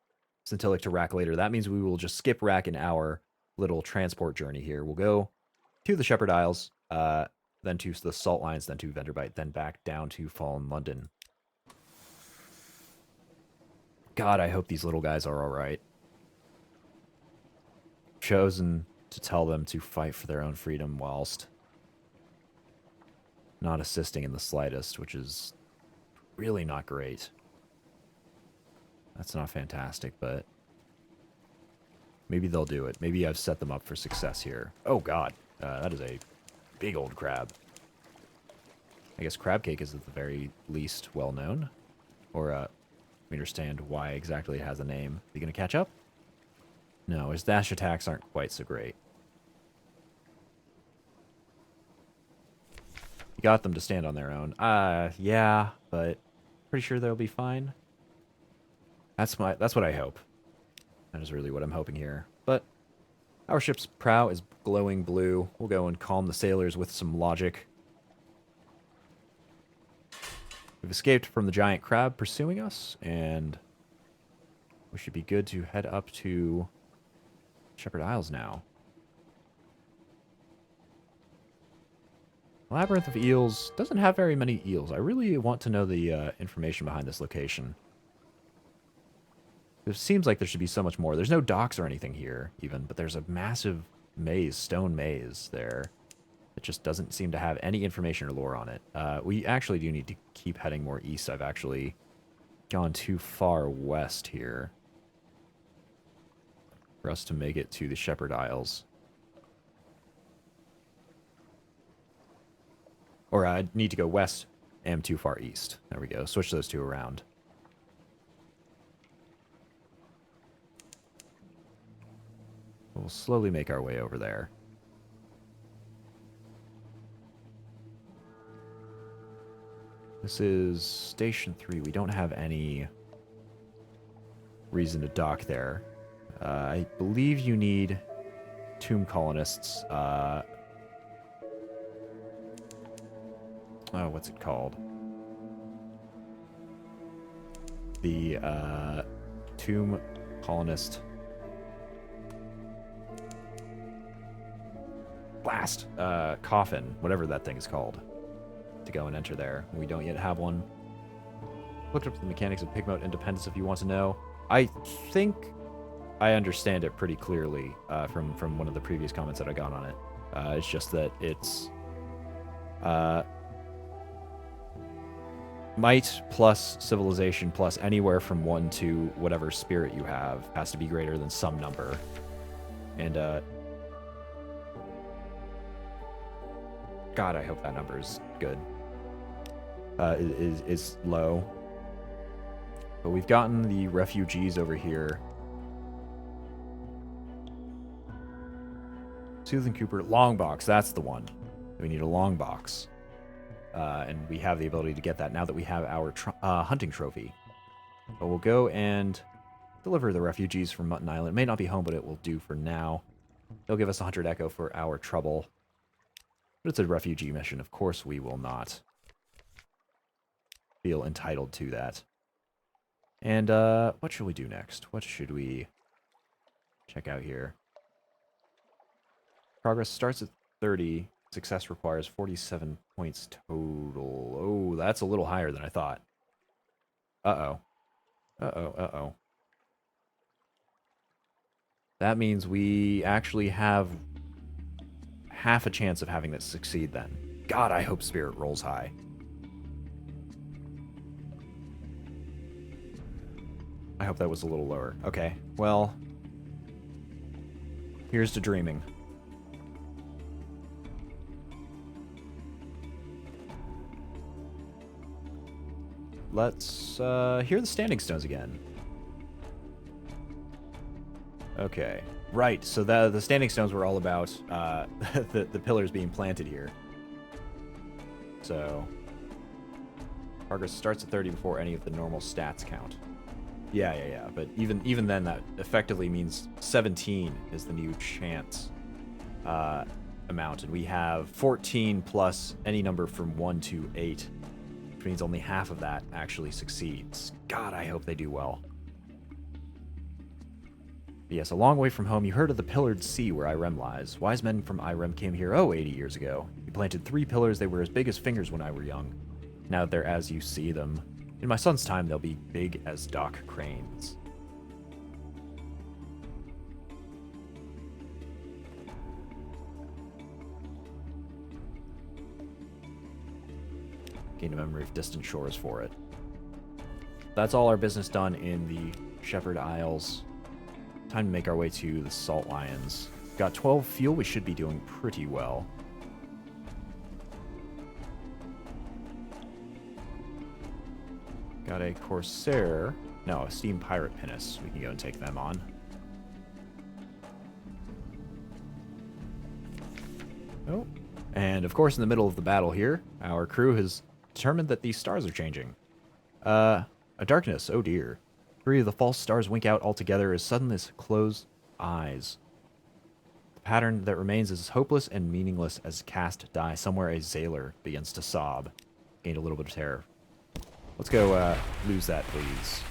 Centillic to Rack later. That means we will just skip Rack in our little transport journey here. We'll go to the Shepherd Isles, then to the Salt Lines, then to Venderbite, then back down to Fallen London. God, I hope these little guys are alright. Chosen to tell them to fight for their own freedom whilst not assisting in the slightest, which is really not great. That's not fantastic, but maybe they'll do it. Maybe I've set them up for success here. Oh, God. That is a big old crab. I guess crab cake is at the very least well-known. Or, we understand why exactly it has a name. Are you going to catch up? No, his dash attacks aren't quite so great. You got them to stand on their own. Yeah, but pretty sure they'll be fine. That's what I hope. That is really what I'm hoping here. But our ship's prow is glowing blue. We'll go and calm the sailors with some logic. We've escaped from the giant crab pursuing us, and we should be good to head up to Shepherd Isles now. Labyrinth of Eels doesn't have very many eels. I really want to know the information behind this location. It seems like there should be so much more. There's no docks or anything here, even, but there's a massive maze, stone maze there. It just doesn't seem to have any information or lore on it. We actually do need to keep heading more east. I've actually gone too far west here for us to make it to the Shepherd Isles. Or I need to go west and too far east. There we go. Switch those two around. We'll slowly make our way over there. This is Station 3. We don't have any reason to dock there. I believe you need tomb colonists. Oh, what's it called? The tomb colonist blast coffin, whatever that thing is called, to go and enter there. We don't yet have one. Looked up the mechanics of pig mode independence if you want to know. I think I understand it pretty clearly from one of the previous comments that I got on it. It's just that it's might plus civilization plus anywhere from 1 to whatever spirit you have has to be greater than some number. And God, I hope that number is good. Is low. But we've gotten the refugees over here. Soothing Cooper, long box, that's the one. We need a long box. And we have the ability to get that now that we have our hunting trophy. But we'll go and deliver the refugees from Mutton Island. It may not be home, but it will do for now. They'll give us 100 echo for our trouble. But it's a refugee mission. Of course we will not feel entitled to that. And what should we do next? What should we check out here? Progress starts at 30. Success requires 47 points total. Oh, that's a little higher than I thought. Uh-oh. Uh-oh, uh-oh. That means we actually have half a chance of having this succeed then. God, I hope Spirit rolls high. I hope that was a little lower. Okay, well, here's to dreaming. Let's hear the standing stones again. Okay, right. So the standing stones were all about the pillars being planted here. So progress starts at 30 before any of the normal stats count. Yeah. But even then, that effectively means 17 is the new chance amount, and we have 14 plus any number from 1 to 8. Which means only half of that actually succeeds. God, I hope they do well. But yes, a long way from home, you heard of the pillared sea where Irem lies. Wise men from Irem came here, 80 years ago. We planted 3 pillars. They were as big as fingers when I were young. Now they're as you see them. In my son's time, they'll be big as dock cranes. gain a memory of distant shores for it. That's all our business done in the Shepherd Isles. Time to make our way to the Salt Lions. Got 12 fuel, we should be doing pretty well. Got a Corsair. No, a Steam Pirate Pinnace. We can go and take them on. Oh. And of course, in the middle of the battle here, our crew has determined that these stars are changing. A darkness, oh dear. 3 of the false stars wink out altogether as sudden as closed eyes. The pattern that remains is hopeless and meaningless as cast die. Somewhere a zailor begins to sob. Gained a little bit of terror. Let's go lose that, please.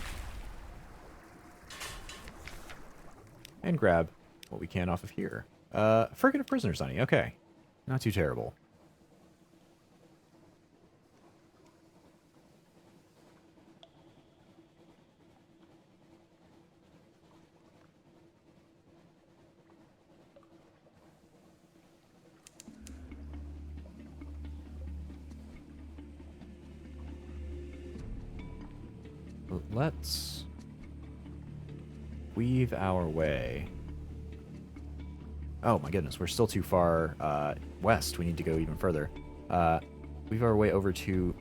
And grab what we can off of here. Frigate of prisoners, honey. Okay. Not too terrible. Let's weave our way. Oh my goodness, we're still too far west. We need to go even further. Weave our way over to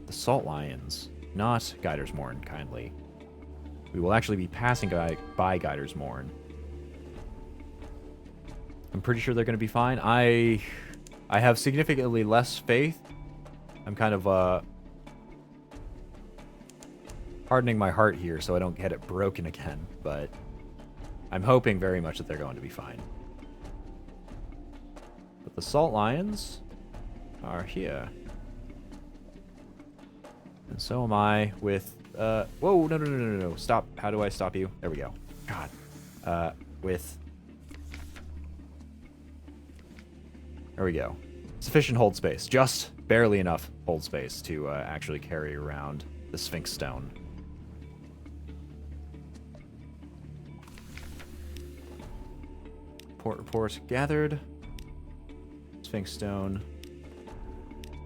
the Salt Lions, not Gidersmorn, kindly. We will actually be passing by Gidersmorn. I'm pretty sure they're going to be fine. I have significantly less faith. I'm kind of hardening my heart here so I don't get it broken again, but I'm hoping very much that they're going to be fine. But the Salt Lions are here. And so am I with, whoa, no, stop. How do I stop you? There we go. God. There we go. Sufficient hold space. Just barely enough hold space to actually carry around the Sphinx Stone. Port report gathered. Sphinx Stone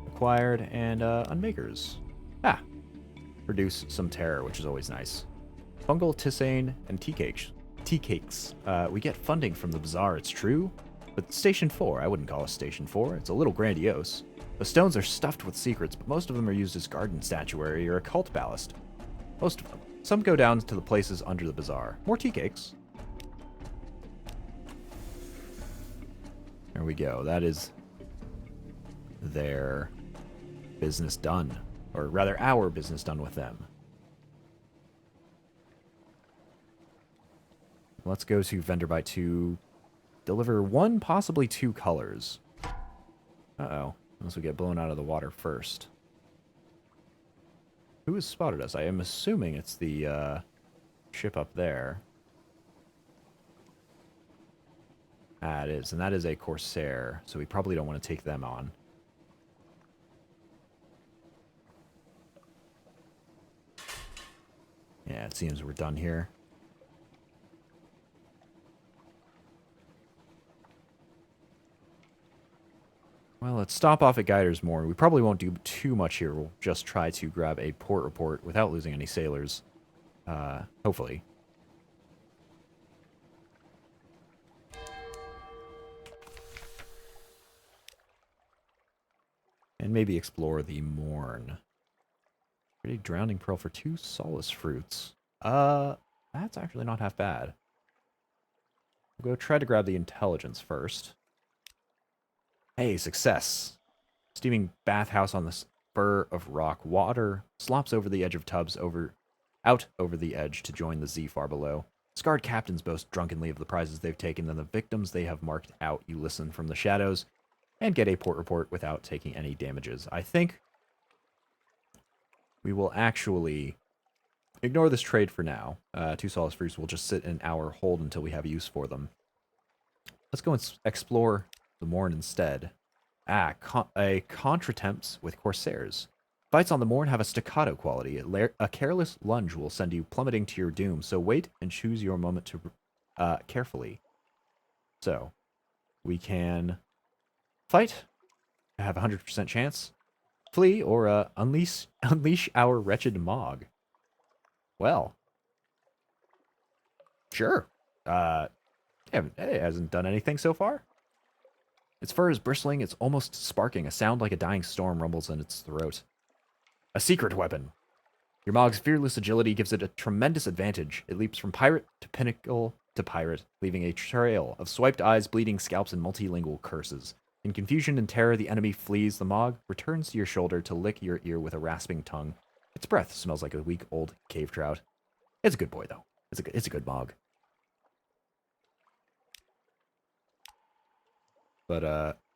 acquired, and unmakers. Ah, reduce some terror, which is always nice. Fungal, tisane, and tea cakes. We get funding from the bazaar, it's true, but Station 4, I wouldn't call us Station 4. It's a little grandiose. The stones are stuffed with secrets, but most of them are used as garden statuary or occult ballast. Most of them. Some go down to the places under the bazaar. More tea cakes. There we go. That is their business done. Or rather, our business done with them. Let's go to Venderbite to deliver 1, possibly 2 colors. Uh-oh. Unless we get blown out of the water first. Who has spotted us? I am assuming it's the ship up there. Ah, it is. And that is a Corsair, so we probably don't want to take them on. Yeah, it seems we're done here. Well, let's stop off at Gidersmorn. We probably won't do too much here. We'll just try to grab a port report without losing any sailors. Hopefully. And maybe explore the Morn. Pretty drowning pearl for 2 solace fruits. That's actually not half bad. We'll go try to grab the intelligence first. Hey, success. Steaming bathhouse on the spur of rock. Water slops over the edge of tubs out over the edge to join the Z far below. Scarred captains boast drunkenly of the prizes they've taken and the victims they have marked out. You listen from the shadows and get a port report without taking any damages. I think we will actually ignore this trade for now. 2 solace fruits will just sit in our hold until we have use for them. Let's go and explore the Morn instead. A contretemps with Corsairs. Fights on the Morn have a staccato quality. A careless lunge will send you plummeting to your doom, so wait and choose your moment to carefully. So, we can fight. I have a 100% chance. Flee or unleash our wretched Mog. Well, sure. It hasn't done anything so far. Its fur is bristling, it's almost sparking. A sound like a dying storm rumbles in its throat. A secret weapon. Your Mog's fearless agility gives it a tremendous advantage. It leaps from pirate to pinnacle to pirate, leaving a trail of swiped eyes, bleeding scalps, and multilingual curses. In confusion and terror, the enemy flees. The Mog returns to your shoulder to lick your ear with a rasping tongue. Its breath smells like a week old cave trout. It's a good boy, though. It's a good Mog. But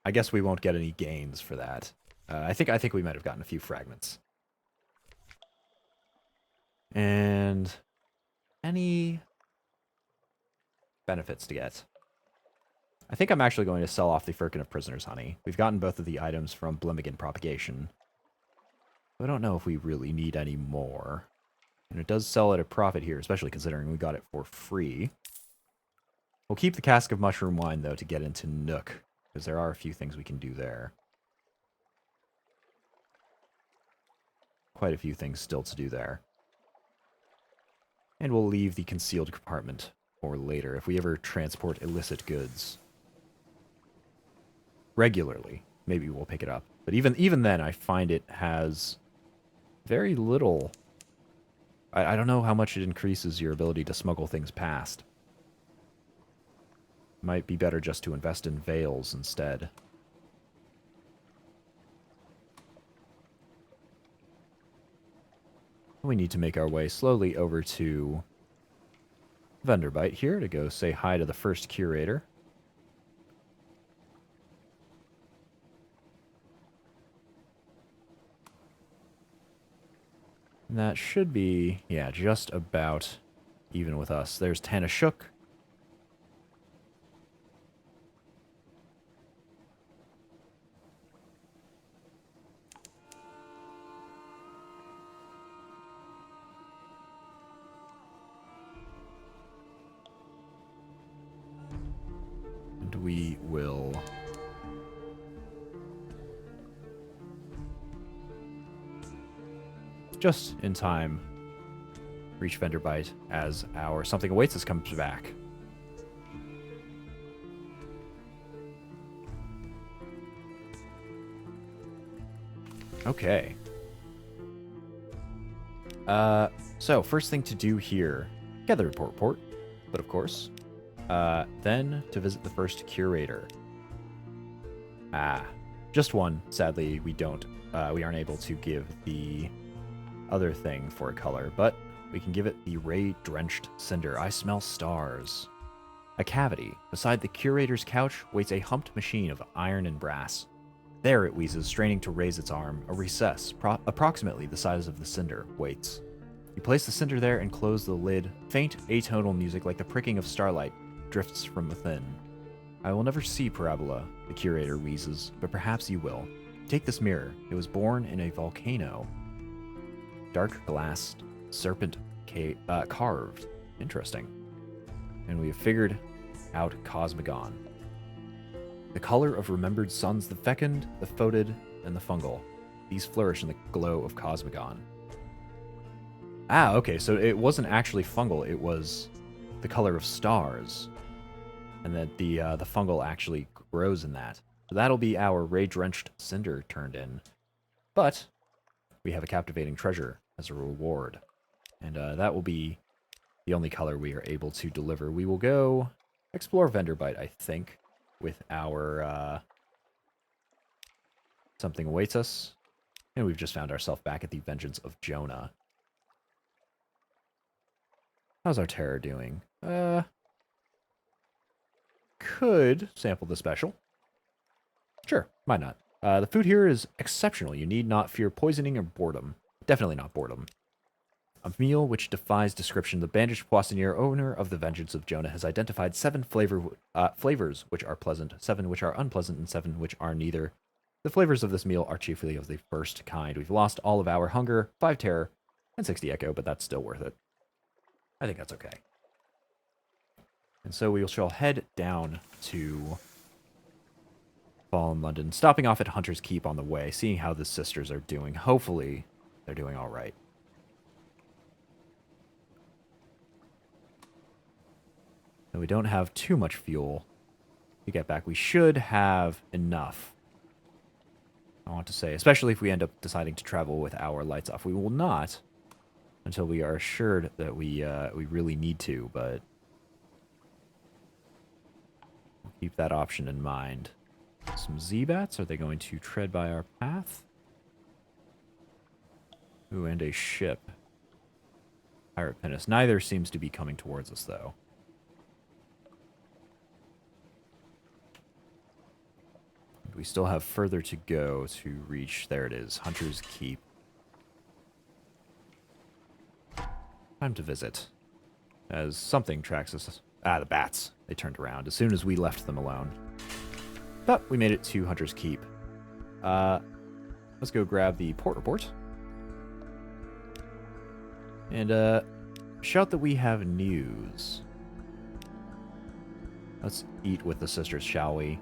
I guess we won't get any gains for that. I think we might have gotten a few fragments. And any benefits to get? I think I'm actually going to sell off the Firkin of Prisoner's Honey. We've gotten both of the items from Blimmigan Propagation. I don't know if we really need any more. And it does sell at a profit here, especially considering we got it for free. We'll keep the Cask of Mushroom Wine, though, to get into Nook, because there are a few things we can do there. Quite a few things still to do there. And we'll leave the concealed compartment for later, if we ever transport illicit goods regularly. Maybe we'll pick it up. But even then, I find it has very little. I don't know how much it increases your ability to smuggle things past. Might be better just to invest in veils instead. We need to make our way slowly over to Venderbite here to go say hi to the first curator. And that should be, yeah, just about even with us. There's Tanashuk. And we will just in time reach Venderbite as our Something Awaits Us comes back. Okay. So first thing to do here, get the report, but of course, then to visit the first curator. Just one. Sadly, we aren't able to give the other thing for a color, but we can give it the ray-drenched cinder. I smell stars. A cavity. Beside the curator's couch waits a humped machine of iron and brass. There it wheezes, straining to raise its arm. A recess, approximately the size of the cinder, waits. You place the cinder there and close the lid. Faint, atonal music like the pricking of starlight drifts from within. I will never see Parabola, the curator wheezes, but perhaps you will. Take this mirror. It was born in a volcano. Dark glassed, serpent carved. Interesting. And we have figured out Cosmogon. The color of remembered suns, the fecund, the fotid, and the fungal. These flourish in the glow of Cosmogon. Okay, so it wasn't actually fungal, it was the color of stars. And that the fungal actually grows in that. So that'll be our ray-drenched cinder turned in. But we have a captivating treasure as a reward. And that will be the only color we are able to deliver. We will go explore Venderbite, I think, with our Something Awaits Us. And we've just found ourselves back at the Vengeance of Jonah. How's our terror doing? Could sample the special. Sure, might not. The food here is exceptional. You need not fear poisoning or boredom. Definitely not boredom. A meal which defies description. The bandaged poissonnier, owner of the Vengeance of Jonah, has identified 7 flavors which are pleasant, 7 which are unpleasant, and 7 which are neither. The flavors of this meal are chiefly of the first kind. We've lost all of our hunger, 5 terror, and 60 echo, but that's still worth it. I think that's okay. And so we shall head down to Fallen London, stopping off at Hunter's Keep on the way, seeing how the sisters are doing. Hopefully, they're doing all right. And we don't have too much fuel to get back. We should have enough. I want to say, especially if we end up deciding to travel with our lights off. We will not until we are assured that we really need to, but we'll keep that option in mind. Some Z-Bats, are they going to tread by our path? Ooh, and a ship. Pirate pinnace. Neither seems to be coming towards us, though. We still have further to go to reach, there it is, Hunter's Keep. Time to visit. As something tracks us. Ah, the bats. They turned around as soon as we left them alone. But we made it to Hunter's Keep. Let's go grab the port report. And shout that we have news. Let's eat with the sisters, shall we?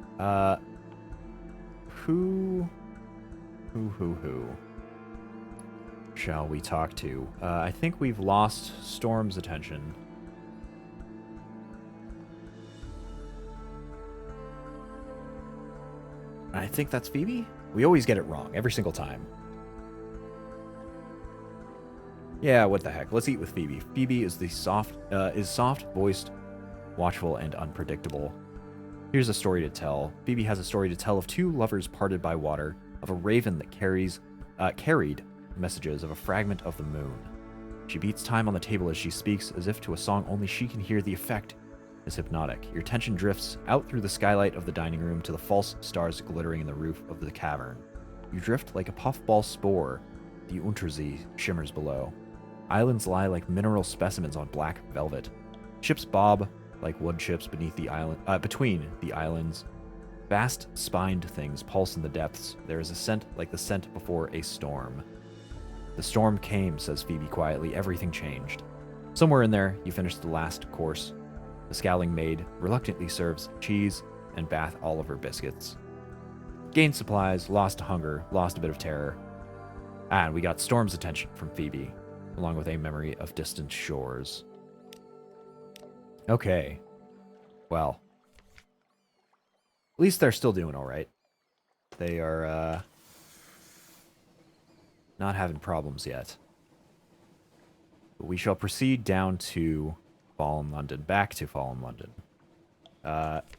Who shall we talk to? I think we've lost Storm's attention. I think that's Phoebe? We always get it wrong, every single time. Yeah, what the heck. Let's eat with Phoebe. Phoebe is soft-voiced, watchful, and unpredictable. Here's a story to tell. Phoebe has a story to tell of two lovers parted by water, of a raven that carried messages of a fragment of the moon. She beats time on the table as she speaks, as if to a song only she can hear. The effect is hypnotic. Your attention drifts out through the skylight of the dining room to the false stars glittering in the roof of the cavern. You drift like a puffball spore. The Untersee shimmers below. Islands lie like mineral specimens on black velvet. Ships bob like wood chips between the islands. Vast spined things pulse in the depths. There is a scent like the scent before a storm. The storm came, says Phoebe quietly. Everything changed. Somewhere in there, you finish the last course. The scowling maid reluctantly serves cheese and Bath Oliver biscuits. Gained supplies, lost hunger, lost a bit of terror. And we got Storm's attention from Phoebe, along with a memory of distant shores. Okay. Well. At least they're still doing alright. They are, not having problems yet. But we shall proceed down to Fallen London. Back to Fallen London.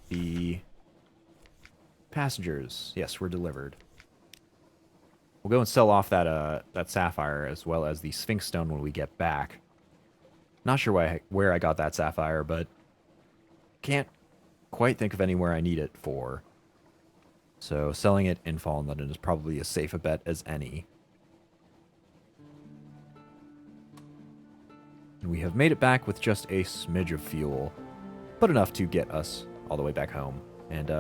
The passengers, yes, were delivered. We'll go and sell off that sapphire as well as the Sphinx Stone when we get back. Not sure where I got that sapphire, but can't quite think of anywhere I need it for. So selling it in Fallen London is probably as safe a bet as any. And we have made it back with just a smidge of fuel, but enough to get us all the way back home. And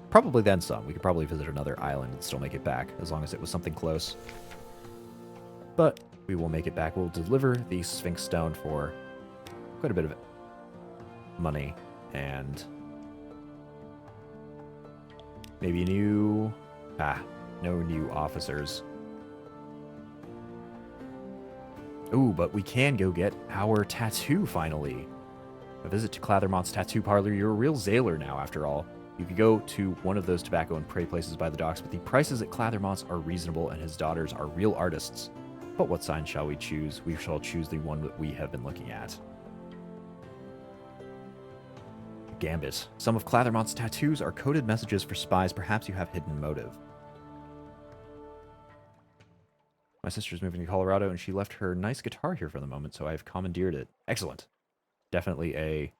probably then some. We could probably visit another island and still make it back, as long as it was something close. But we will make it back. We'll deliver the Sphinx Stone for quite a bit of money, and maybe no new officers. Ooh, but we can go get our tattoo finally. A visit to Clathermont's tattoo parlor. You're a real zailor now, after all. You could go to one of those tobacco and prey places by the docks, but the prices at Clathermont's are reasonable, and his daughters are real artists. But what sign shall we choose? We shall choose the one that we have been looking at. Gambit. Some of Clathermont's tattoos are coded messages for spies. Perhaps you have hidden motive. My sister's moving to Colorado, and she left her nice guitar here for the moment, so I've commandeered it. Excellent. Definitely a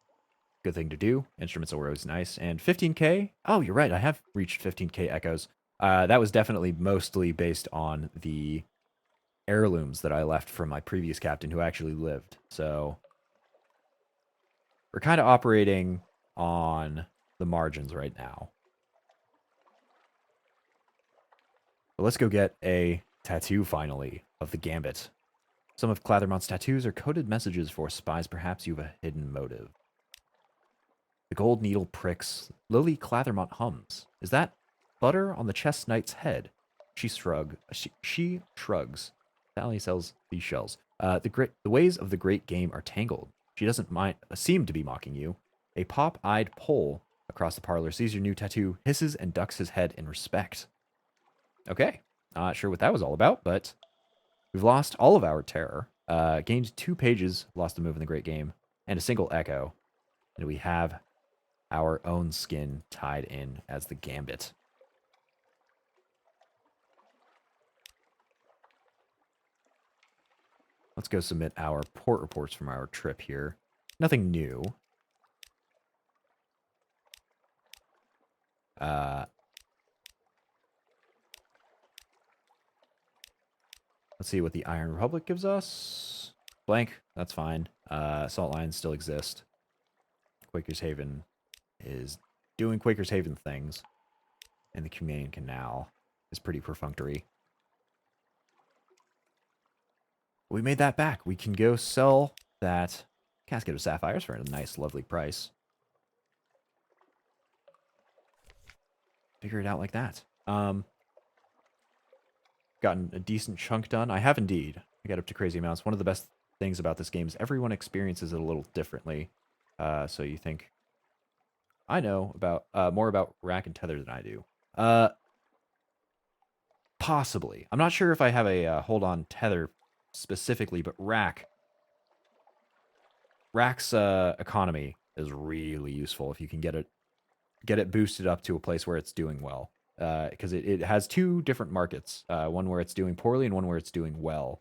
good thing to do. Instruments are always nice. And 15k? Oh, you're right. I have reached 15k echoes. That was definitely mostly based on the heirlooms that I left from my previous captain who actually lived. So we're kind of operating on the margins right now. But let's go get a tattoo finally of the Gambit. Some of Clathermont's tattoos are coded messages for spies. Perhaps you have a hidden motive. The gold needle pricks. Lily Clathermont hums. Is that butter on the chest knight's head. She shrugs. Sally sells these shells. The ways of the great game are tangled. She doesn't seem to be mocking you. A pop-eyed Pole across the parlor sees your new tattoo, hisses and ducks his head in respect. Okay, not sure what that was all about, but we've lost all of our terror. Gained 2 pages, lost a move in the great game, and a single echo. And we have our own skin tied in as the gambit. Let's go submit our port reports from our trip here. Nothing new. Let's see what the Iron Republic gives us. Blank, that's fine. Salt lines still exist. Quaker's Haven is doing Quaker's Haven things. And the Cumanian Canal is pretty perfunctory. We made that back. We can go sell that casket of sapphires for a nice, lovely price. Figure it out like that. Gotten a decent chunk done. I have indeed. I got up to crazy amounts. One of the best things about this game is everyone experiences it a little differently. So you think, I know about more about rack and tether than I do. Possibly. I'm not sure if I have a hold on tether specifically, but rack's economy is really useful if you can get it boosted up to a place where it's doing well. Because it has 2 different markets, one where it's doing poorly and one where it's doing well.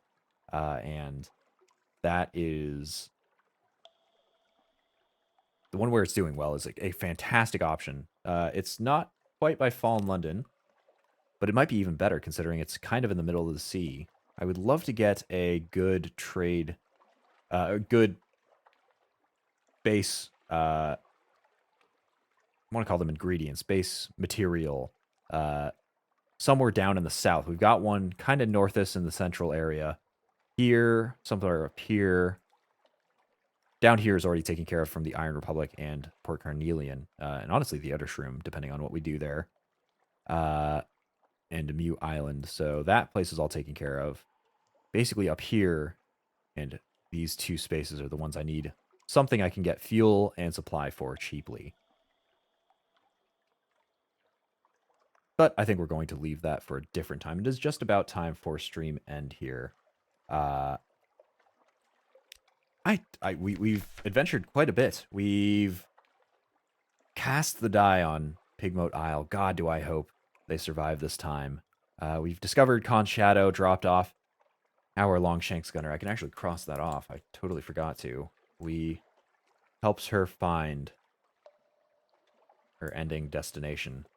And that is... The one where it's doing well is a fantastic option. It's not quite by Fallen London, but it might be even better considering it's kind of in the middle of the sea. I would love to get a good trade, a good base, I want to call them ingredients, base material, somewhere down in the south. We've got one kind of northeast in the central area. Here, somewhere up here. Down here is already taken care of from the Iron Republic and Port Carnelian, and honestly the Outer Shroom, depending on what we do there. And Mutton Island, so that place is all taken care of. Basically up here, and these 2 spaces are the ones I need something I can get fuel and supply for cheaply. But I think we're going to leave that for a different time. It is just about time for stream end here. We've adventured quite a bit. We've cast the die on Pigmote Isle. God, do I hope they survive this time. We've discovered Khan's Shadow, dropped off our Longshanks Gunner. I can actually cross that off. I totally forgot to. We helps her find her ending destination.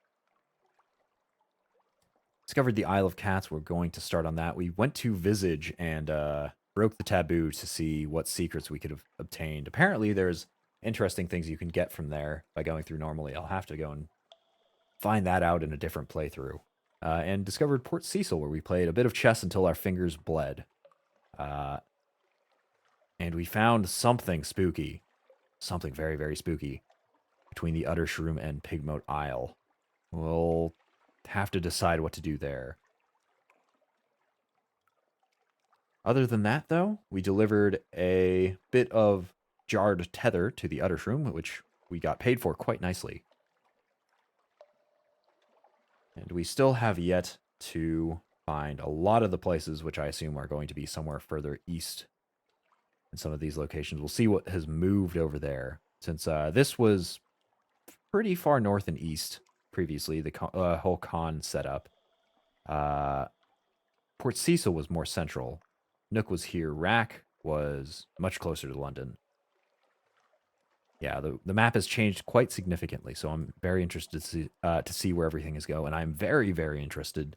Discovered the Isle of Cats. We're going to start on that. We went to Visage and broke the taboo to see what secrets we could have obtained. Apparently, there's interesting things you can get from there by going through normally. I'll have to go and find that out in a different playthrough. And discovered Port Cecil, where we played a bit of chess until our fingers bled. And we found something spooky. Something very, very spooky between the Utter Shroom and Pigmote Isle. We'll have to decide what to do there. Other than that, though, we delivered a bit of jarred tether to the Utter Shroom, which we got paid for quite nicely. And we still have yet to find a lot of the places which I assume are going to be somewhere further east in some of these locations. We'll see what has moved over there, since this was pretty far north and east previously, the whole con setup. Port Cecil was more central. Nook was here. Rack was much closer to London. Yeah, the map has changed quite significantly, so I'm very interested to see where everything is going. And I'm very, very interested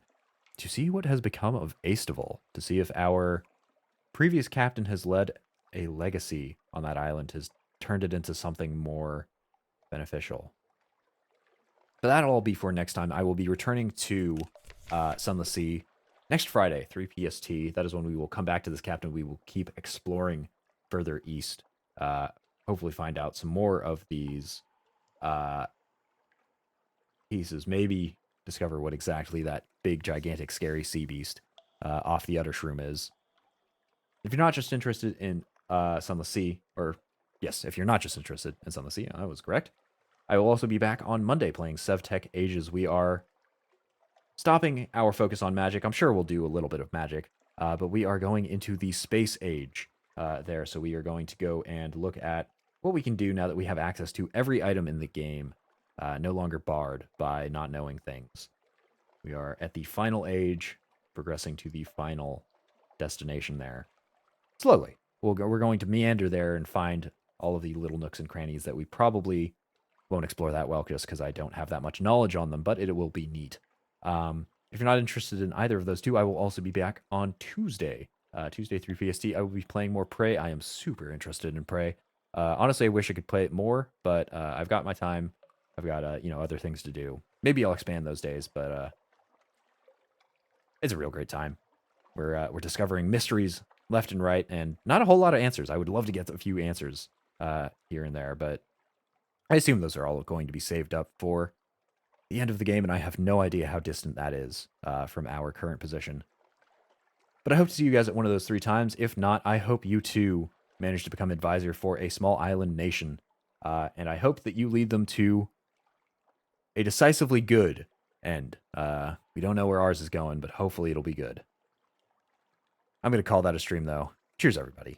to see what has become of Aestival, to see if our previous captain has led a legacy on that island, has turned it into something more beneficial. But that'll all be for next time. I will be returning to Sunless Sea next Friday, 3 PST. That is when we will come back to this captain. We will keep exploring further east. Hopefully find out some more of these pieces. Maybe discover what exactly that big, gigantic, scary sea beast off the Udder Shroom is. If you're not just interested in Sunless Sea, or yes, if you're not just interested in Sunless Sea, I was correct. I will also be back on Monday playing SevTech Ages. We are stopping our focus on magic. I'm sure we'll do a little bit of magic, but we are going into the space age there. So we are going to go and look at what we can do now that we have access to every item in the game, no longer barred by not knowing things. We are at the final age, progressing to the final destination there. Slowly. We're going to meander there and find all of the little nooks and crannies that we probably won't explore that well just because I don't have that much knowledge on them, but it will be neat. If you're not interested in either of those two, I will also be back on Tuesday. Tuesday 3 PST, I will be playing more Prey. I am super interested in Prey. Honestly, I wish I could play it more, but I've got my time. I've got other things to do. Maybe I'll expand those days, but it's a real great time. We're discovering mysteries left and right, and not a whole lot of answers. I would love to get a few answers here and there, but I assume those are all going to be saved up for the end of the game, and I have no idea how distant that is from our current position. But I hope to see you guys at one of those 3 times. If not, I hope you too manage to become advisor for a small island nation, and I hope that you lead them to a decisively good end. We don't know where ours is going, but hopefully it'll be good. I'm going to call that a stream, though. Cheers, everybody.